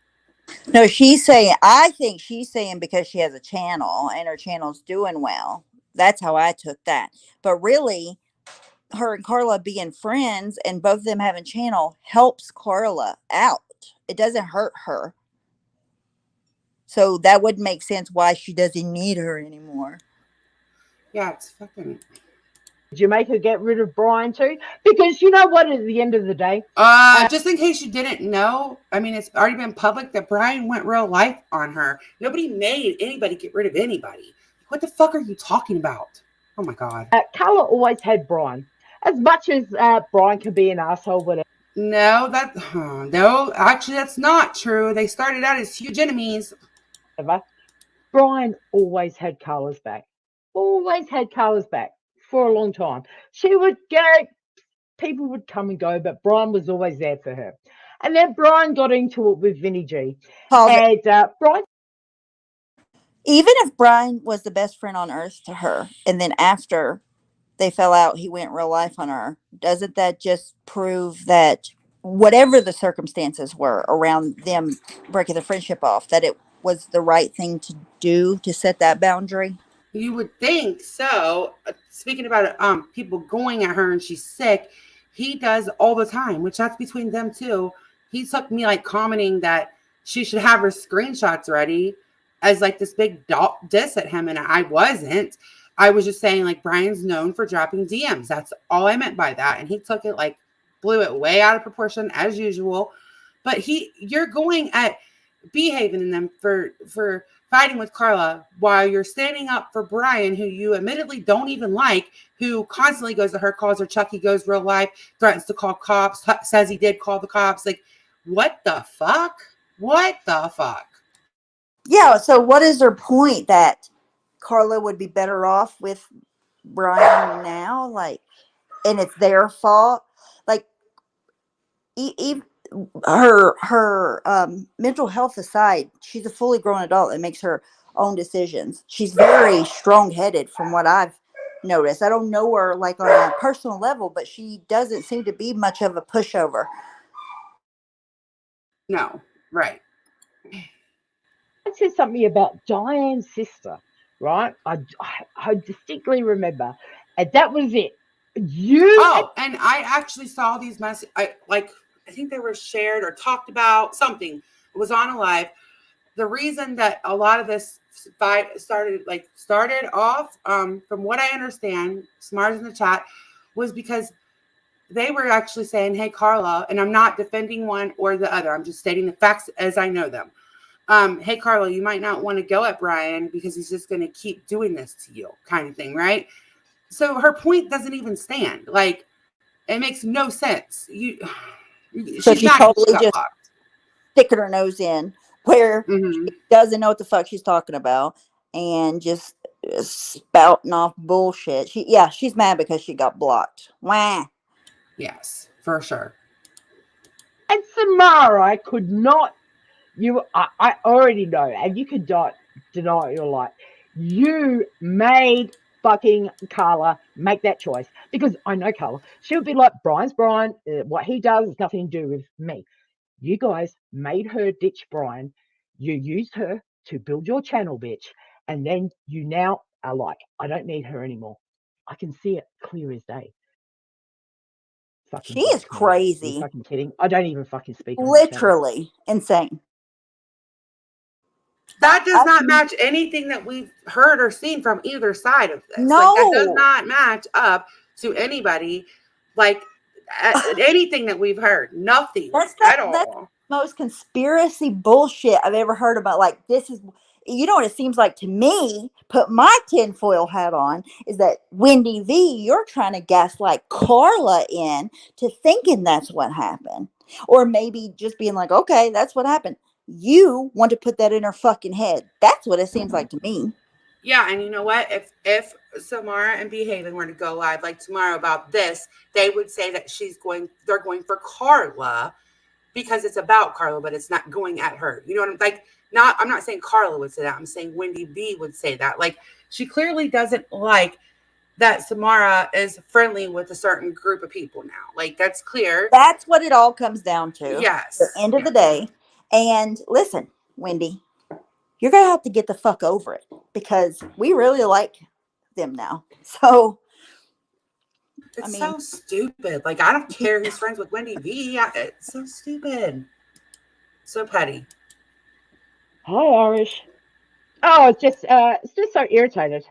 No, she's saying, I think she's saying because she has a channel and her channel's doing well. That's how I took that. But really, her and Carla being friends and both of them having channel helps Carla out. It doesn't hurt her. So that would make sense why she doesn't need her anymore. Yeah, it's fucking. Did you make her get rid of Brian too? Because you know what, at the end of the day, Just in case you didn't know, I mean, it's already been public that Brian went real life on her. Nobody made anybody get rid of anybody. What the fuck are you talking about? Oh my god. Carla always had Brian. As much as Brian can be an asshole, whatever. No, no, actually, that's not true. They started out as huge enemies. Brian always had Carla's back. Always had Carla's back for a long time. She would go, people would come and go, but Brian was always there for her. And then Brian got into it with Vinny G. And Brian. Even if Brian was the best friend on earth to her, and then after they fell out, he went real life on her, doesn't that just prove that whatever the circumstances were around them breaking the friendship off, that it was the right thing to do to set that boundary? You would think so. Speaking about people going at her and she's sick, he does all the time, which that's between them two. He took me like commenting that she should have her screenshots ready as like this big diss at him, and I wasn't. I was just saying like Brian's known for dropping DMs. That's all I meant by that, and he took it like blew it way out of proportion as usual. But you're going at behaving in them for fighting with Carla while you're standing up for Brian, who you admittedly don't even like, who constantly goes to her, calls her Chucky, goes real life, threatens to call cops, says he did call the cops. Like, what the fuck? What the fuck? Yeah, so what is her point that Carla would be better off with Brian now? Like, and it's their fault? Like, even her mental health aside, she's a fully grown adult and makes her own decisions. She's very strong-headed from what I've noticed. I don't know her like on a personal level, but she doesn't seem to be much of a pushover. No, right. I said something about Diane's sister, right? I distinctly remember, and that was it. And I actually saw these messages. I think they were shared or talked about something. It was on a live. The reason that a lot of this fight started off, from what I understand, Smart's in the chat, was because they were actually saying, "Hey, Carla," and I'm not defending one or the other. I'm just stating the facts as I know them. Hey, Carla, you might not want to go at Brian because he's just going to keep doing this to you, kind of thing, right? So her point doesn't even stand. Like, it makes no sense. So she's totally just sticking her nose in where she doesn't know what the fuck she's talking about and just spouting off bullshit. She's mad because she got blocked. Wah. Yes, for sure. And Samara, I could not. I already know, and you could deny your life. You made fucking Carla make that choice because I know Carla. She would be like, Brian's Brian. What he does has nothing to do with me. You guys made her ditch Brian. You used her to build your channel, bitch. And then you now are like, I don't need her anymore. I can see it clear as day. Fucking She is botched, mate. Are you crazy. fucking kidding? I don't even fucking speak on her channel. Literally insane. That does I not mean, match anything that we've heard or seen from either side of this. Like, that does no. not match up to anybody, like, anything that we've heard. Nothing That's at that's all. the most conspiracy bullshit I've ever heard about. Like, this is, you know what it seems like to me, put my tinfoil hat on, is that Wendy V, you're trying to gaslight Carla in to thinking that's what happened. Or maybe just being like, okay, that's what happened. You want to put that in her fucking head. That's what it seems like to me. Yeah, and you know what? If Samara and Behaving were to go live like tomorrow about this, they would say that they're going for Carla because it's about Carla, but it's not going at her. You know what I'm like? Not I'm not saying Carla would say that. I'm saying Wendy B would say that. Like, she clearly doesn't like that Samara is friendly with a certain group of people now. Like, that's clear. That's what it all comes down to. At the Yes. end of the Yes. day. And listen, Wendy, you're going to have to get the fuck over it because we really like them now. So, It's I mean, so stupid. Like, I don't care who's friends with Wendy V. It's so stupid. So petty. Hi, Irish. Oh, it's just so irritated.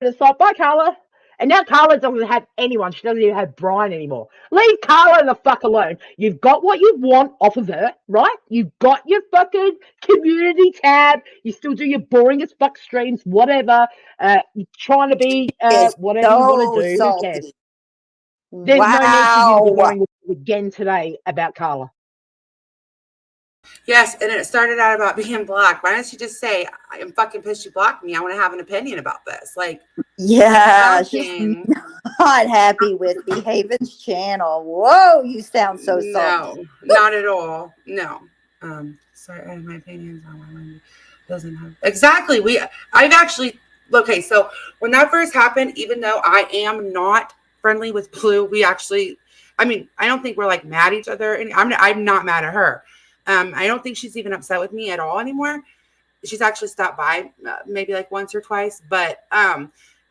It's like, bye, Carla. And now Carla doesn't have anyone. She doesn't even have Brian anymore. Leave Carla the fuck alone. You've got what you want off of her, right? You've got your fucking community tab. You still do your boring as fuck streams, whatever. You're trying to be is whatever you want so to do. Who cares? salty. There's no need for you to be Wow. going again today about Carla. Yes, and it started out about being blocked. Why don't you just say, I'm fucking pissed you blocked me. I want to have an opinion about this. Like, Yeah, she's something. not happy with Behaven's channel. Whoa, you sound so salty. No, not at all. No. Sorry, I have my opinions on why Wendy doesn't have exactly. I've actually okay. So when that first happened, even though I am not friendly with Blue, we actually, I mean, I don't think we're like mad at each other, and I'm not mad at her. I don't think she's even upset with me at all anymore. She's actually stopped by maybe like once or twice, but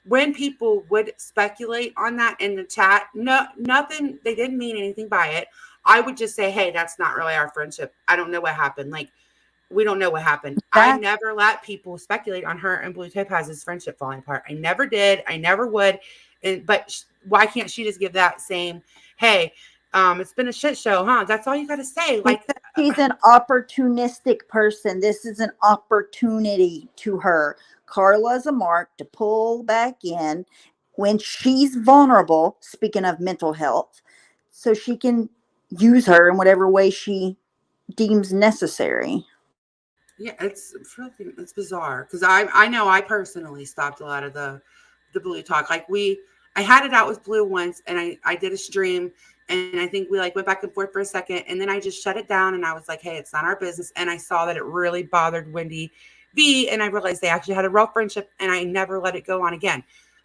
when people would speculate on that in the chat, nothing, they didn't mean anything by it. I would just say, hey, that's not really our friendship. I don't know what happened. Like, we don't know what happened. I never let people speculate on her and Blue Topaz's friendship falling apart. I never did. I never would. But why can't she just give that same, hey, it's been a shit show, huh? That's all you got to say. Like, She's an opportunistic person. This is an opportunity to her. Carla's a mark to pull back in when she's vulnerable, speaking of mental health, so she can use her in whatever way she deems necessary. yeah, it's bizarre because I know I personally stopped a lot of the Blue talk. Like, I had it out with Blue once, and I did a stream, and I think we like went back and forth for a second, and then I just shut it down, and I was like, hey, it's not our business. And I saw that it really bothered Wendy V, and I realized they actually had a real friendship, and I never let it go on again.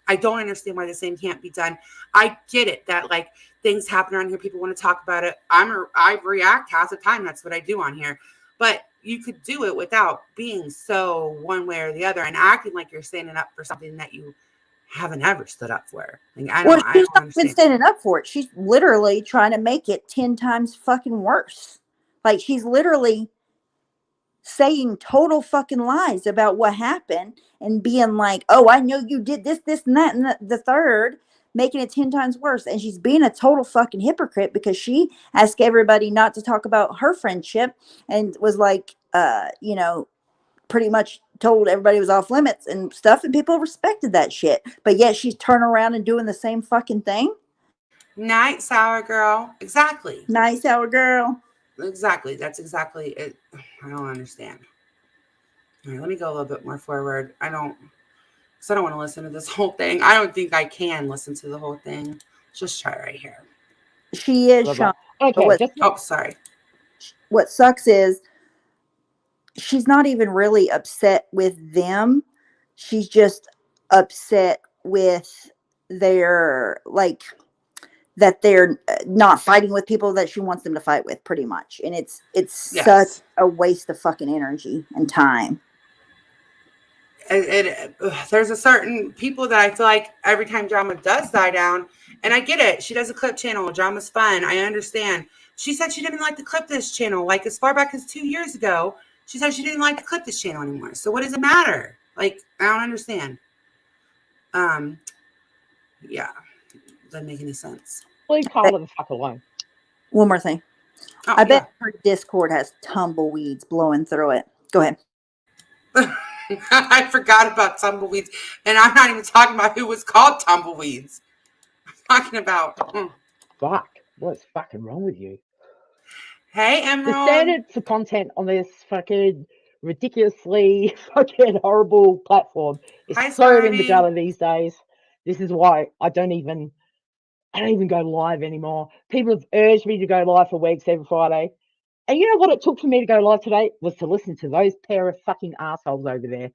I don't understand why the same can't be done. I get it that like things happen around here, people want to talk about it. I react half the time. That's what I do on here. But you could do it without being so one way or the other and acting like you're standing up for something that you haven't ever stood up for. Like, I Well, don't she's not even understand. standing up for it. She's literally trying to make it 10 times fucking worse. Like, she's literally saying total fucking lies about what happened and being like, oh, I know you did this, this, and that, and the third, making it 10 times worse. And she's being a total fucking hypocrite because she asked everybody not to talk about her friendship and was like, you know, pretty much told everybody was off limits and stuff, and people respected that shit. But yet she's turning around and doing the same fucking thing. Night, sour girl. Exactly. Nice hour girl. Exactly. That's exactly it. I don't understand. All right, let me go a little bit more forward. I don't want to listen to this whole thing. I don't think I can listen to the whole thing. Just try right here. She is Sean. Okay, Oh, sorry. What sucks is she's not even really upset with them. She's just upset with their, like, that they're not fighting with people that she wants them to fight with, pretty much. And it's such Yes. a waste of fucking energy and time. there's a certain people that I feel like every time drama does die down, and I get it. She does a clip channel. Drama's fun. I understand. She said she didn't like to clip this channel. Like as far back as 2 years ago, she said she didn't like to clip this channel anymore. So what does it matter? Like I don't understand. Yeah, doesn't make any sense. Leave Carla the fuck alone. One more thing. Oh, I bet her Discord has tumbleweeds blowing through it. Go ahead. I forgot about tumbleweeds, and I'm not even talking about who was called tumbleweeds. I'm talking about. Fuck. What's fucking wrong with you? Hey, The Emerald. standard for content on this fucking ridiculously fucking horrible platform is Hi, so in the Spidey. gutter these days. This is why I don't even go live anymore. People have urged me to go live for weeks every Friday. And you know what it took for me to go live today? Was to listen to those pair of fucking assholes over there.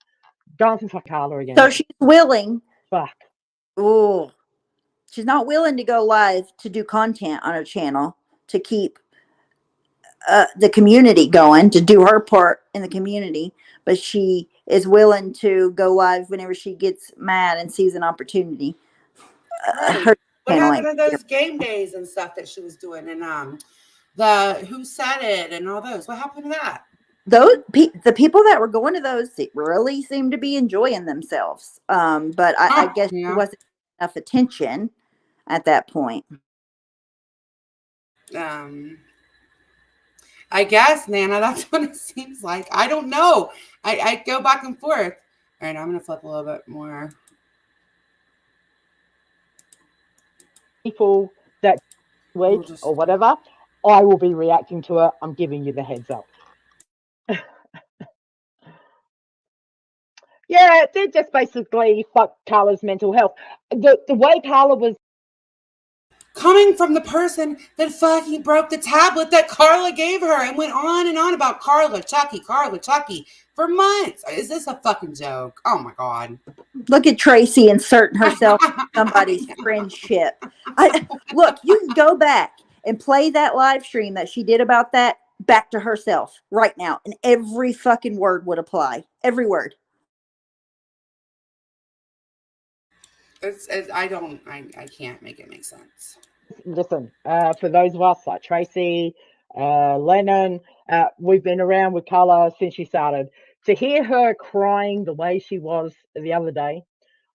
Going for fuck Carla again. So she's willing. Fuck. Oh, she's not willing to go live to do content on her channel to keep the community going, to do her part in the community, but she is willing to go live whenever she gets mad and sees an opportunity. Right. Her What channel happened ain't- to those game days and stuff that she was doing, and the Who Said It and all those? What happened to that? the people that were going to those really seemed to be enjoying themselves. But I guess Yeah. it wasn't enough attention at that point. I guess, Nana, that's what it seems like. I don't know. I go back and forth. All right, I'm going to flip a little bit more. People that week or whatever, I will be reacting to it. I'm giving you the heads up. Yeah, they're just basically fuck Carla's mental health. The way Carla was Coming from the person that fucking broke the tablet that Carla gave her and went on and on about Carla Chucky for months. Is this a fucking joke? Oh my God. Look at Tracy inserting herself in somebody's friendship. Look, you can go back and play that live stream that she did about that back to herself right now, and every fucking word would apply. Every word. I can't make it make sense. listen, for those of us like Tracy, Lennon, we've been around with Carla since she started. To hear her crying the way she was the other day,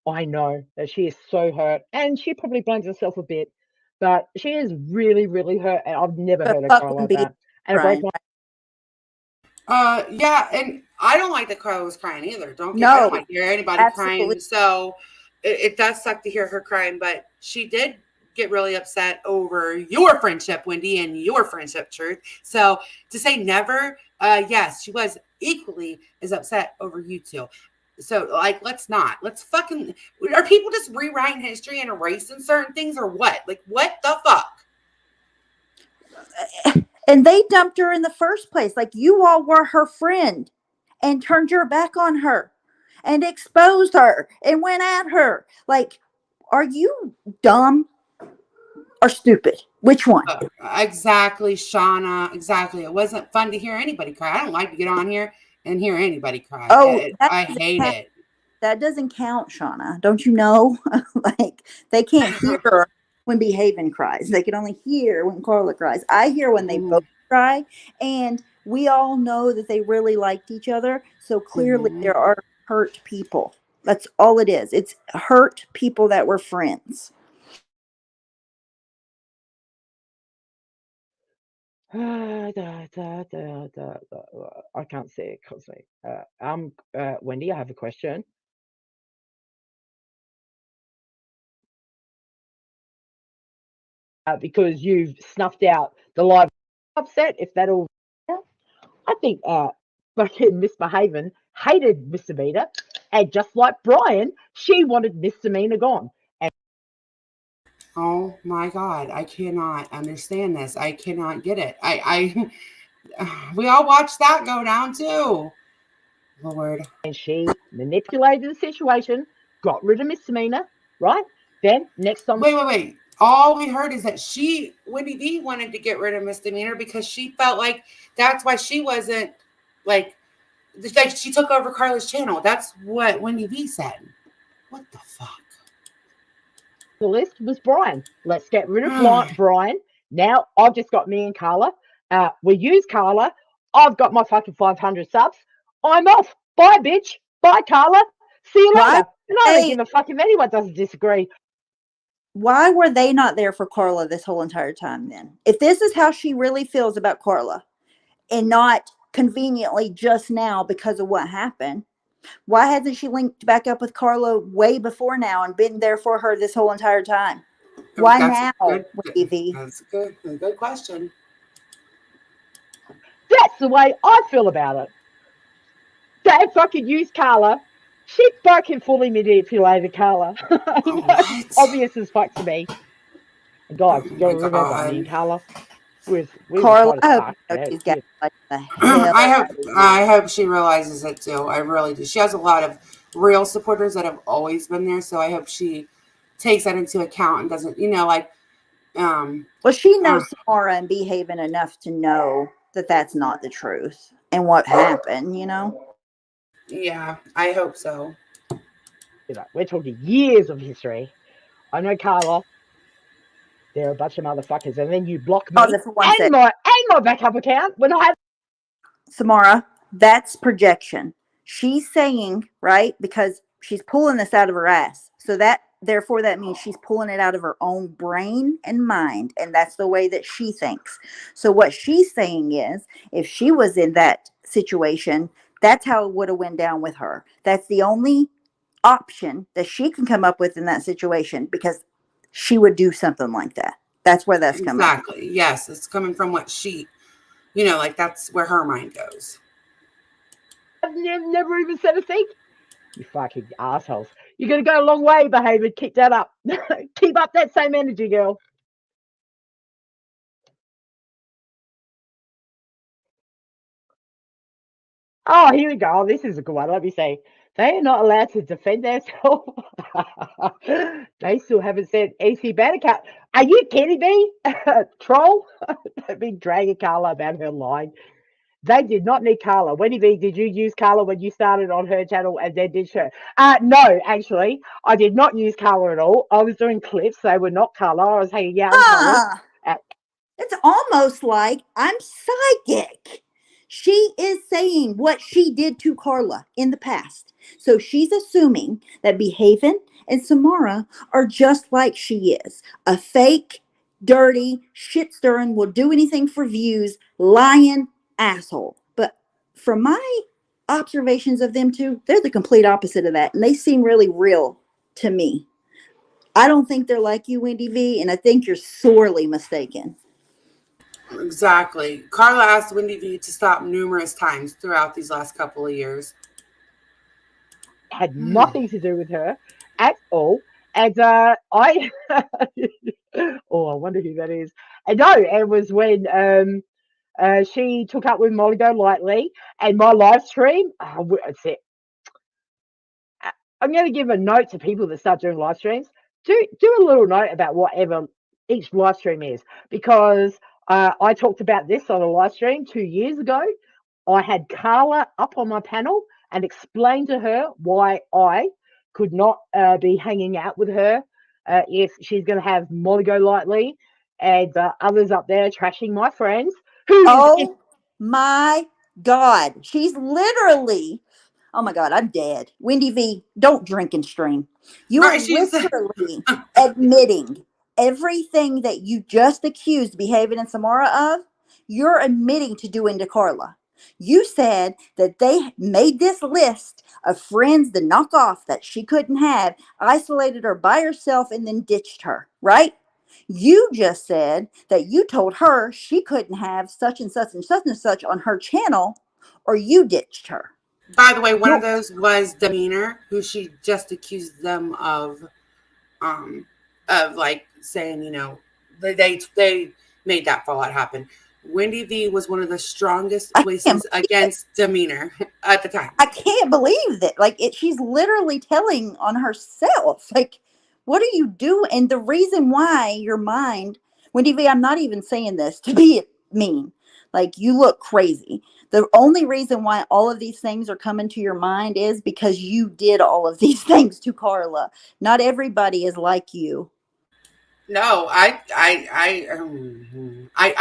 I know that she is so hurt, and she probably blames herself a bit, but she is really, really hurt, and I've never heard her cry like that. And it breaks my yeah, and I don't like that Carla was crying either. I don't like to hear anybody crying. So it does suck to hear her crying, but she did get really upset over your friendship, Wendy, and your friendship, Truth. So to say never, yes, she was equally as upset over you two. So let's fucking, are people just rewriting history and erasing certain things or what? Like, what the fuck? And they dumped her in the first place. Like, you all were her friend and turned your back on her and exposed her and went at her. Like, are you dumb or stupid? Which one? Exactly, Shauna. Exactly. It wasn't fun to hear anybody cry. I don't like to get on here and hear anybody cry. I hate it. That doesn't count, Shauna. Don't you know? Like, they can't hear her when Behaving cries. They can only hear when Carla cries. I hear when they both cry, and we all know that they really liked each other. So clearly there are hurt people. That's all it is. It's hurt people that were friends. I can't see it because Wendy, I have a question. Because you've snuffed out the live upset, if that all, I think fucking Misbehaving hated Misdemeanor, and just like Brian, she wanted Misdemeanor gone. And oh my God, I cannot understand this. I cannot get it. We all watched that go down too. Lord. And she manipulated the situation, got rid of Misdemeanor, right? Then next on. Wait. All we heard is that Wendy D wanted to get rid of Misdemeanor because she felt like that's why she wasn't like Like she took over Carla's channel. That's what Wendy V said. What the fuck? The list was Brian. Let's get rid of Brian. Now I've just got me and Carla. We use Carla. I've got my fucking 500 subs. I'm off. Bye, bitch. Bye, Carla. See you Why later. And I don't give a fuck if anyone doesn't disagree. Why were they not there for Carla this whole entire time then? If this is how she really feels about Carla and not conveniently just now because of what happened, why hasn't she linked back up with Carla way before now and been there for her this whole entire time? Why now, Evie? That's a good question. That's the way I feel about it. They fucking use Carla. She fucking fully manipulated Carla. That's obvious as fuck to me. And guys, you gotta remember, me and Carla, we Carla, I hope you know she's got like the hell. I hope she realizes it too. I really do. She has a lot of real supporters that have always been there, so I hope she takes that into account and doesn't, like. Well, she knows Samara and behaving enough to know that that's not the truth and what happened. Yeah, I hope so. We're talking years of history. I know Carla. They're a bunch of motherfuckers, and then you block me and my backup account when I have. Samara, that's projection. She's saying, right, because she's pulling this out of her ass. So therefore that means she's pulling it out of her own brain and mind, and that's the way that she thinks. So what she's saying is, if she was in that situation, that's how it would have went down with her. That's the only option that she can come up with in that situation, because she would do something like that. That's where that's coming from. Exactly. Yes, it's coming from what she, like that's where her mind goes. I've never even said a thing. You fucking assholes. You're going to go a long way, behavior. Keep that up. Keep up that same energy, girl. Oh, here we go. This is a good one. Let me see. They are not allowed to defend themselves. They still haven't said EC Bannercat. Are you kidding me? Troll? They've been dragging Carla about her line. They did not need Carla. Wendy V, did you use Carla when you started on her channel and then ditched her? No, actually, I did not use Carla at all. I was doing clips. They were not Carla. I was hanging out in Carla. It's almost like I'm psychic. She is saying what she did to Carla in the past. So she's assuming that Behaven and Samara are just like she is. A fake, dirty, shit-stirring, will do anything for views, lying asshole. But from my observations of them two, they're the complete opposite of that. And they seem really real to me. I don't think they're like you, Wendy V, and I think you're sorely mistaken. Exactly. Carla asked Wendy V to stop numerous times throughout these last couple of years. Had nothing to do with her at all. And I wonder who that is. And no, it was when she took up with Molly Golightly and my live stream. That's it. I'm going to give a note to people that start doing live streams. Do a little note about whatever each live stream is, because I talked about this on a live stream 2 years ago. I had Carla up on my panel and explained to her why I could not be hanging out with her if she's going to have Molly Golightly and others up there trashing my friends. My God. She's literally... Oh my God, I'm dead. Wendy V, don't drink and stream. You are literally admitting everything that you just accused Behavior and Samara of. You're admitting to doing to Carla. You said that they made this list of friends to knock off that she couldn't have, isolated her by herself, and then ditched her, right? You just said that you told her she couldn't have such and such and such and such on her channel, or you ditched her. By the way, one of those was Demeanor, who she just accused them of like saying, they made that fallout happen. Wendy V was one of the strongest voices against Demeanor at the time. I can't believe that. She's literally telling on herself. What are you doing? And the reason why your mind, Wendy V, I'm not even saying this to be mean. Like, you look crazy. The only reason why all of these things are coming to your mind is because you did all of these things to Carla. Not everybody is like you. No, I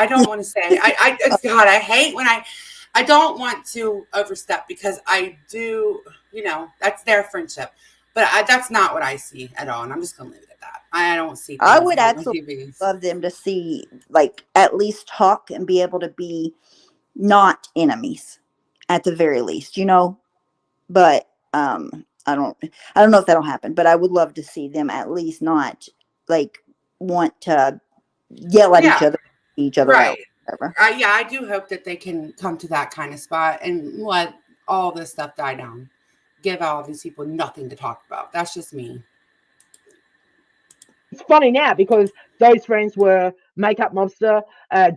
don't want to say. God, I hate when I don't want to overstep because I do. That's their friendship, but that's not what I see at all. And I'm just gonna leave it at that. I don't see I things would the way my absolutely TVs. love them to see, like, at least talk and be able to be not enemies at the very least, but I don't know if that'll happen, but I would love to see them at least not, like, want to yell at Yeah, each other right. out, whatever. Yeah, I do hope that they can come to that kind of spot and let all this stuff die down. Give all these people nothing to talk about. That's just me. It's funny now because those friends were makeup mobster,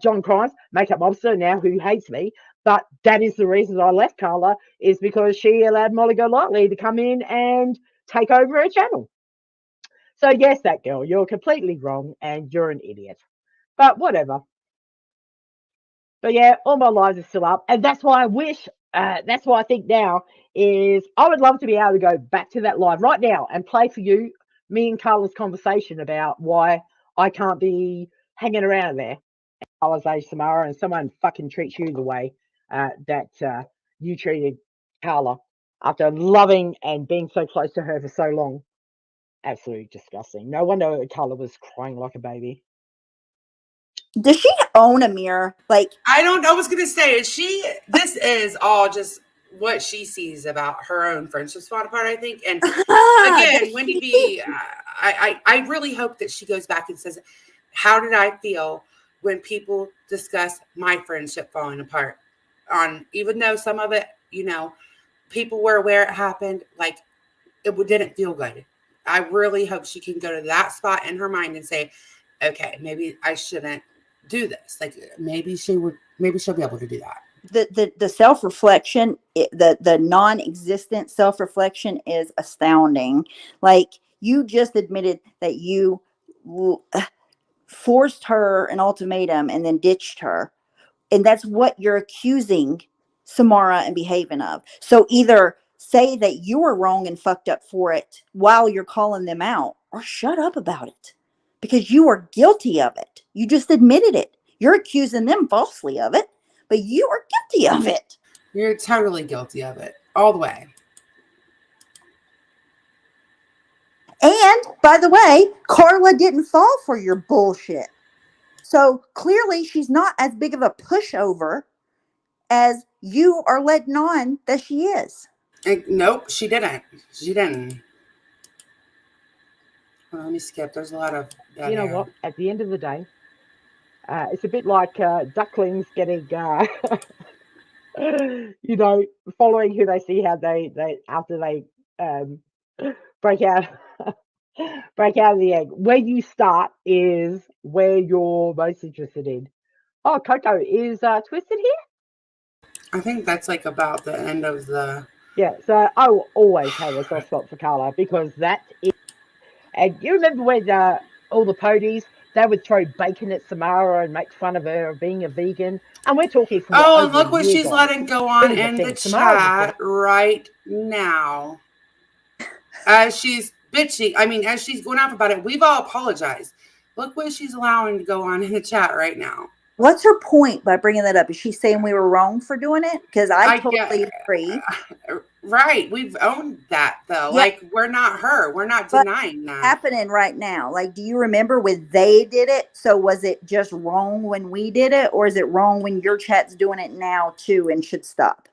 John Crimes, makeup mobster, now who hates me. But that is the reason I left Carla, is because she allowed Molly Golightly to come in and take over her channel. So yes, that girl, you're completely wrong and you're an idiot. But whatever. But yeah, all my lives are still up, and that's why I wish. That's why I think now is I would love to be able to go back to that live right now and play for you me and Carla's conversation about why I can't be hanging around there. Carla's age, Samara, and someone fucking treats you the way that you treated Carla after loving and being so close to her for so long. Absolutely disgusting. No wonder Carla was crying like a baby. Does she own a mirror? Like, I don't know. I was gonna say, this is all just what she sees about her own friendships falling apart, I think. And again, does Wendy she? B, I really hope that she goes back and says, how did I feel when people discuss my friendship falling apart? Even though some of it, people were aware it happened, like didn't feel good. I really hope she can go to that spot in her mind and say, okay, maybe I shouldn't do this. Like maybe she'll be able to do that. The self-reflection, the non-existent self-reflection is astounding. Like, you just admitted that you forced her an ultimatum and then ditched her, and that's what you're accusing Samara and behaving of. So either say that you were wrong and fucked up for it while you're calling them out, or shut up about it, because you are guilty of it. You just admitted it. You're accusing them falsely of it, but you are guilty of it. You're totally guilty of it all the way. And by the way, Carla didn't fall for your bullshit. So clearly she's not as big of a pushover as you are letting on that she is. Nope, she didn't. She didn't. Well, let me skip. There's a lot of dead You know hair. what? At the end of the day, it's a bit like ducklings getting, following who they see, how they after they um, break out break out of the egg. Where you start is where you're most interested in. Oh, Coco is Twisted here. I think that's like about the end of the. Yeah, so I will always have a soft spot for Carla because that is. And you remember when all the ponies, they would throw bacon at Samara and make fun of her being a vegan? And we're talking for what, Oh, and over a look what year, she's guys. letting go It on was a in the thing. Samara was a thing. chat right now. As she's bitching, I mean, as she's going off about it, we've all apologized. Look what she's allowing to go on in the chat right now. What's her point by bringing that up? Is she saying we were wrong for doing it? Because I I get totally agree. right. We've owned that though. Yeah, Like we're not her. We're not but denying that. happening right now. Like, do you remember when they did it? So was it just wrong when we did it, or is it wrong when your chat's doing it now too and should stop?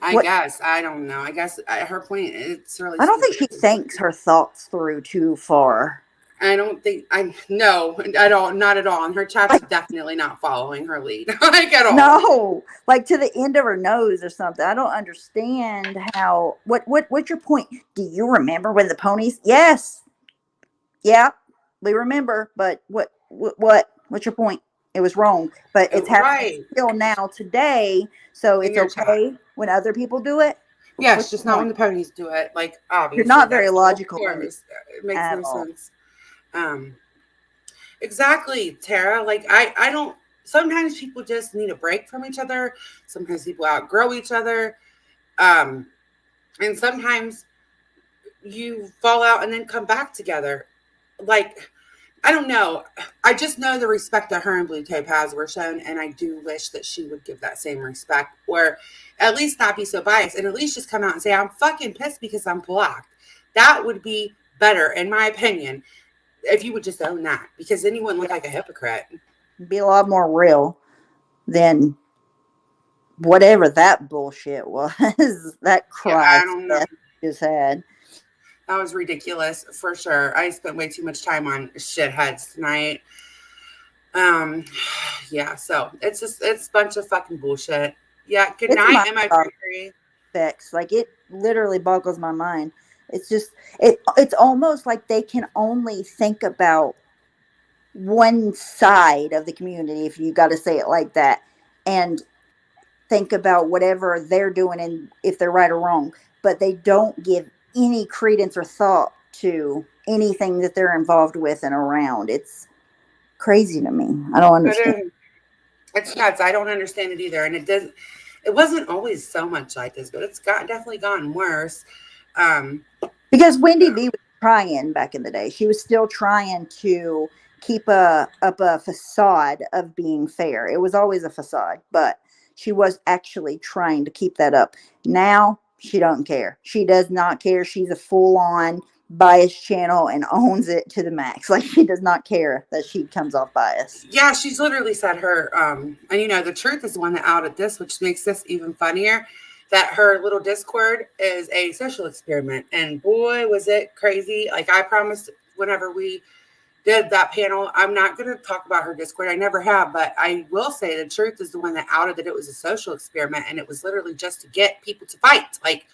I What? guess. I don't know. I guess her point. It's really I don't think stupid. she thinks her thoughts through too far. I don't think I no at all, not at all. And her chat's definitely not following her lead, like at all. No, like to the end of her nose or something. I don't understand how. What's your point? Do you remember when the ponies? Yes, yeah, we remember. But what's your point? It was wrong, but it's happening Right. still now today. So In it's your chat. okay when other people do it. Yes, What's just the not when point? the ponies do it. Like You're obviously not very that's of logical, Wendy, course. It makes at no all. sense. Exactly, Tara. Like I don't sometimes people just need a break from each other. Sometimes people outgrow each other. Um, and sometimes you fall out and then come back together. Like, I don't know. I just know the respect that her and Blue Topaz were shown, and I do wish that she would give that same respect, or at least not be so biased, and at least just come out and say, I'm fucking pissed because I'm blocked. That would be better, in my opinion, if you would just own that, because then you wouldn't look like a hypocrite. Be a lot more real than whatever that bullshit was. That Yeah, cry I don't know. fest just had. That was ridiculous for sure. I spent way too much time on shitheads tonight. Um, yeah, so it's a bunch of fucking bullshit. Yeah, good It's night, my MI3. effects. Like it literally boggles my mind. It's just it's almost like they can only think about one side of the community, if you got to say it like that, and think about whatever they're doing and if they're right or wrong, but they don't give any credence or thought to anything that they're involved with and around. It's crazy to me. I don't understand. It is. It's nuts. I don't understand it either. And it wasn't always so much like this, but it's definitely gotten worse. Um, Because Wendy B was trying back in the day. She was still trying to keep up a facade of being fair. It was always a facade, but she was actually trying to keep that up. Now she don't care. She does not care. She's a full on biased channel and owns it to the max. Like she does not care that she comes off biased. yeah, she's literally said her, and the truth is the one that outed this, which makes this even funnier, that her little Discord is a social experiment. And boy, was it crazy. Like I promised whenever we did that panel, I'm not going to talk about her Discord. I never have, but I will say the truth is the one that outed that it was a social experiment, and it was literally just to get people to fight. Like,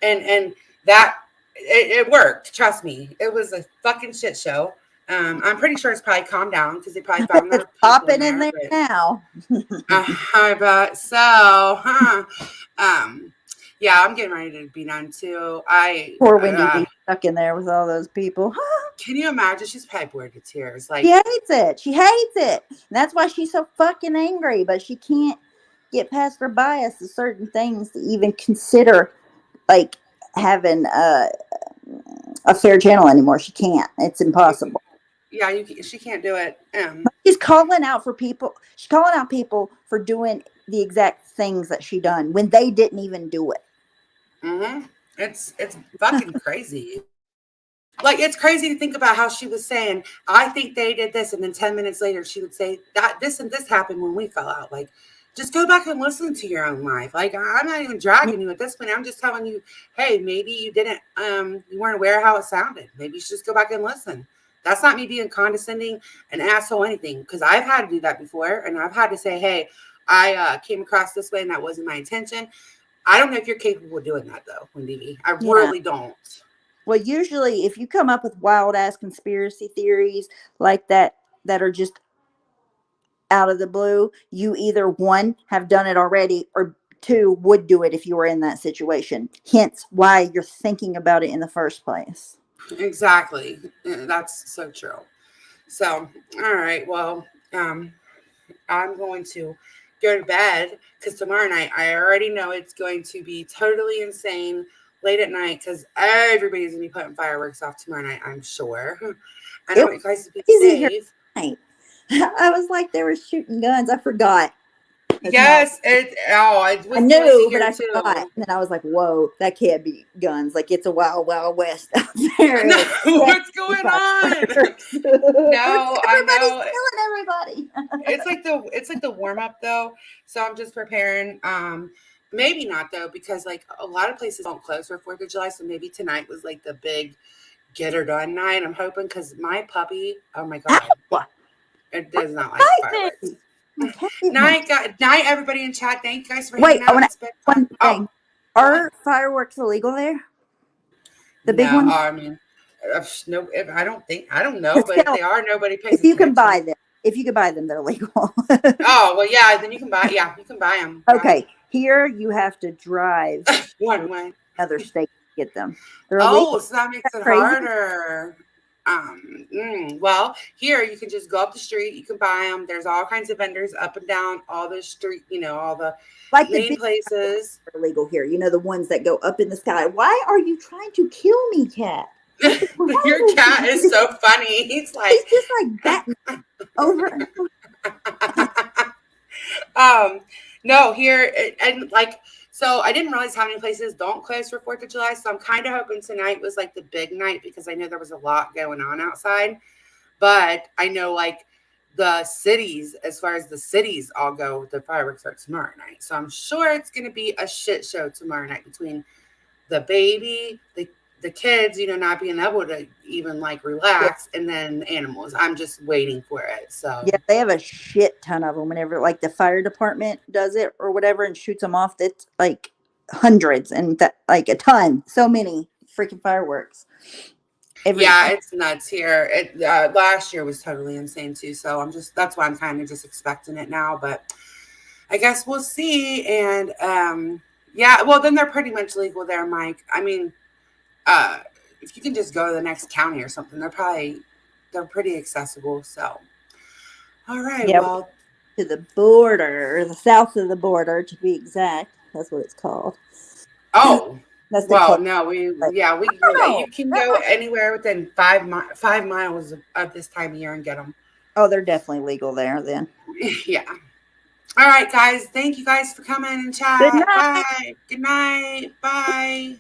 and that it worked. Trust me, it was a fucking shit show. I'm pretty sure it's probably calmed down because they probably found It's their people in popping in there. there But now. I bet so. Huh? Um, yeah, I'm getting ready to be done too. Poor Wendy B stuck in there with all those people. Can you imagine? She's probably bored to tears. She Like, hates it. She hates it. And that's why she's so fucking angry. But she can't get past her bias to certain things to even consider like having a fair channel anymore. She can't. It's impossible. yeah, she can't do it. She's calling out for people. She's calling out people for doing the exact things that she done when they didn't even do it. Mm-hmm. It's fucking crazy. Like, it's crazy to think about how she was saying, I think they did this, and then 10 minutes later she would say that this and this happened when we fell out. Like, just go back and listen to your own life. Like, I'm not even dragging you at this point. I'm just telling you, hey, maybe you didn't you weren't aware how it sounded. Maybe you should just go back and listen. That's not me being condescending, an asshole, anything, because I've had to do that before, and I've had to say, hey, I came across this way and that wasn't my intention. I don't know if you're capable of doing that though, Wendy. I really don't. Well, usually if you come up with wild ass conspiracy theories like that are just out of the blue, you either one have done it already or two would do it if you were in that situation. Hence why you're thinking about it in the first place. Exactly. That's so true. So, all right. Well, I'm going to go to bed because tomorrow night I already know it's going to be totally insane late at night because everybody's going to be putting fireworks off tomorrow night, I'm sure. I know you guys to be safe. I was like, they were shooting guns. I forgot. Yes, it was I knew, but here I too. forgot. And then I was like, whoa, that can't be guns. Like, it's a wild, wild west out there. No, what's going on? No, I know. Killing everybody. It's like the warm up though. So I'm just preparing. Maybe not though, because like a lot of places don't close for 4th of July. So maybe tonight was like the big get her done night. I'm hoping because my puppy, oh my God, it does not like fireworks. Night, everybody in chat. Thank you guys for hanging out. I want to one thing. Are fireworks illegal there? The big ones? I mean, no. I don't know, but if they are, nobody pays attention. If you can buy them, they're legal. Oh well, yeah. Then you can buy. Yeah, you can buy them. Okay, here you have to drive one way. Other state to get them. They're illegal. So that makes it harder. Well, here you can just go up the street. You can buy them. There's all kinds of vendors up and down all the street. All the Like the main big places. are illegal here. The ones that go up in the sky. Why are you trying to kill me, cat? What is wrong Your with cat you? is so funny. He's like, He's just like batting over and no, here and like, so I didn't realize how many places don't close for 4th of July. So I'm kind of hoping tonight was like the big night because I know there was a lot going on outside. But I know like the cities, as far as the cities all go, the fireworks are tomorrow night. So I'm sure it's going to be a shit show tomorrow night between the baby, the kids, not being able to even like yeah. relax, and then animals. I'm just waiting for it. So Yeah, they have a shit ton of them. Whenever like the fire department does it or whatever and shoots them off, that's like hundreds and like a ton. So many freaking fireworks. yeah, it's nuts here. Last year was totally insane too. So that's why I'm kind of just expecting it now. But I guess we'll see. And yeah, well, then they're pretty much legal there, Mike. I mean, if you can just go to the next county or something, they're pretty accessible. So, all right, Yeah, well, to the border, or the south of the border to be exact. That's what it's called. oh, That's the well, close. no, Like, you can go anywhere within 5 miles of this time of year and get them. oh, they're definitely legal there then. Yeah. All right, guys. Thank you guys for coming and Good chat. night. Bye. Good night. Bye.